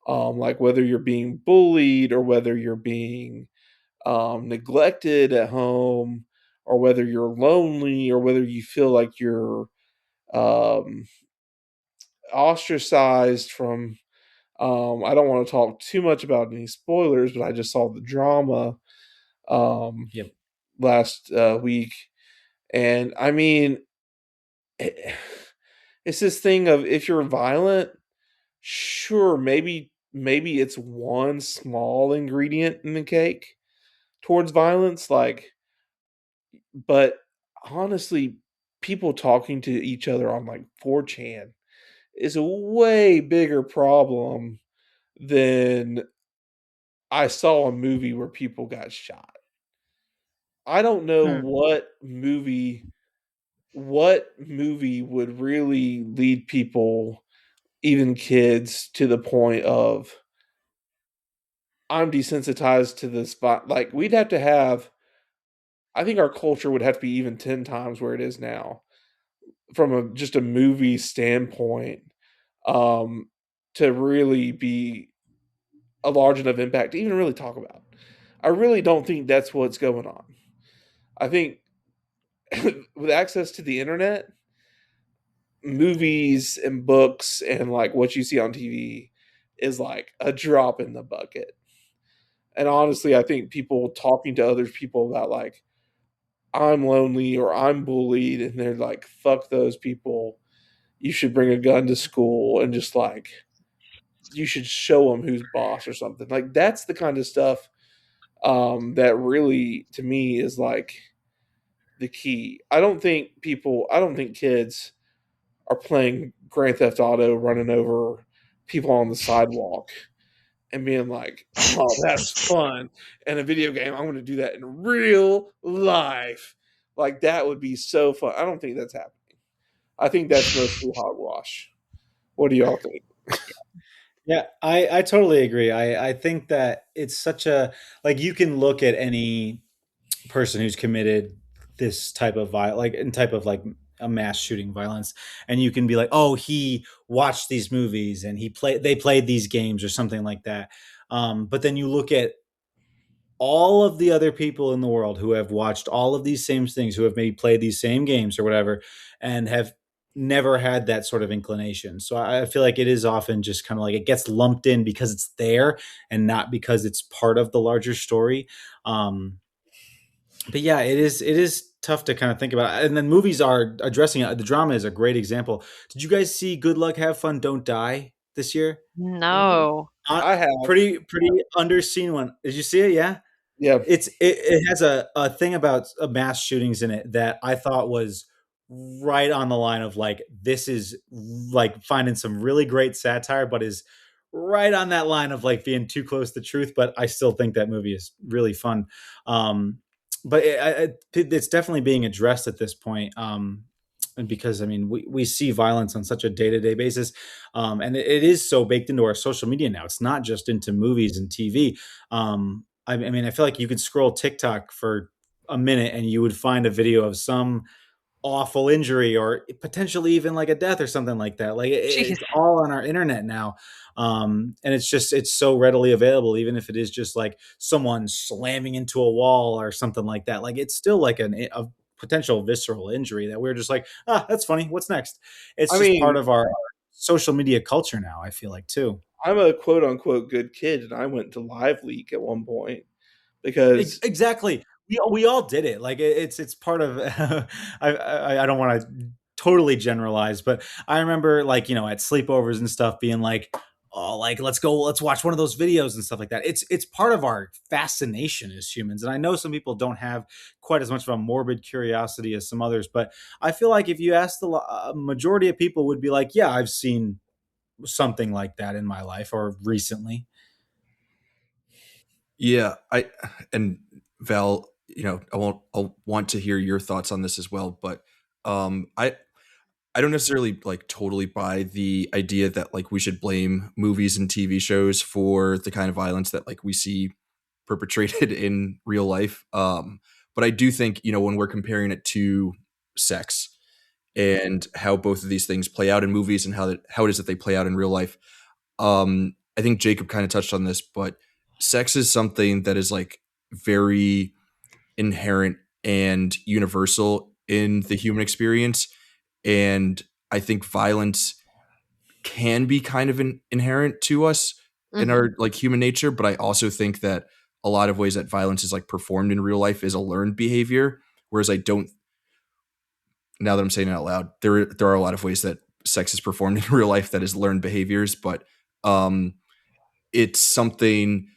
Like whether you're being bullied or whether you're being neglected at home or whether you're lonely or whether you feel like you're um, ostracized from. I don't want to talk too much about any spoilers, but I just saw the drama um, Yep. last week, and I mean, it's this thing of if you're violent, sure, maybe it's one small ingredient in the cake towards violence, like, but honestly, people talking to each other on like 4chan is a way bigger problem than I saw a movie where people got shot. I don't know Hmm. what movie would really lead people, even kids, to the point of I'm desensitized to this like we'd have to have I think our culture would have to be even 10 times where it is now from just a movie standpoint um to really be a large enough impact to even really talk about. I really don't think that's what's going on. I think with access to the internet, movies and books and like what you see on TV is like a drop in the bucket. And honestly, I think people talking to other people about like I'm lonely or I'm bullied and they're like fuck those people. You should bring a gun to school and just like you should show them who's boss or something. Like that's the kind of stuff that really to me is like the key. I don't think kids are playing Grand Theft Auto, running over people on the sidewalk and being like, "Oh, that's fun." And a video game, I'm going to do that in real life. Like that would be so fun. I don't think that's happening. I think that's mostly hogwash. What do y'all think? Yeah, I totally agree. I think that it's such a like you can look at any person who's committed this type of like in type of like a mass shooting violence, and you can be like, oh, he watched these movies and they played these games or something like that. But then you look at all of the other people in the world who have watched all of these same things, who have maybe played these same games or whatever, and have never had that sort of inclination. So I feel like it is often just kind of like it gets lumped in because it's there and not because it's part of the larger story. Um, but yeah, it is tough to kind of think about. And then movies are addressing it. The drama is a great example. Did you guys see Good Luck, Have Fun, Don't Die this year? Mhm. No. I have. Pretty underseen one. Did you see it? Yeah. Yeah. It has a thing about mass shootings in it that I thought was right on the line of like this is like finding some really great satire, but is right on that line of like being too close to truth. But I still think that movie is really fun. But it's definitely being addressed at this point. And because I mean, we see violence on such a day to day basis, and it is so baked into our social media now. It's not just into movies and TV. I mean, I feel like you could scroll TikTok for a minute and you would find a video of some awful injury or potentially even like a death or something like that. Like Jeez. it's all on our internet now. And it's so readily available, even if it is just like someone slamming into a wall or something like that. Like it's still like a potential visceral injury that we're just like, ah, that's funny. What's next? It's I just part mean, of our social media culture now, I feel like too. I'm a quote unquote good kid and I went to Live Leak at one point because Exactly. We all did it. Like it's part of. I don't want to totally generalize, but I remember like at sleepovers and stuff being like, oh, like let's watch one of those videos and stuff like that. It's part of our fascination as humans, and I know some people don't have quite as much of a morbid curiosity as some others, but I feel like if you ask the majority of people would be like, yeah, I've seen something like that in my life or recently. Yeah, and Val, I'll want to hear your thoughts on this as well, but I don't necessarily like totally buy the idea that like we should blame movies and TV shows for the kind of violence that like we see perpetrated in real life. But I do think, when we're comparing it to sex and how both of these things play out in movies and how it is that they play out in real life. I think Jacob kind of touched on this, but sex is something that is like very inherent and universal in the human experience. And I think violence can be kind of inherent to us in our like human nature. But I also think that a lot of ways that violence is like performed in real life is a learned behavior. Whereas I don't, now that I'm saying it out loud, there are a lot of ways that sex is performed in real life that is learned behaviors, but it's something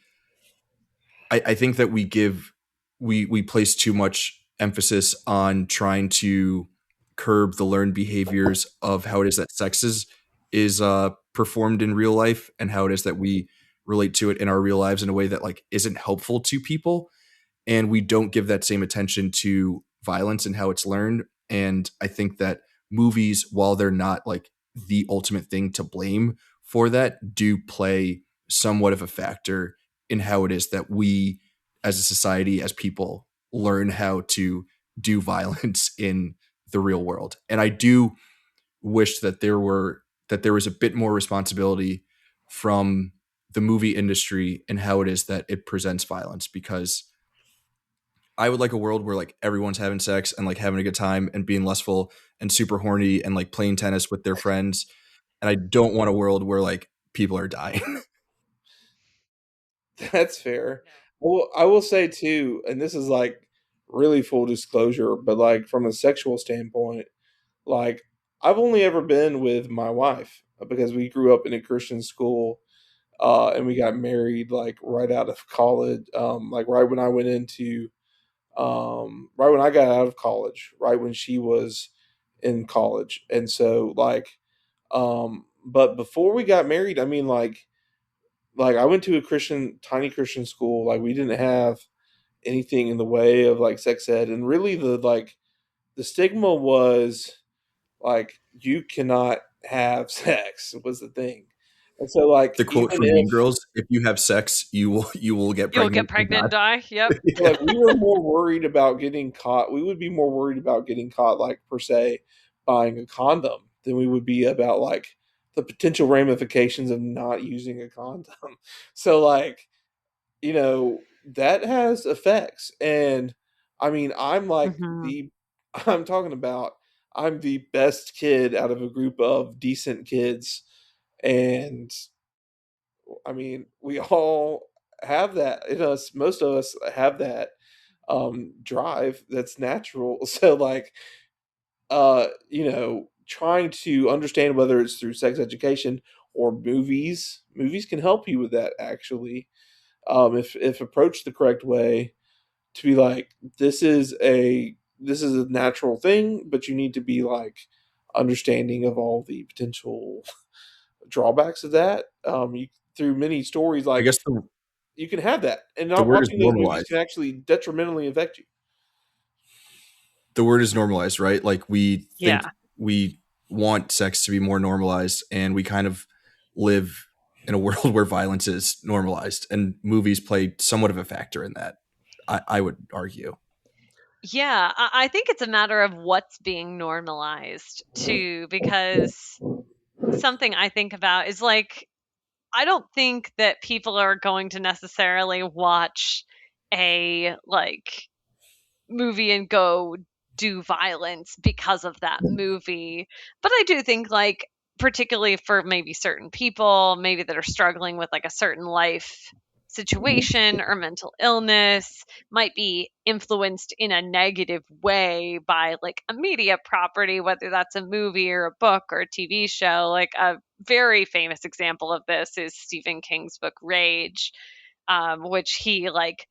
I think that we place too much emphasis on trying to curb the learned behaviors of how it is that sex is performed in real life and how it is that we relate to it in our real lives in a way that like isn't helpful to people, and we don't give that same attention to violence and how it's learned. And I think that movies, while they're not like the ultimate thing to blame for that, do play somewhat of a factor in how it is that we as a society, as people, learn how to do violence in the real world. And I do wish that there was a bit more responsibility from the movie industry and how it is that it presents violence, because I would like a world where like everyone's having sex and like having a good time and being lustful and super horny and like playing tennis with their friends. And I don't want a world where like people are dying. That's fair. Well, I will say too, and this is like really full disclosure, but like from a sexual standpoint, like I've only ever been with my wife because we grew up in a Christian school, and we got married like right out of college, like right when I went into, right when I got out of college, right when she was in college, and so like, but before we got married, I mean like I went to a Christian, tiny Christian school. Like we didn't have anything in the way of like sex ed, and really the stigma was like you cannot have sex was the thing. And so like The quote even from Mean if Girls: "If you have sex, you will get You'll pregnant." get pregnant and die. Yep. like we were more worried about getting caught, we would be more worried about getting caught like per se buying a condom than we would be about like the potential ramifications of not using a condom. So like, you know, that has effects. And I mean, I'm like hmm I'm talking about I'm the best kid out of a group of decent kids. And I mean, we all have that in us. Most of us have that drive that's natural. So like, you know, trying to understand whether it's through sex education or movies can help you with that actually, if approached the correct way, to be like this is a natural thing, but you need to be like understanding of all the potential drawbacks of that. You through many stories I like guess you can have that, and the not word is watching those movies normalized. can actually detrimentally affect you. The word is normalized, right? Like we think Yeah. we want sex to be more normalized, and we kind of live in a world where violence is normalized, and movies play somewhat of a factor in that. I would argue. Yeah. I think it's a matter of what's being normalized too, because something I think about is like, I don't think that people are going to necessarily watch a like movie and go do violence because of that movie. But I do think like particularly for maybe certain people, maybe that are struggling with like a certain life situation or mental illness, might be influenced in a negative way by like a media property, whether that's a movie or a book or a TV show. Like a very famous example of this is Stephen King's book Rage, which he like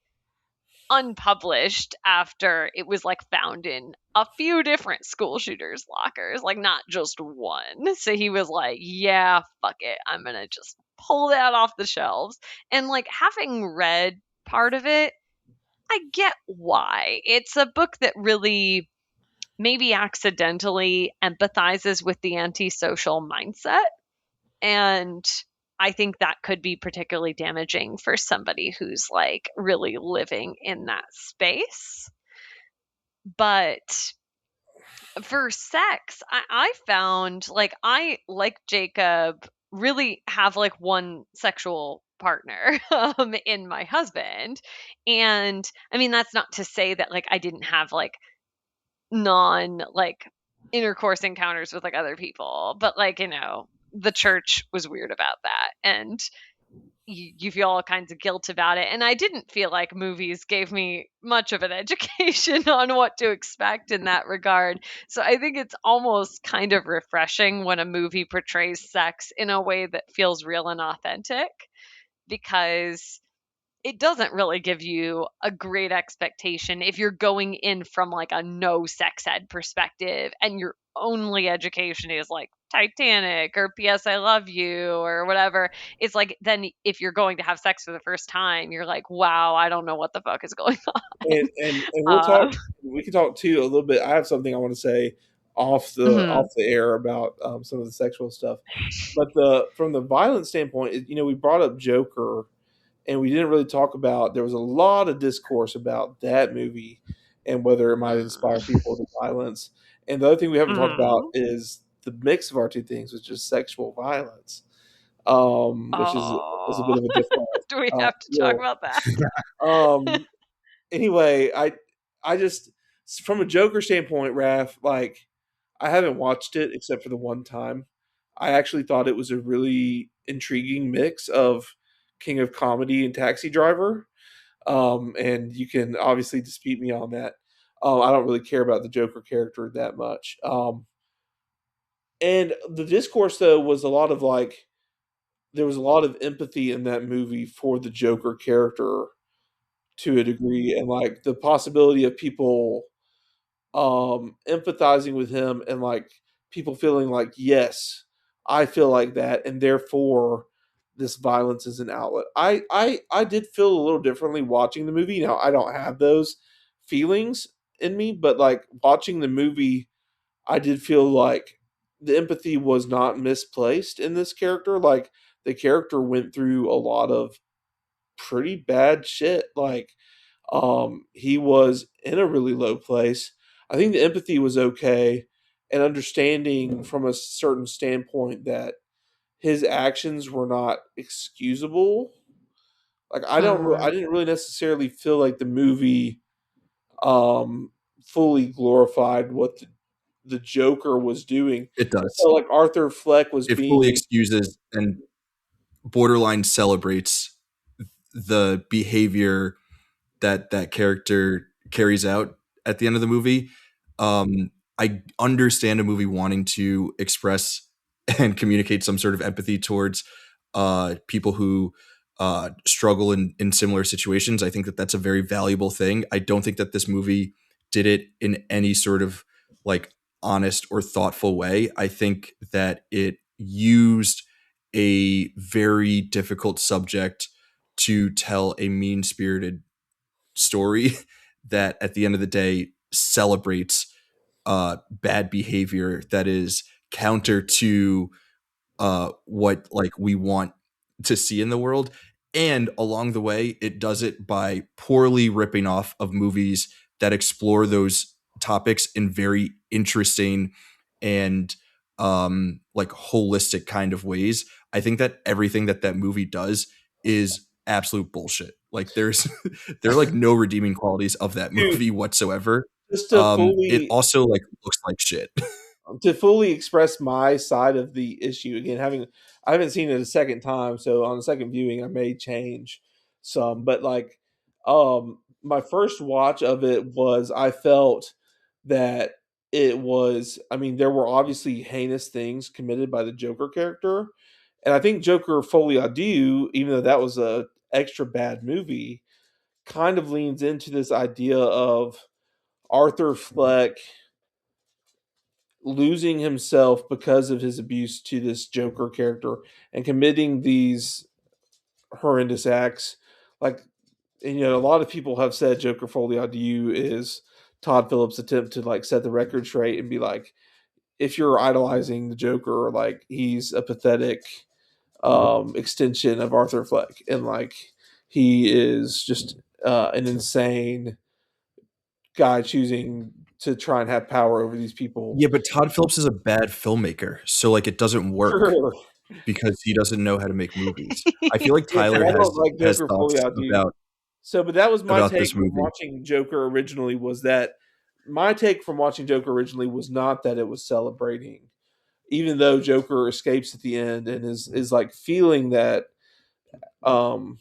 unpublished after it was like found in a few different school shooters' lockers, like not just one. So he was like, yeah, fuck it. I'm going to just pull that off the shelves. And like having read part of it, I get why. It's a book that really maybe accidentally empathizes with the antisocial mindset. And I think that could be particularly damaging for somebody who's like really living in that space. But For sex, I found like I like Jacob really have like one sexual partner in my husband. And I mean that's not to say that like I didn't have like non like intercourse encounters with like other people, but like, you know, the church was weird about that. And you feel all kinds of guilt about it. And I didn't feel like movies gave me much of an education on what to expect in that regard. So I think it's almost kind of refreshing when a movie portrays sex in a way that feels real and authentic, because it doesn't really give you a great expectation if you're going in from like a no sex ed perspective and your only education is like Titanic or PS I love you or whatever. It's like then if you're going to have sex for the first time, you're like, wow, I don't know what the fuck is going And we'll on. talk. We can talk too a little bit. I have something I want to say Mhm. off the air about some of the sexual stuff. But the from the violence standpoint, you know, we brought up Joker, and we didn't really talk about. There was a lot of discourse about that movie and whether it might inspire people to violence. And the other thing we haven't talked about Mhm. is the mix of our two things, which is sexual violence, which is a Oh, bit of a different do we have to talk deal. about that? Um, anyway, I just from a Joker standpoint, Raph, like I haven't watched it except for the one time. I actually thought it was a really intriguing mix of King of Comedy and Taxi Driver. And you can obviously dispute me on that. I don't really care about the Joker character that much. And the discourse though was a lot of like there was a lot of empathy in that movie for the Joker character to a degree, and like the possibility of people empathizing with him and like people feeling like, yes, I feel like that, and therefore this violence is an outlet. I did feel a little differently watching the movie. Now I don't have those feelings in me, but like watching the movie, I did feel like the empathy was not misplaced in this character. Like the character went through a lot of pretty bad shit. Like he was in a really low place. I think the empathy was okay, and understanding from a certain standpoint that his actions were not excusable. Like I Mm. didn't really necessarily feel like the movie um fully glorified what the Joker was doing. It I does. felt like Arthur Fleck was It fully being excuses and borderline celebrates the behavior that that character carries out at the end of the movie. I understand a movie wanting to express and communicate some sort of empathy towards people who struggle in similar situations. I think that that's a very valuable thing. I don't think that this movie did it in any sort of like honest or thoughtful way. I think that it used a very difficult subject to tell a mean spirited story that at the end of the day celebrates bad behavior that is counter to what like we want to see in the world. And along the way, it does it by poorly ripping off of movies that explore those topics in very interesting and like holistic kind of ways. I think that everything that that movie does is absolute bullshit. Like there's there are like no redeeming qualities of that dude, movie whatsoever. just It also like looks like shit. to fully express my side of the issue again, having I haven't seen it a second time, so on the second viewing I may change some, but like my first watch of it was I felt that it was, I mean, there were obviously heinous things committed by the Joker character, and I think Joker Folie à Deux, even though that was a extra bad movie, kind of leans into this idea of Arthur Fleck losing himself because of his abuse to this Joker character and committing these horrendous acts. Like, and, you know, a lot of people have said Joker Folie à Deux is Todd Phillips' attempt to like set the record straight and be like, if you're idolizing the Joker, like he's a pathetic extension of Arthur Fleck, and like he is just an insane guy choosing to try and have power over these people. Yeah, but Todd Phillips is a bad filmmaker, so like it doesn't work Sure. because he doesn't know how to make movies. I feel like Yeah, 'cause Tyler I don't like has Joker thoughts fully out, dude. about So, but that was my take this from movie. watching Joker originally. Was that my take from watching Joker originally was not that it was celebrating, even though Joker escapes at the end and is like feeling um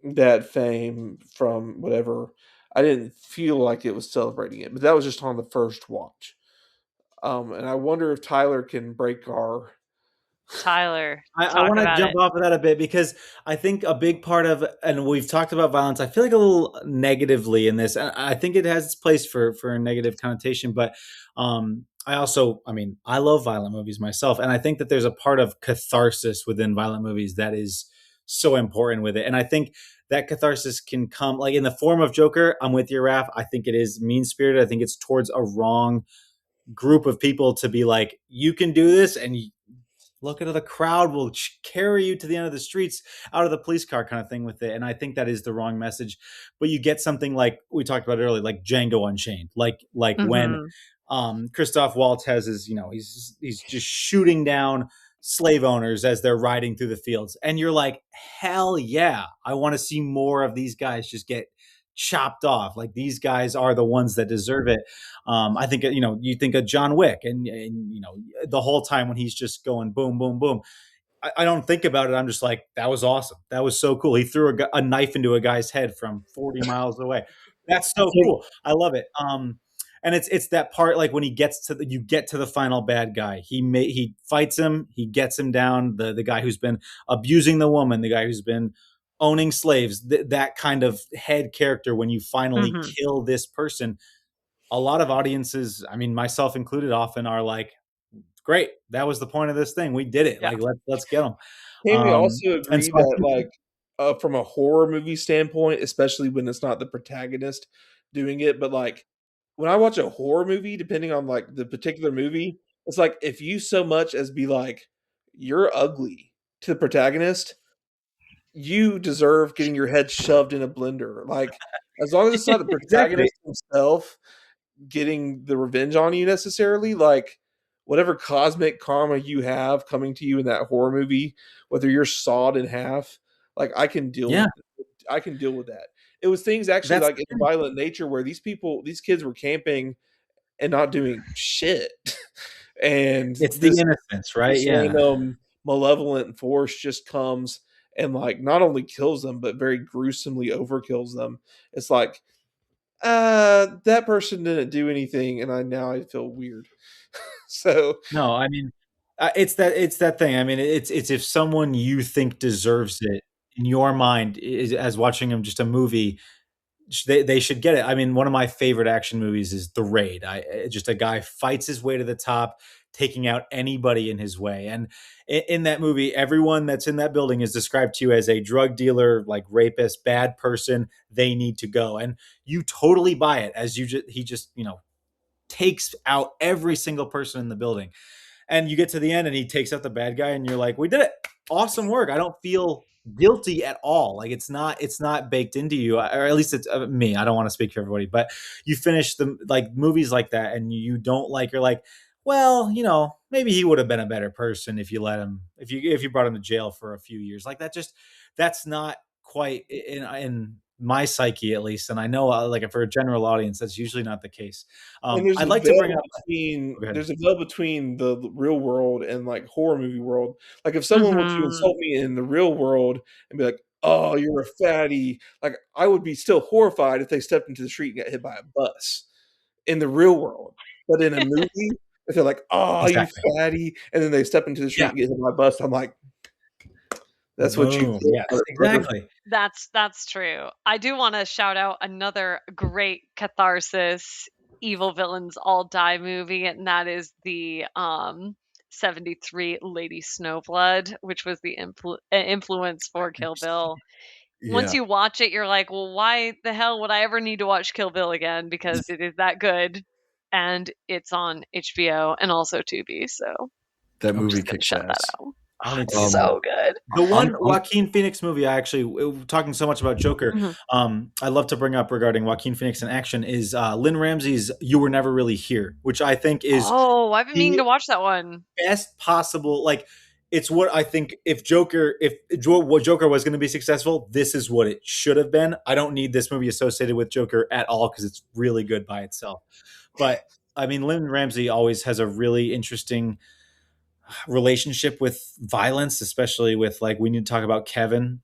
that fame from whatever. I didn't feel like it was celebrating it, but that was just on the first watch. And I wonder if Tyler can break our. Tyler, I talk want to about jump it. off of that a bit because I think a big part of, and we've talked about violence, I feel like a little negatively in this. And I think it has its place for a negative connotation, but I mean, I love violent movies myself. And I think that there's a part of catharsis within violent movies that is so important with it. And I think that catharsis can come like in the form of Joker. I'm with you, Raph. I think it is mean spirited. I think it's towards a wrong group of people to be like, you can do this, and look at the crowd will carry you to the end of the streets out of the police car kind of thing with it. And I think that is the wrong message. But you get something like we talked about earlier, like Django Unchained, like when Christoph Waltz has his, he's just shooting down slave owners as they're riding through the fields. And you're like, hell yeah, I want to see more of these guys just get chopped off. Like these guys are the ones that deserve it. I think, you think of John Wick and the whole time when he's just going boom, boom, boom. I don't think about it. I'm just like, that was awesome. That was so cool. He threw a knife into a guy's head from 40 miles away. That's so cool. I love it. And it's that part, like when he gets to you get to the final bad guy, he fights him, he gets him down, the guy who's been abusing the woman, the guy who's been owning slaves, that kind of head character. When you finally kill this person, a lot of audiences, I mean, myself included, often are like, great, that was the point of this thing. We did it. Yeah. Like, let's get them. Can we also agree that, like, from a horror movie standpoint, especially when it's not the protagonist doing it, but like when I watch a horror movie, depending on like the particular movie, it's like if you so much as be like, you're ugly to the protagonist, you deserve getting your head shoved in a blender. Like, as long as it's not the protagonist himself getting the revenge on you necessarily, like whatever cosmic karma you have coming to you in that horror movie, whether you're sawed in half, like I can deal with it. I can deal with that. It was things actually like in violent nature where these kids were camping and not doing shit. And it's the innocence, right? This random malevolent force just comes and like not only kills them, but very gruesomely overkills them. It's like, that person didn't do anything, and I feel weird. So no, I mean, it's that thing. I mean, it's if someone you think deserves it in your mind is as watching them just a movie, they should get it. I mean, one of my favorite action movies is The Raid. Just a guy fights his way to the top, taking out anybody in his way. And in that movie, everyone that's in that building is described to you as a drug dealer, like rapist, bad person. They need to go. And you totally buy it as he just, takes out every single person in the building. And you get to the end and he takes out the bad guy and you're like, we did it. Awesome work. I don't feel guilty at all. Like it's not baked into you, or at least it's me. I don't want to speak for everybody, but you finish the like movies like that and you don't like, you're like, well, maybe he would have been a better person if you let him, if you brought him to jail for a few years. Like that's not quite in my psyche, at least. And I know like for a general audience, that's usually not the case. I'd like to bring up there's a veil between the real world and like horror movie world. Like if someone were to insult me in the real world and be like, oh, you're a fatty, like I would be still horrified if they stepped into the street and got hit by a bus in the real world. But in a movie, if they're like, oh, exactly. You fatty, and then they step into the street and get hit by a bus, I'm like, that's what you did. Yeah, exactly. That's true. I do want to shout out another great catharsis evil villains all die movie, and that is the 73 Lady Snowblood, which was the influence for Kill Bill. Yeah. Once you watch it, you're like, well, why the hell would I ever need to watch Kill Bill again? Because it is that good, and it's on HBO and also Tubi. So that movie kicks ass. I'll need to It's see so good. the one I'm Joaquin Phoenix movie. I actually talking so much about Joker. Mhm. I love to bring up regarding Joaquin Phoenix in action is Lynn Ramsey's "You Were Never Really Here," which I think is Oh, I've been meaning the to watch that one. best possible. Like, it's what I think. What Joker was going to be successful, this is what it should have been. I don't need this movie associated with Joker at all because it's really good by itself. But I mean, Lynn Ramsey always has a really interesting relationship with violence, especially with like we need to talk about Kevin.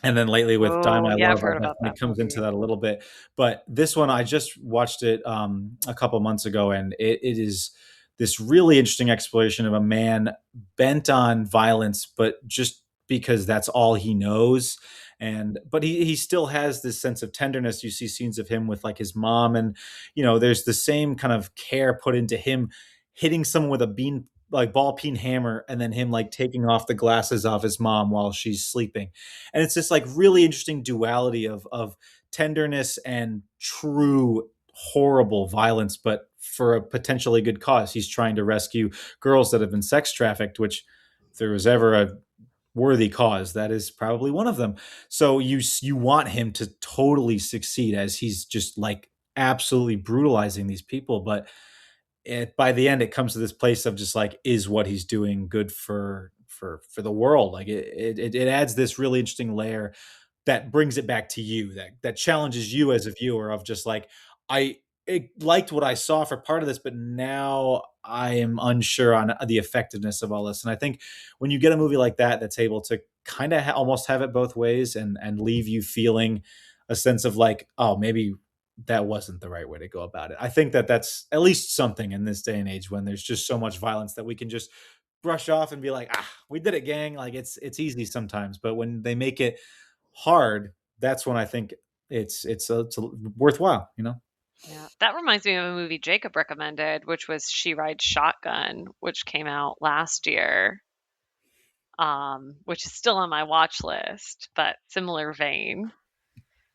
And then lately with Die Oh, My yeah, Love, I've heard I about definitely that comes into movie. that a little bit. But this one, I just watched it a couple months ago, and it is this really interesting exploration of a man bent on violence, but just because that's all he knows. And but he still has this sense of tenderness. You see scenes of him with like his mom, and there's the same kind of care put into him hitting someone with a ball peen hammer, and then him like taking off the glasses off his mom while she's sleeping. And it's this like really interesting duality of tenderness and true horrible violence, but for a potentially good cause. He's trying to rescue girls that have been sex trafficked, which if there was ever a worthy cause, that is probably one of them. So you want him to totally succeed as he's just like absolutely brutalizing these people. But by the end, it comes to this place of just like, is what he's doing good for the world? Like it adds this really interesting layer that brings it back to you, that challenges you as a viewer of just like, I liked what I saw for part of this, but now I am unsure on the effectiveness of all this. And I think when you get a movie like that that's able to kind of almost have it both ways and leave you feeling a sense of like, oh, maybe that wasn't the right way to go about it. I think that that's at least something in this day and age when there's just so much violence that we can just brush off and be like, we did it, gang. Like it's easy sometimes, but when they make it hard, that's when I think it's worthwhile. Yeah, that reminds me of a movie Jacob recommended, which was She Rides Shotgun, which came out last year, which is still on my watch list, but similar vein.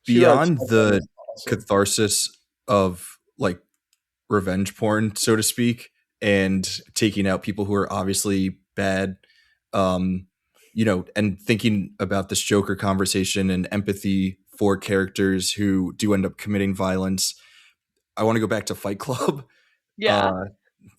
She writes beyond shotgun the is awesome. catharsis of like revenge porn, so to speak, and taking out people who are obviously bad. Um, and thinking about this Joker conversation and empathy for characters who do end up committing violence. I want to go back to Fight Club. Yeah.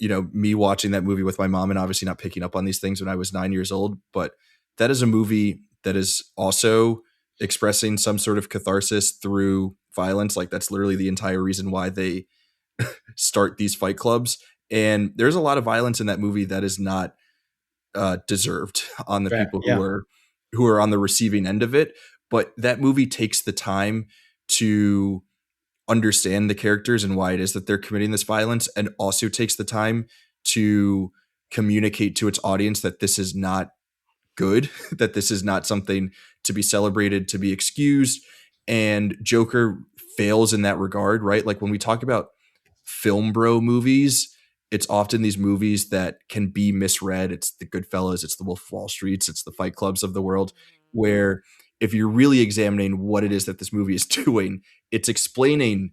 Uh, me watching that movie with my mom and obviously not picking up on these things when I was 9 years old, but that is a movie that is also expressing some sort of catharsis through violence. Like that's literally the entire reason why they start these fight clubs. And there's a lot of violence in that movie that is not deserved on the Fair. people Yeah. who are on the receiving end of it. But that movie takes the time to understand the characters and why it is that they're committing this violence, and also takes the time to communicate to its audience that this is not good, that this is not something to be celebrated, to be excused. And Joker fails in that regard, right? Like when we talk about film bro movies, it's often these movies that can be misread. It's the Goodfellas, it's the Wolf of Wall Streets, it's the Fight Clubs of the world, where if you're really examining what it is that this movie is doing, it's explaining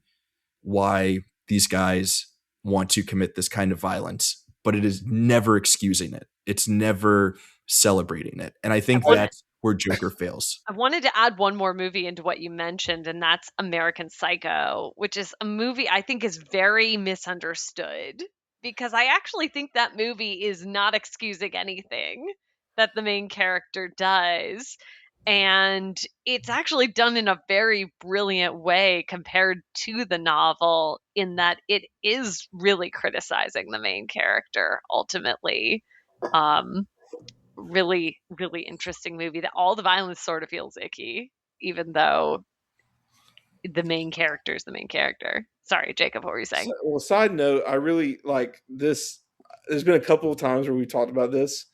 why these guys want to commit this kind of violence, but it is never excusing it. It's never celebrating it. And I think that's where Joker fails. I wanted to add one more movie into what you mentioned, and that's American Psycho, which is a movie I think is very misunderstood because I actually think that movie is not excusing anything that the main character does. And it's actually done in a very brilliant way compared to the novel, in that it is really criticizing the main character ultimately. Really, really interesting movie that all the violence sort of feels icky, even though the main character is the main character. Sorry, Jacob, what were you saying? Well, side note, I really like this. There's been a couple of times where we talked about this,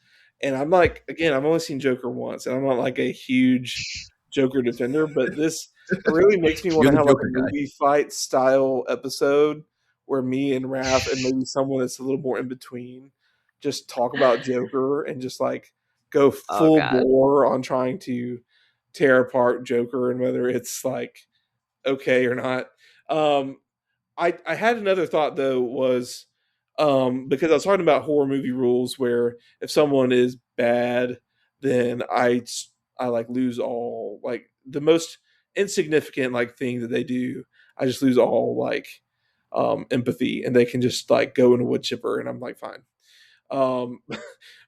and I'm like, again, I've only seen Joker once, and I'm not like a huge Joker defender, but this really makes me want You're to the have like Joker a guy. movie fight style episode where me and Raph and maybe someone that's a little more in between just talk about Joker and just like go Oh full God. bore on trying to tear apart Joker and whether it's like okay or not. Um, I had another thought though was because I was talking about horror movie rules where if someone is bad then I like lose all like the most insignificant like thing that they do. I just lose all like empathy, and they can just like go in a wood chipper, and I'm like fine. Um,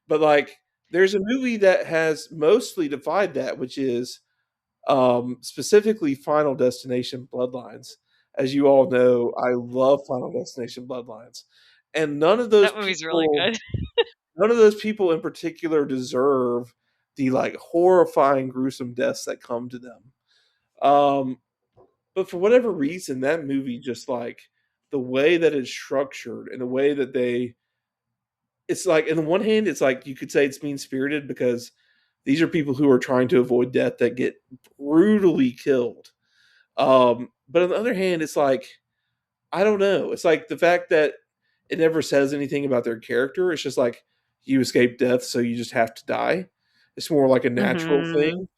but like there's a movie that has mostly defied that, which is specifically Final Destination Bloodlines. As you all know, I love Final Destination Bloodlines, and That movie's really good. none of those people in particular deserve the like horrifying, gruesome deaths that come to them. Um, but for whatever reason, that movie just like the way that it's structured and the way that it's like, on the one hand, it's like you could say it's mean spirited because these are people who are trying to avoid death that get brutally killed. But on the other hand, it's like, I don't know. It's like the fact that it never says anything about their character. It's just like you escape death, so you just have to die. It's more like a natural Mhm. thing.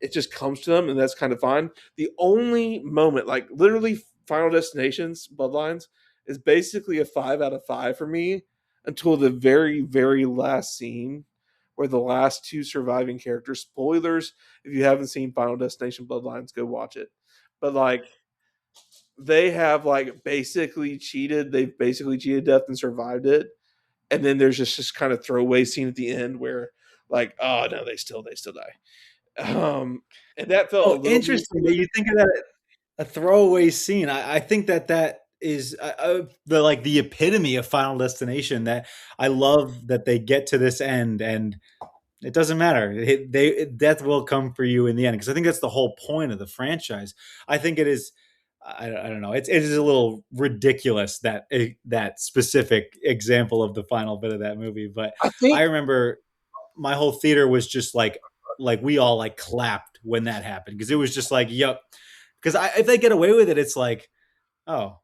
It just comes to them, and that's kind of fine. The only moment, like literally, Final Destinations Bloodlines is basically a 5 out of 5 for me until the very, very last scene where the last two surviving characters. Spoilers if you haven't seen Final Destination Bloodlines, go watch it. But like they have like basically cheated. They've basically cheated death and survived it. And then there's just this kind of throwaway scene at the end where like, oh no, they still die. And that felt a Oh, little bit interesting that you think of that a throwaway scene. I think that is the like the epitome of Final Destination. That I love that they get to this end and it doesn't matter. Death will come for you in the end because I think that's the whole point of the franchise. I think it is. I don't know. It is a little ridiculous that that specific example of the final bit of that movie. But I I think remember my whole theater was just like we all like clapped when that happened because it was just like yep. Because if they get away with it, it's like oh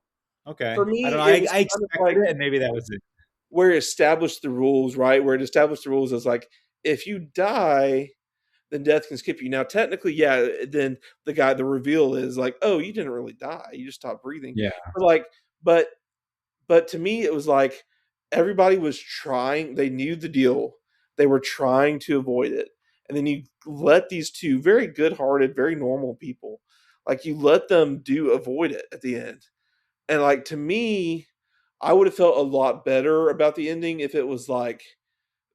okay. for I me don't know. it I was kind of expected like it, and maybe that was it. where it established the rules, right? Where it established the rules is like if you die, then death can skip you. Now, technically, yeah, then the reveal is like, oh, you didn't really die. You just stopped breathing. Yeah. But like, but but to me, it was like everybody was trying. They knew the deal. They were trying to avoid it, and then you let these two very good-hearted, very normal people, like you let them do avoid it at the end. And like to me, I would have felt a lot better about the ending if it was like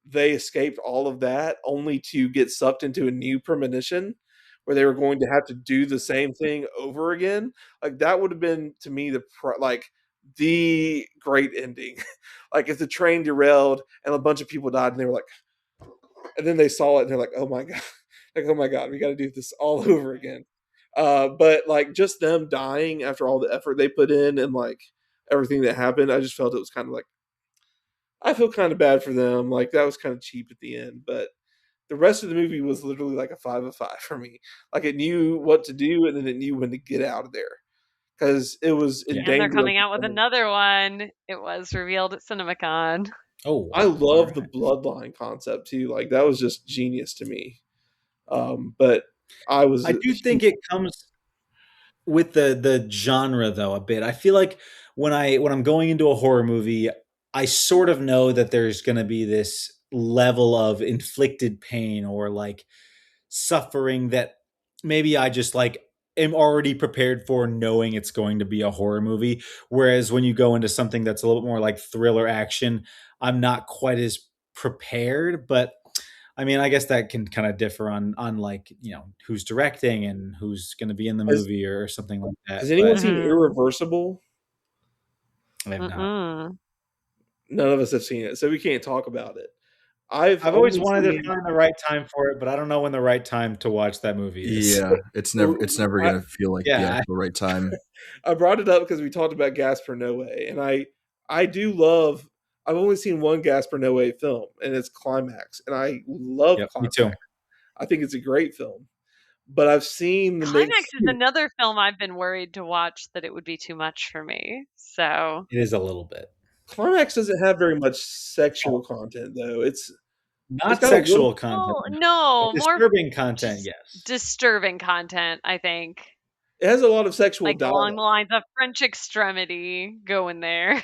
they escaped all of that only to get sucked into a new premonition where they were going to have to do the same thing over again. Like that would have been to me like the great ending. Like if the train derailed and a bunch of people died and they were like, and then they saw it and they're like, oh my god, like oh my god, we got to do this all over again. But like just them dying after all the effort they put in and like everything that happened, I just felt it was kind of like I feel kind of bad for them. Like that was kind of cheap at the end, but the rest of the movie was literally like a 5 of 5 for me. Like it knew what to do and then it knew when to get out of there because it was in Yeah. And they're danger of coming out with becoming. another one. It was revealed at CinemaCon. Oh I wow. All love the right. bloodline concept too. Like that was just genius to me. But I was I a do huge think it comes with the genre though a bit. I feel like when I'm going into a horror movie, I sort of know that there's going to be this level of inflicted pain or like suffering that maybe I just like am already prepared for knowing it's going to be a horror movie. Whereas when you go into something that's a little bit more like thriller action, I'm not quite as prepared, but I mean, I guess that can kind of differ on like, who's directing and who's going to be in the has movie or something like has that. anyone But seen Mhm. Irreversible? I have not. Mm-mm. None of us have seen it, so we can't talk about it. I've I've always only wanted to seen find the right time for it, but I don't know when the right time to watch that movie is. Yeah, it's never I, gonna feel like the Yeah. actual right time. I brought it up because we talked about Gaspar Noé, and I do love. I've only seen one Gaspar Noé film, and it's Climax, and I love Yep. Me too. Climax. I think it's a great film, but I've seen the Climax makes. is another film I've been worried to watch that it would be too much for me. So, It is a little bit. Climax doesn't have very much sexual content, though. It's Not got a little. sexual content. well, No. no, more Disturbing content, just yes. disturbing content, I think. It has a lot of sexual Like along the dialogue. lines of French extremity going there.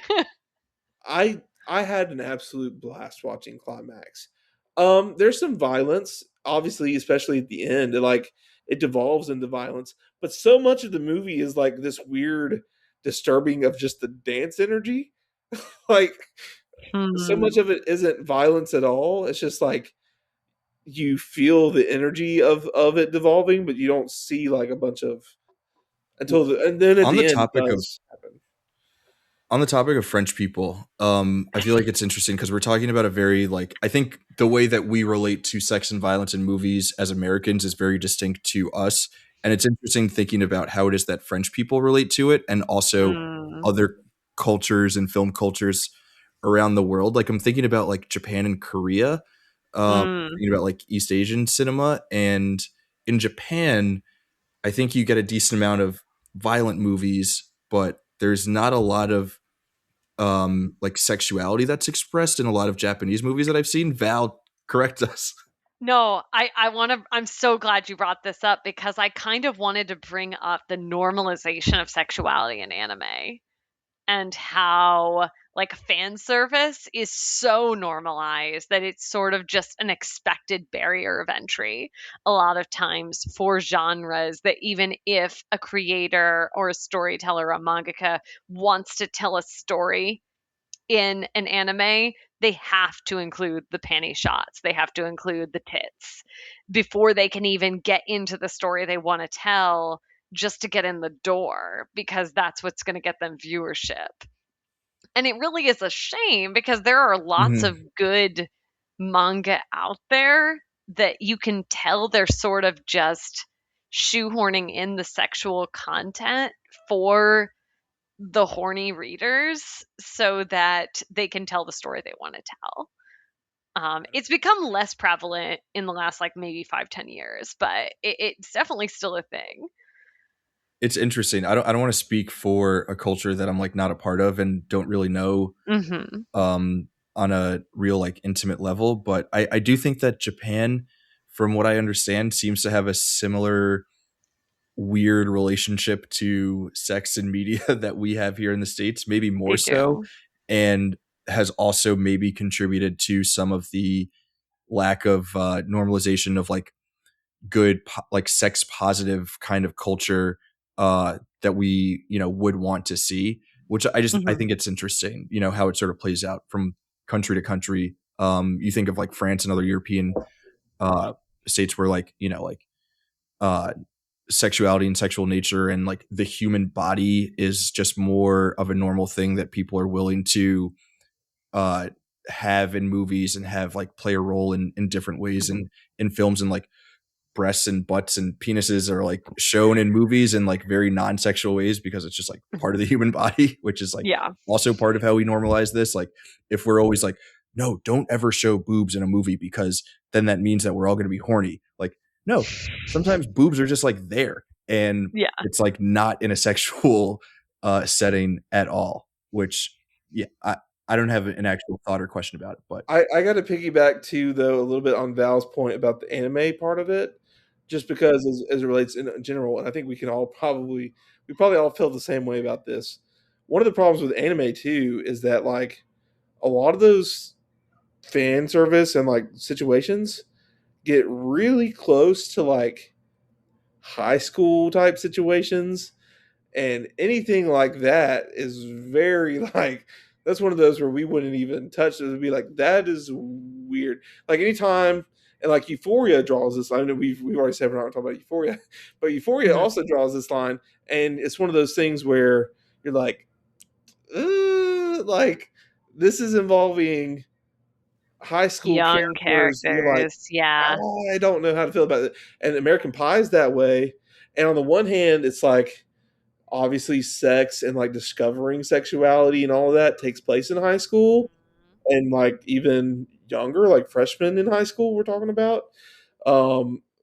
I had an absolute blast watching Climax. There's some violence, obviously, especially at the end. It devolves into violence, but so much of the movie is like this weird disturbing of just the dance energy. Like so much Hmm. of it isn't violence at all. It's just like you feel the energy of it devolving, but you don't see like a bunch of and then at On the the end it topic of does happen. French people, I feel like it's interesting because we're talking about a very like I think the way that we relate to sex and violence in movies as Americans is very distinct to us, and it's interesting thinking about how it is that French people relate to it, and also Mm. other cultures and film cultures around the world. Like I'm thinking about like Japan and Korea, Mm. thinking about like East Asian cinema, and in Japan, I think you get a decent amount of violent movies, but there's not a lot of like sexuality that's expressed in a lot of Japanese movies that I've seen. Val, correct us. No, I want to. I'm so glad you brought this up because I kind of wanted to bring up the normalization of sexuality in anime and how like fan service is so normalized that it's sort of just an expected barrier of entry a lot of times for genres that even if a creator or a storyteller or a mangaka wants to tell a story in an anime, they have to include the panty shots. They have to include the tits before they can even get into the story they want to tell just to get in the door because that's what's going to get them viewership. And it really is a shame because there are lots Mhm. of good manga out there that you can tell they're sort of just shoehorning in the sexual content for the horny readers so that they can tell the story they want to tell. It's become less prevalent in the last like maybe 5-10 years, but it's definitely still a thing. It's interesting. I don't want to speak for a culture that I'm like not a part of and don't really know Hmm. on a real like intimate level, but I do think that Japan, from what I understand, seems to have a similar weird relationship to sex and media that we have here in the States, maybe more They so, do. and has also maybe contributed to some of the lack of normalization of like good like sex positive kind of culture that we would want to see, which I Hmm. think it's interesting how it sort of plays out from country to country. You think of like France and other European uh states where like like uh sexuality and sexual nature and like the human body is just more of a normal thing that people are willing to uh have in movies and have like play a role in different ways Hmm. in films, and like breasts and butts and penises are like shown in movies in like very non-sexual ways because it's just like part of the human body, which is like Yeah. also part of how we normalize this. Like if we're always like, no, don't ever show boobs in a movie because then that means that we're all going to be horny. Like, no, sometimes boobs are just like there and Yeah. it's like not in a sexual setting at all, which yeah, I don't have an actual thought or question about it, but I got to piggyback too, though, a little bit on Val's point about the anime part of it, just because as it relates in general, and I think we probably all feel the same way about this. One of the problems with anime too is that like a lot of those fan service and like situations get really close to like high school type situations, and anything like that is very like that's one of those where we wouldn't even touch it. It'd be like that is weird. Like anytime, and like Euphoria draws this line. We've already said we're not talking about Euphoria, but Euphoria Hmm. also draws this line, and it's one of those things where you're like, like this is involving high school Young characters. You're like, characters. Yeah. I don't know how to feel about it. And American Pie is that way. And on the one hand, it's like obviously sex and like discovering sexuality and all of that takes place in high school and like even younger, like freshmen in high school we're talking about.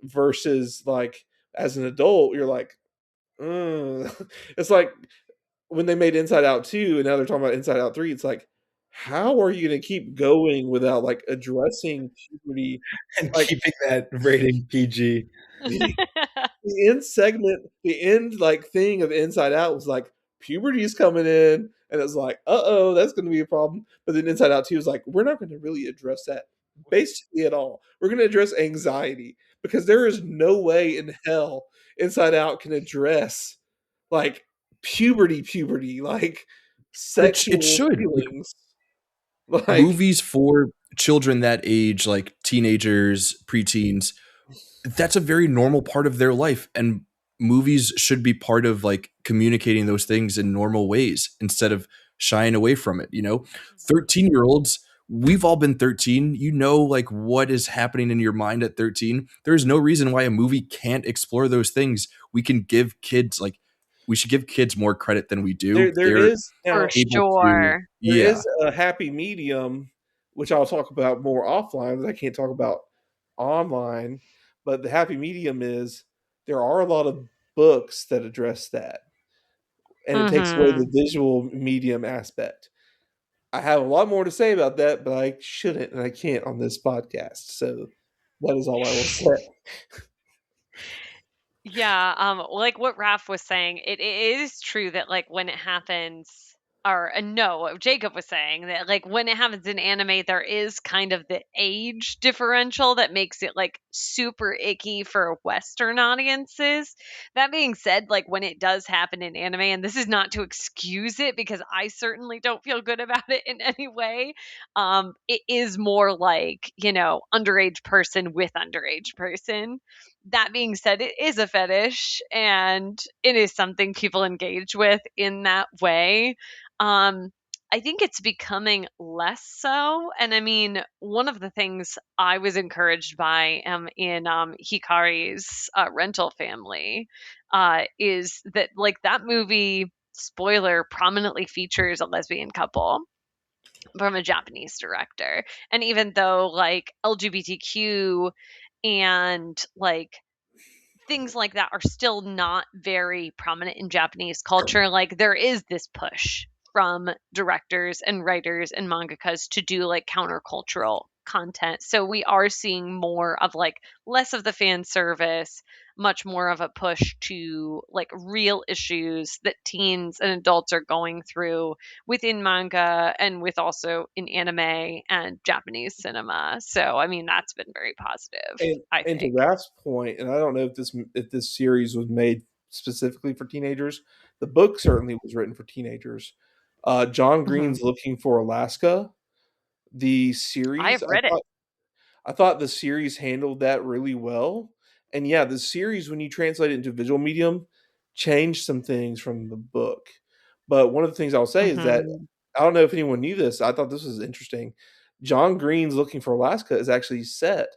Versus like as an adult, you're like, it's like when they made Inside Out 2 and now they're talking about Inside Out 3, it's like, how are you gonna keep going without like addressing puberty? And Like keeping that rating PG. the end segment, the end like thing of Inside Out was like puberty is coming in, and it's like, uh oh, that's going to be a problem. But then Inside Out 2 is like, we're not going to really address that basically at all. We're going to address anxiety because there is no way in hell Inside Out can address like puberty, like It sexual should. Like, feelings. Like movies for children that age, like teenagers, preteens, that's a very normal part of their life. And movies should be part of like communicating those things in normal ways instead of shying away from it. 13-year-olds, we've all been 13. Like what is happening in your mind at 13. There's no reason why a movie can't explore those things. We should give kids more credit than we do. there They're is now For able to, sure. there yeah. is a happy medium, which I'll talk about more offline, that I can't talk about online. But the happy medium is there are a lot of books that address that, and it takes away Mm-hmm. the visual medium aspect. I have a lot more to say about that, but I shouldn't and I can't on this podcast. So that is all I will say. Yeah, like what Raph was saying, it is true that like when it happens, or no, Jacob was saying that like when it happens in anime, there is kind of the age differential that makes it like super icky for Western audiences. That being said, like when it does happen in anime, and this is not to excuse it because I certainly don't feel good about it in any way, it is more like, underage person with underage person. That being said, it is a fetish and it is something people engage with in that way. Um, I think it's becoming less so. And I mean, one of the things I was encouraged by in Hikari's rental family is that, like, that movie, spoiler, prominently features a lesbian couple from a Japanese director. And even though, like, LGBTQ and like things like that are still not very prominent in Japanese culture, like there is this push from directors and writers and mangakas to do like countercultural content. So we are seeing more of like less of the fan service, much more of a push to like real issues that teens and adults are going through within manga and with also in anime and Japanese cinema. So I mean that's been very positive, I And to think. Raph's point, and I don't know if this series was made specifically for teenagers. The book certainly was written for teenagers. John Mhm. Green's Looking for Alaska. The I series, have read it. I thought the series handled that really well. And yeah, the series, when you translate it into visual medium, changed some things from the book. But one of the things I'll say is that Mhm. I don't know if anyone knew this. I thought this was interesting. John Green's Looking for Alaska is actually set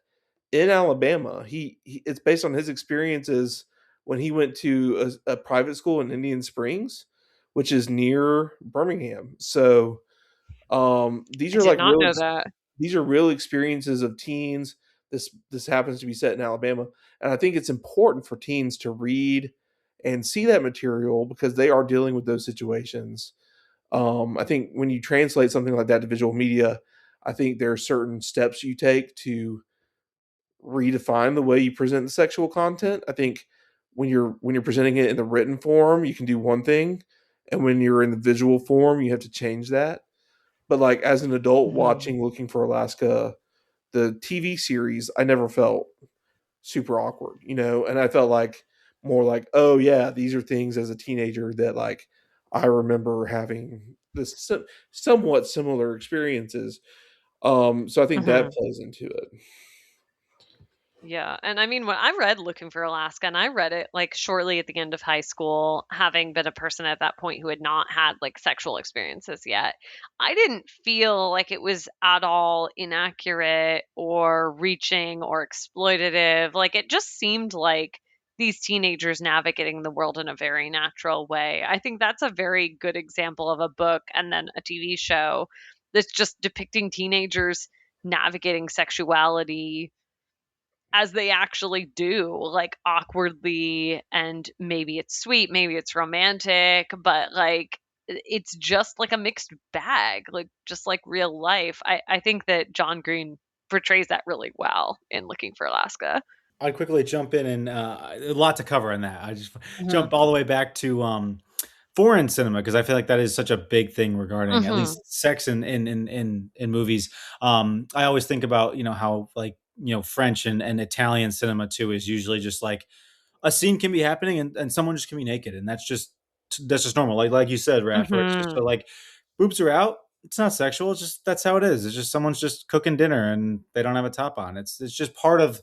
in Alabama. It's based on his experiences when he went to a private school in Indian Springs, which is near Birmingham. So these I are did like not know that. these are real experiences of teens. This happens to be set in Alabama, and I think it's important for teens to read and see that material because they are dealing with those situations. I think when you translate something like that to visual media, I think there are certain steps you take to redefine the way you present the sexual content. I think when you're presenting it in the written form, you can do one thing, and when you're in the visual form, you have to change that. But like as an adult Mhm. watching Looking for Alaska, the TV series, I never felt super awkward, and I felt like more like, oh yeah, these are things as a teenager that like I remember having this somewhat similar experiences. So I think that Mhm. plays into it. Yeah, and I mean, when I read Looking for Alaska, and I read it like shortly at the end of high school, having been a person at that point who had not had like sexual experiences yet, I didn't feel like it was at all inaccurate or reaching or exploitative. Like it just seemed like these teenagers navigating the world in a very natural way. I think that's a very good example of a book and then a TV show that's just depicting teenagers navigating sexuality as they actually do, like awkwardly, and maybe it's sweet, maybe it's romantic, but like it's just like a mixed bag, like just like real life. I think that John Green portrays that really well in Looking for Alaska. I'd quickly jump in and a lot to cover on that. I just Mhm. jump all the way back to foreign cinema, because I feel like that is such a big thing regarding at Mhm. least sex in movies. I always think about, how like, French and Italian cinema too is usually just like a scene can be happening and someone just can be naked, and that's just normal. Like you said, Raph, where it's just Mhm. like boobs are out. It's not sexual. It's just that's how it is. It's just someone's just cooking dinner and they don't have a top on. It's just part of.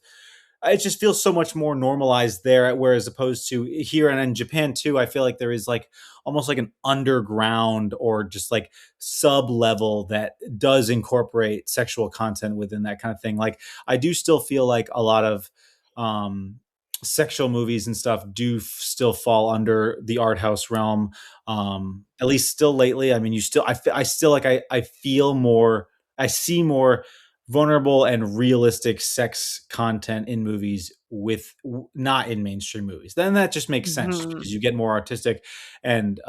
It just feels so much more normalized there, whereas opposed to here and in Japan too. I feel like there is like almost like an underground or just like sub level that does incorporate sexual content within that kind of thing. Like I do still feel like a lot of um, sexual movies and stuff do still fall under the art house realm. At least still lately. I mean, I still like I feel more. I see more vulnerable and realistic sex content in movies with not in mainstream movies. Then that just makes sense Mhm. because you get more artistic and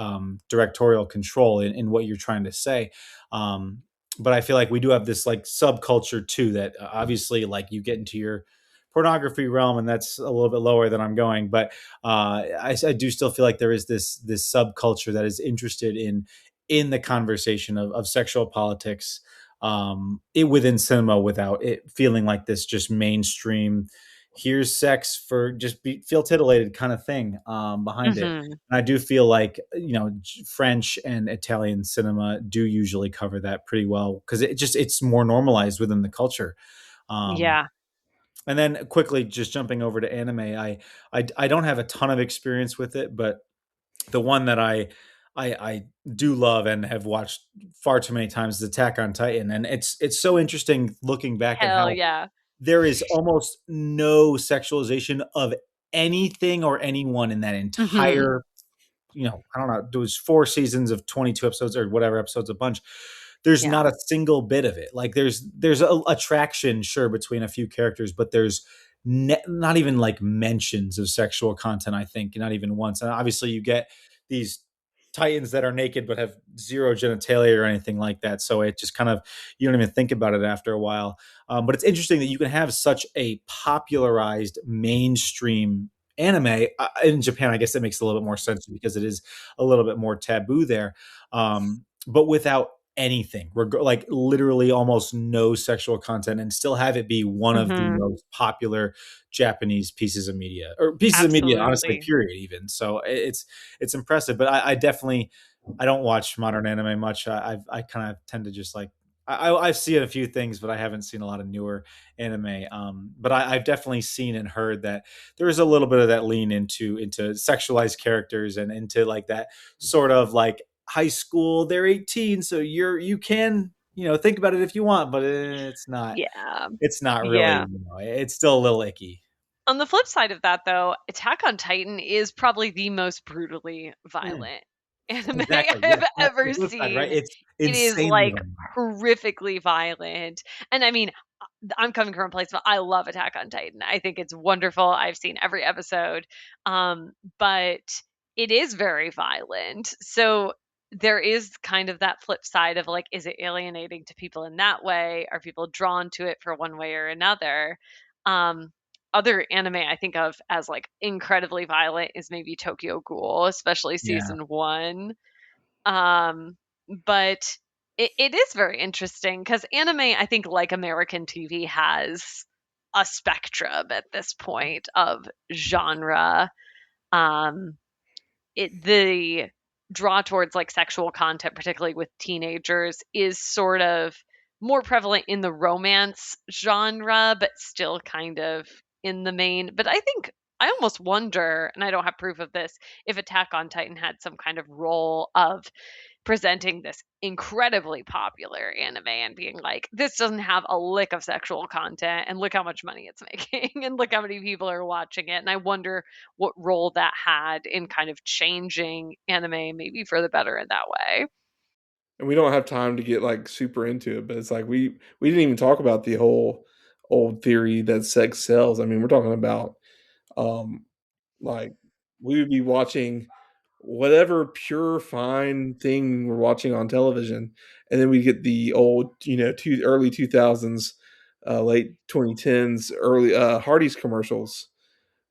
directorial control in what you're trying to say. Um, but I feel like we do have this like subculture too that obviously like you get into your pornography realm and that's a little bit lower than I'm going, but I do still feel like there is this subculture that is interested in the conversation of sexual politics, it within cinema without it feeling like this just mainstream here's sex for just feel titillated kind of thing behind it. Mhm. And I do feel like French and Italian cinema do usually cover that pretty well because it's more normalized within the culture. um, Yeah. and then quickly just jumping over to anime, I don't have a ton of experience with it, but the one that I do love and have watched far too many times is Attack on Titan, and it's so interesting looking back at Hell how yeah. there is almost no sexualization of anything or anyone in that Mhm. entire, I don't know, those 4 seasons of 22 episodes or whatever episodes a bunch. There's Yeah. not a single bit of it. Like there's a attraction, sure, between a few characters, but there's not even like mentions of sexual content. I think not even once. And obviously, you get these titans that are naked but have zero genitalia or anything like that. So it just kind of you don't even think about it after a while. But it's interesting that you can have such a popularized mainstream anime in Japan. I guess that makes a little bit more sense because it is a little bit more taboo there. But without anything, like literally almost no sexual content, and still have it be one of the Mhm. most popular Japanese pieces of media or pieces of media, honestly, Absolutely. period. Even so, it's impressive. But I definitely I don't watch modern anime much. I kind of tend to just like I've seen a few things, but I haven't seen a lot of newer anime. But I've definitely seen and heard that there is a little bit of that lean into sexualized characters and into like that sort of like high school. They're 18, so you can think about it if you want, but it's not. Yeah. It's not really. Yeah. It's still a little icky. On the flip side of that, though, Attack on Titan is probably the most brutally Yeah, violent anime exactly. I've Yes, that's the ever flip side, right? seen. It's It is insanely like violent. horrifically violent. And I mean, I'm coming from a place, but I love Attack on Titan. I think it's wonderful. I've seen every episode. But it is very violent. So there is kind of that flip side of like, is it alienating to people in that way? Are people drawn to it for one way or another? Um, Other anime I think of as like incredibly violent is maybe Tokyo Ghoul, especially Yeah, season one. Um, but it is very interesting because anime, I think, like American TV, has a spectrum at this point of genre. Um, the draw towards like sexual content, particularly with teenagers, is sort of more prevalent in the romance genre, but still kind of in the main. But I think I almost wonder, and I don't have proof of this, if Attack on Titan had some kind of role of presenting this incredibly popular anime and being like, this doesn't have a lick of sexual content, and look how much money it's making, and look how many people are watching it. And I wonder what role that had in kind of changing anime, maybe for the better in that way. And we don't have time to get, like, super into it, but it's like we didn't even talk about the whole old theory that sex sells. I mean, we're talking about, um, like, we would be watching whatever pure fine thing we're watching on television, and then we get the old, early 2000s, late 2010s, early, Hardee's commercials,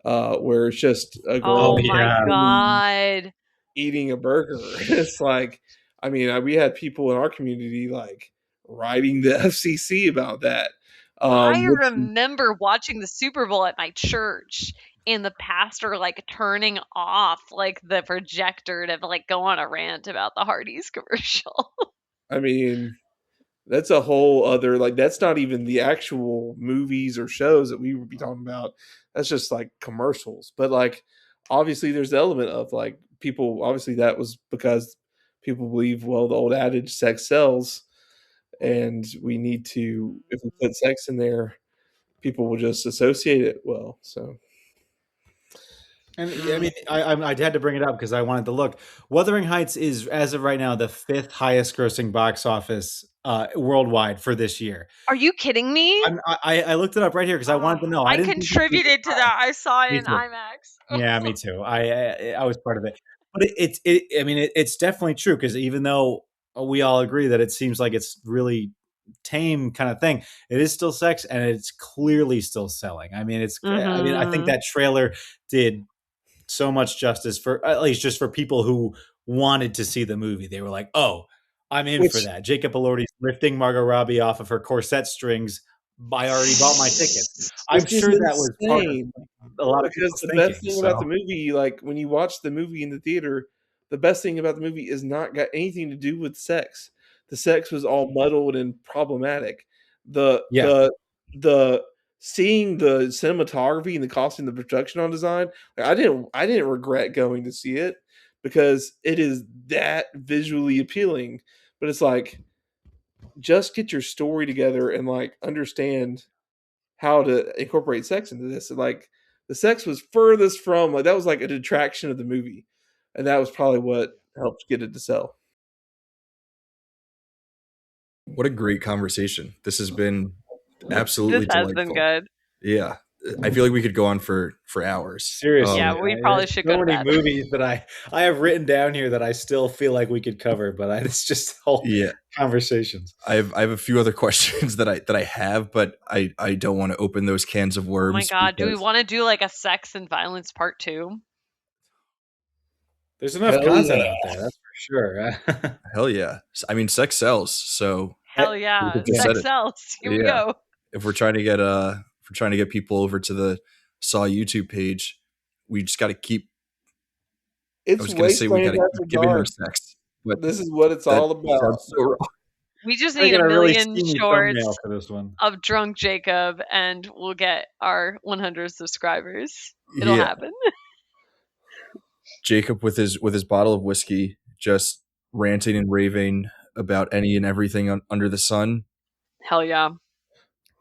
where it's just a oh girl Oh my yeah, completely god. eating a burger. It's like, I mean, we had people in our community like writing the FCC about that. I Which, remember watching the Super Bowl at my church and the pastor like turning off like the projector to like go on a rant about the Hardee's commercial. I mean, that's a whole other, like, that's not even the actual movies or shows that we would be talking about. That's just like commercials. But like, obviously, there's the element of like people. Obviously, that was because people believe, well, the old adage, sex sells, and we need to, if we put sex in there, people will just associate it well. So, And I mean, I had to bring it up because I wanted to look. Wuthering Heights is, as of right now, the 5th highest grossing box office worldwide for this year. Are you kidding me? I looked it up right here because I wanted to know. I didn't think it would be contributed to that. I saw it Me in too. IMAX. Yeah, me too. I was part of it, but I mean, it's definitely true because even though we all agree that it seems like it's really tame kind of thing, it is still sex, and it's clearly still selling. I mean, I mean, I think that trailer did so much justice for, at least just for people who wanted to see the movie. They were like, "Oh, I'm in for that." Jacob Elordi's lifting Margot Robbie off of her corset strings. I already bought my tickets. I'm which is sure that was part of insane. a lot of Because people's the thinking. best thing about the movie, like when you watch the movie in the theater, the best thing about the movie is not got anything to do with sex. The sex was all muddled and problematic. The Yeah. the seeing the cinematography and the costume, the production on design, like, I didn't regret going to see it because it is that visually appealing. But it's like, just get your story together and like understand how to incorporate sex into this. And like, the sex was furthest from, like, that was like a detraction of the movie, and that was probably what helped get it to sell. What a great conversation. This has been absolutely This has delightful. been good. Yeah. I feel like we could go on for hours. Seriously. Yeah, we probably there's should so go to many bed. movies that I have written down here that I still feel like we could cover, but it's just whole Yeah. conversations. I have a few other questions that I have, but I don't want to open those cans of worms. Oh my god, do we want to do like a sex and violence part 2? There's enough content out there, that's for sure. Hell yeah. I mean, sex sells, so Hell yeah. we just said Sex it. sells. Here we Yeah. go. If we're trying to get people over to the Saw YouTube page, we just got to keep. I It's was going to say we got Wasteland to after keep giving them dark. sex, but This is what it's that all about. sounds so wrong. We just I need got a a really million steamy shorts thumbnail for this one. of drunk Jacob, and we'll get our 100 subscribers. It'll Yeah. happen. Jacob with his bottle of whiskey, just ranting and raving about any and everything under the sun, Hell yeah.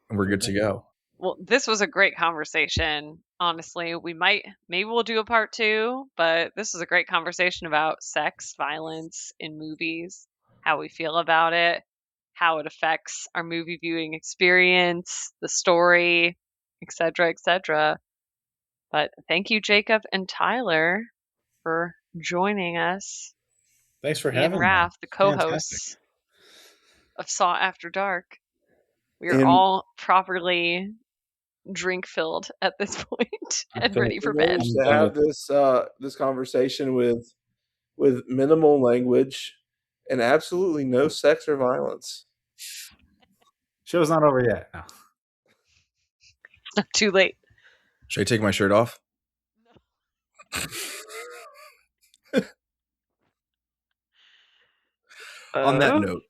and we're good to go. Well, this was a great conversation. Honestly, maybe we'll do a part 2, but this was a great conversation about sex, violence in movies, how we feel about it, how it affects our movie viewing experience, the story, etc., etc. But thank you, Jacob and Tyler, for joining us. Thanks for Me and having me. Raph, the Fantastic. co-hosts of Saw After Dark. We are And- all properly drink filled at this point and filled ready for We bed. managed to have this conversation with minimal language and absolutely no sex or violence. Show's not over yet. No. It's not too late. Should I take my shirt off? On that note,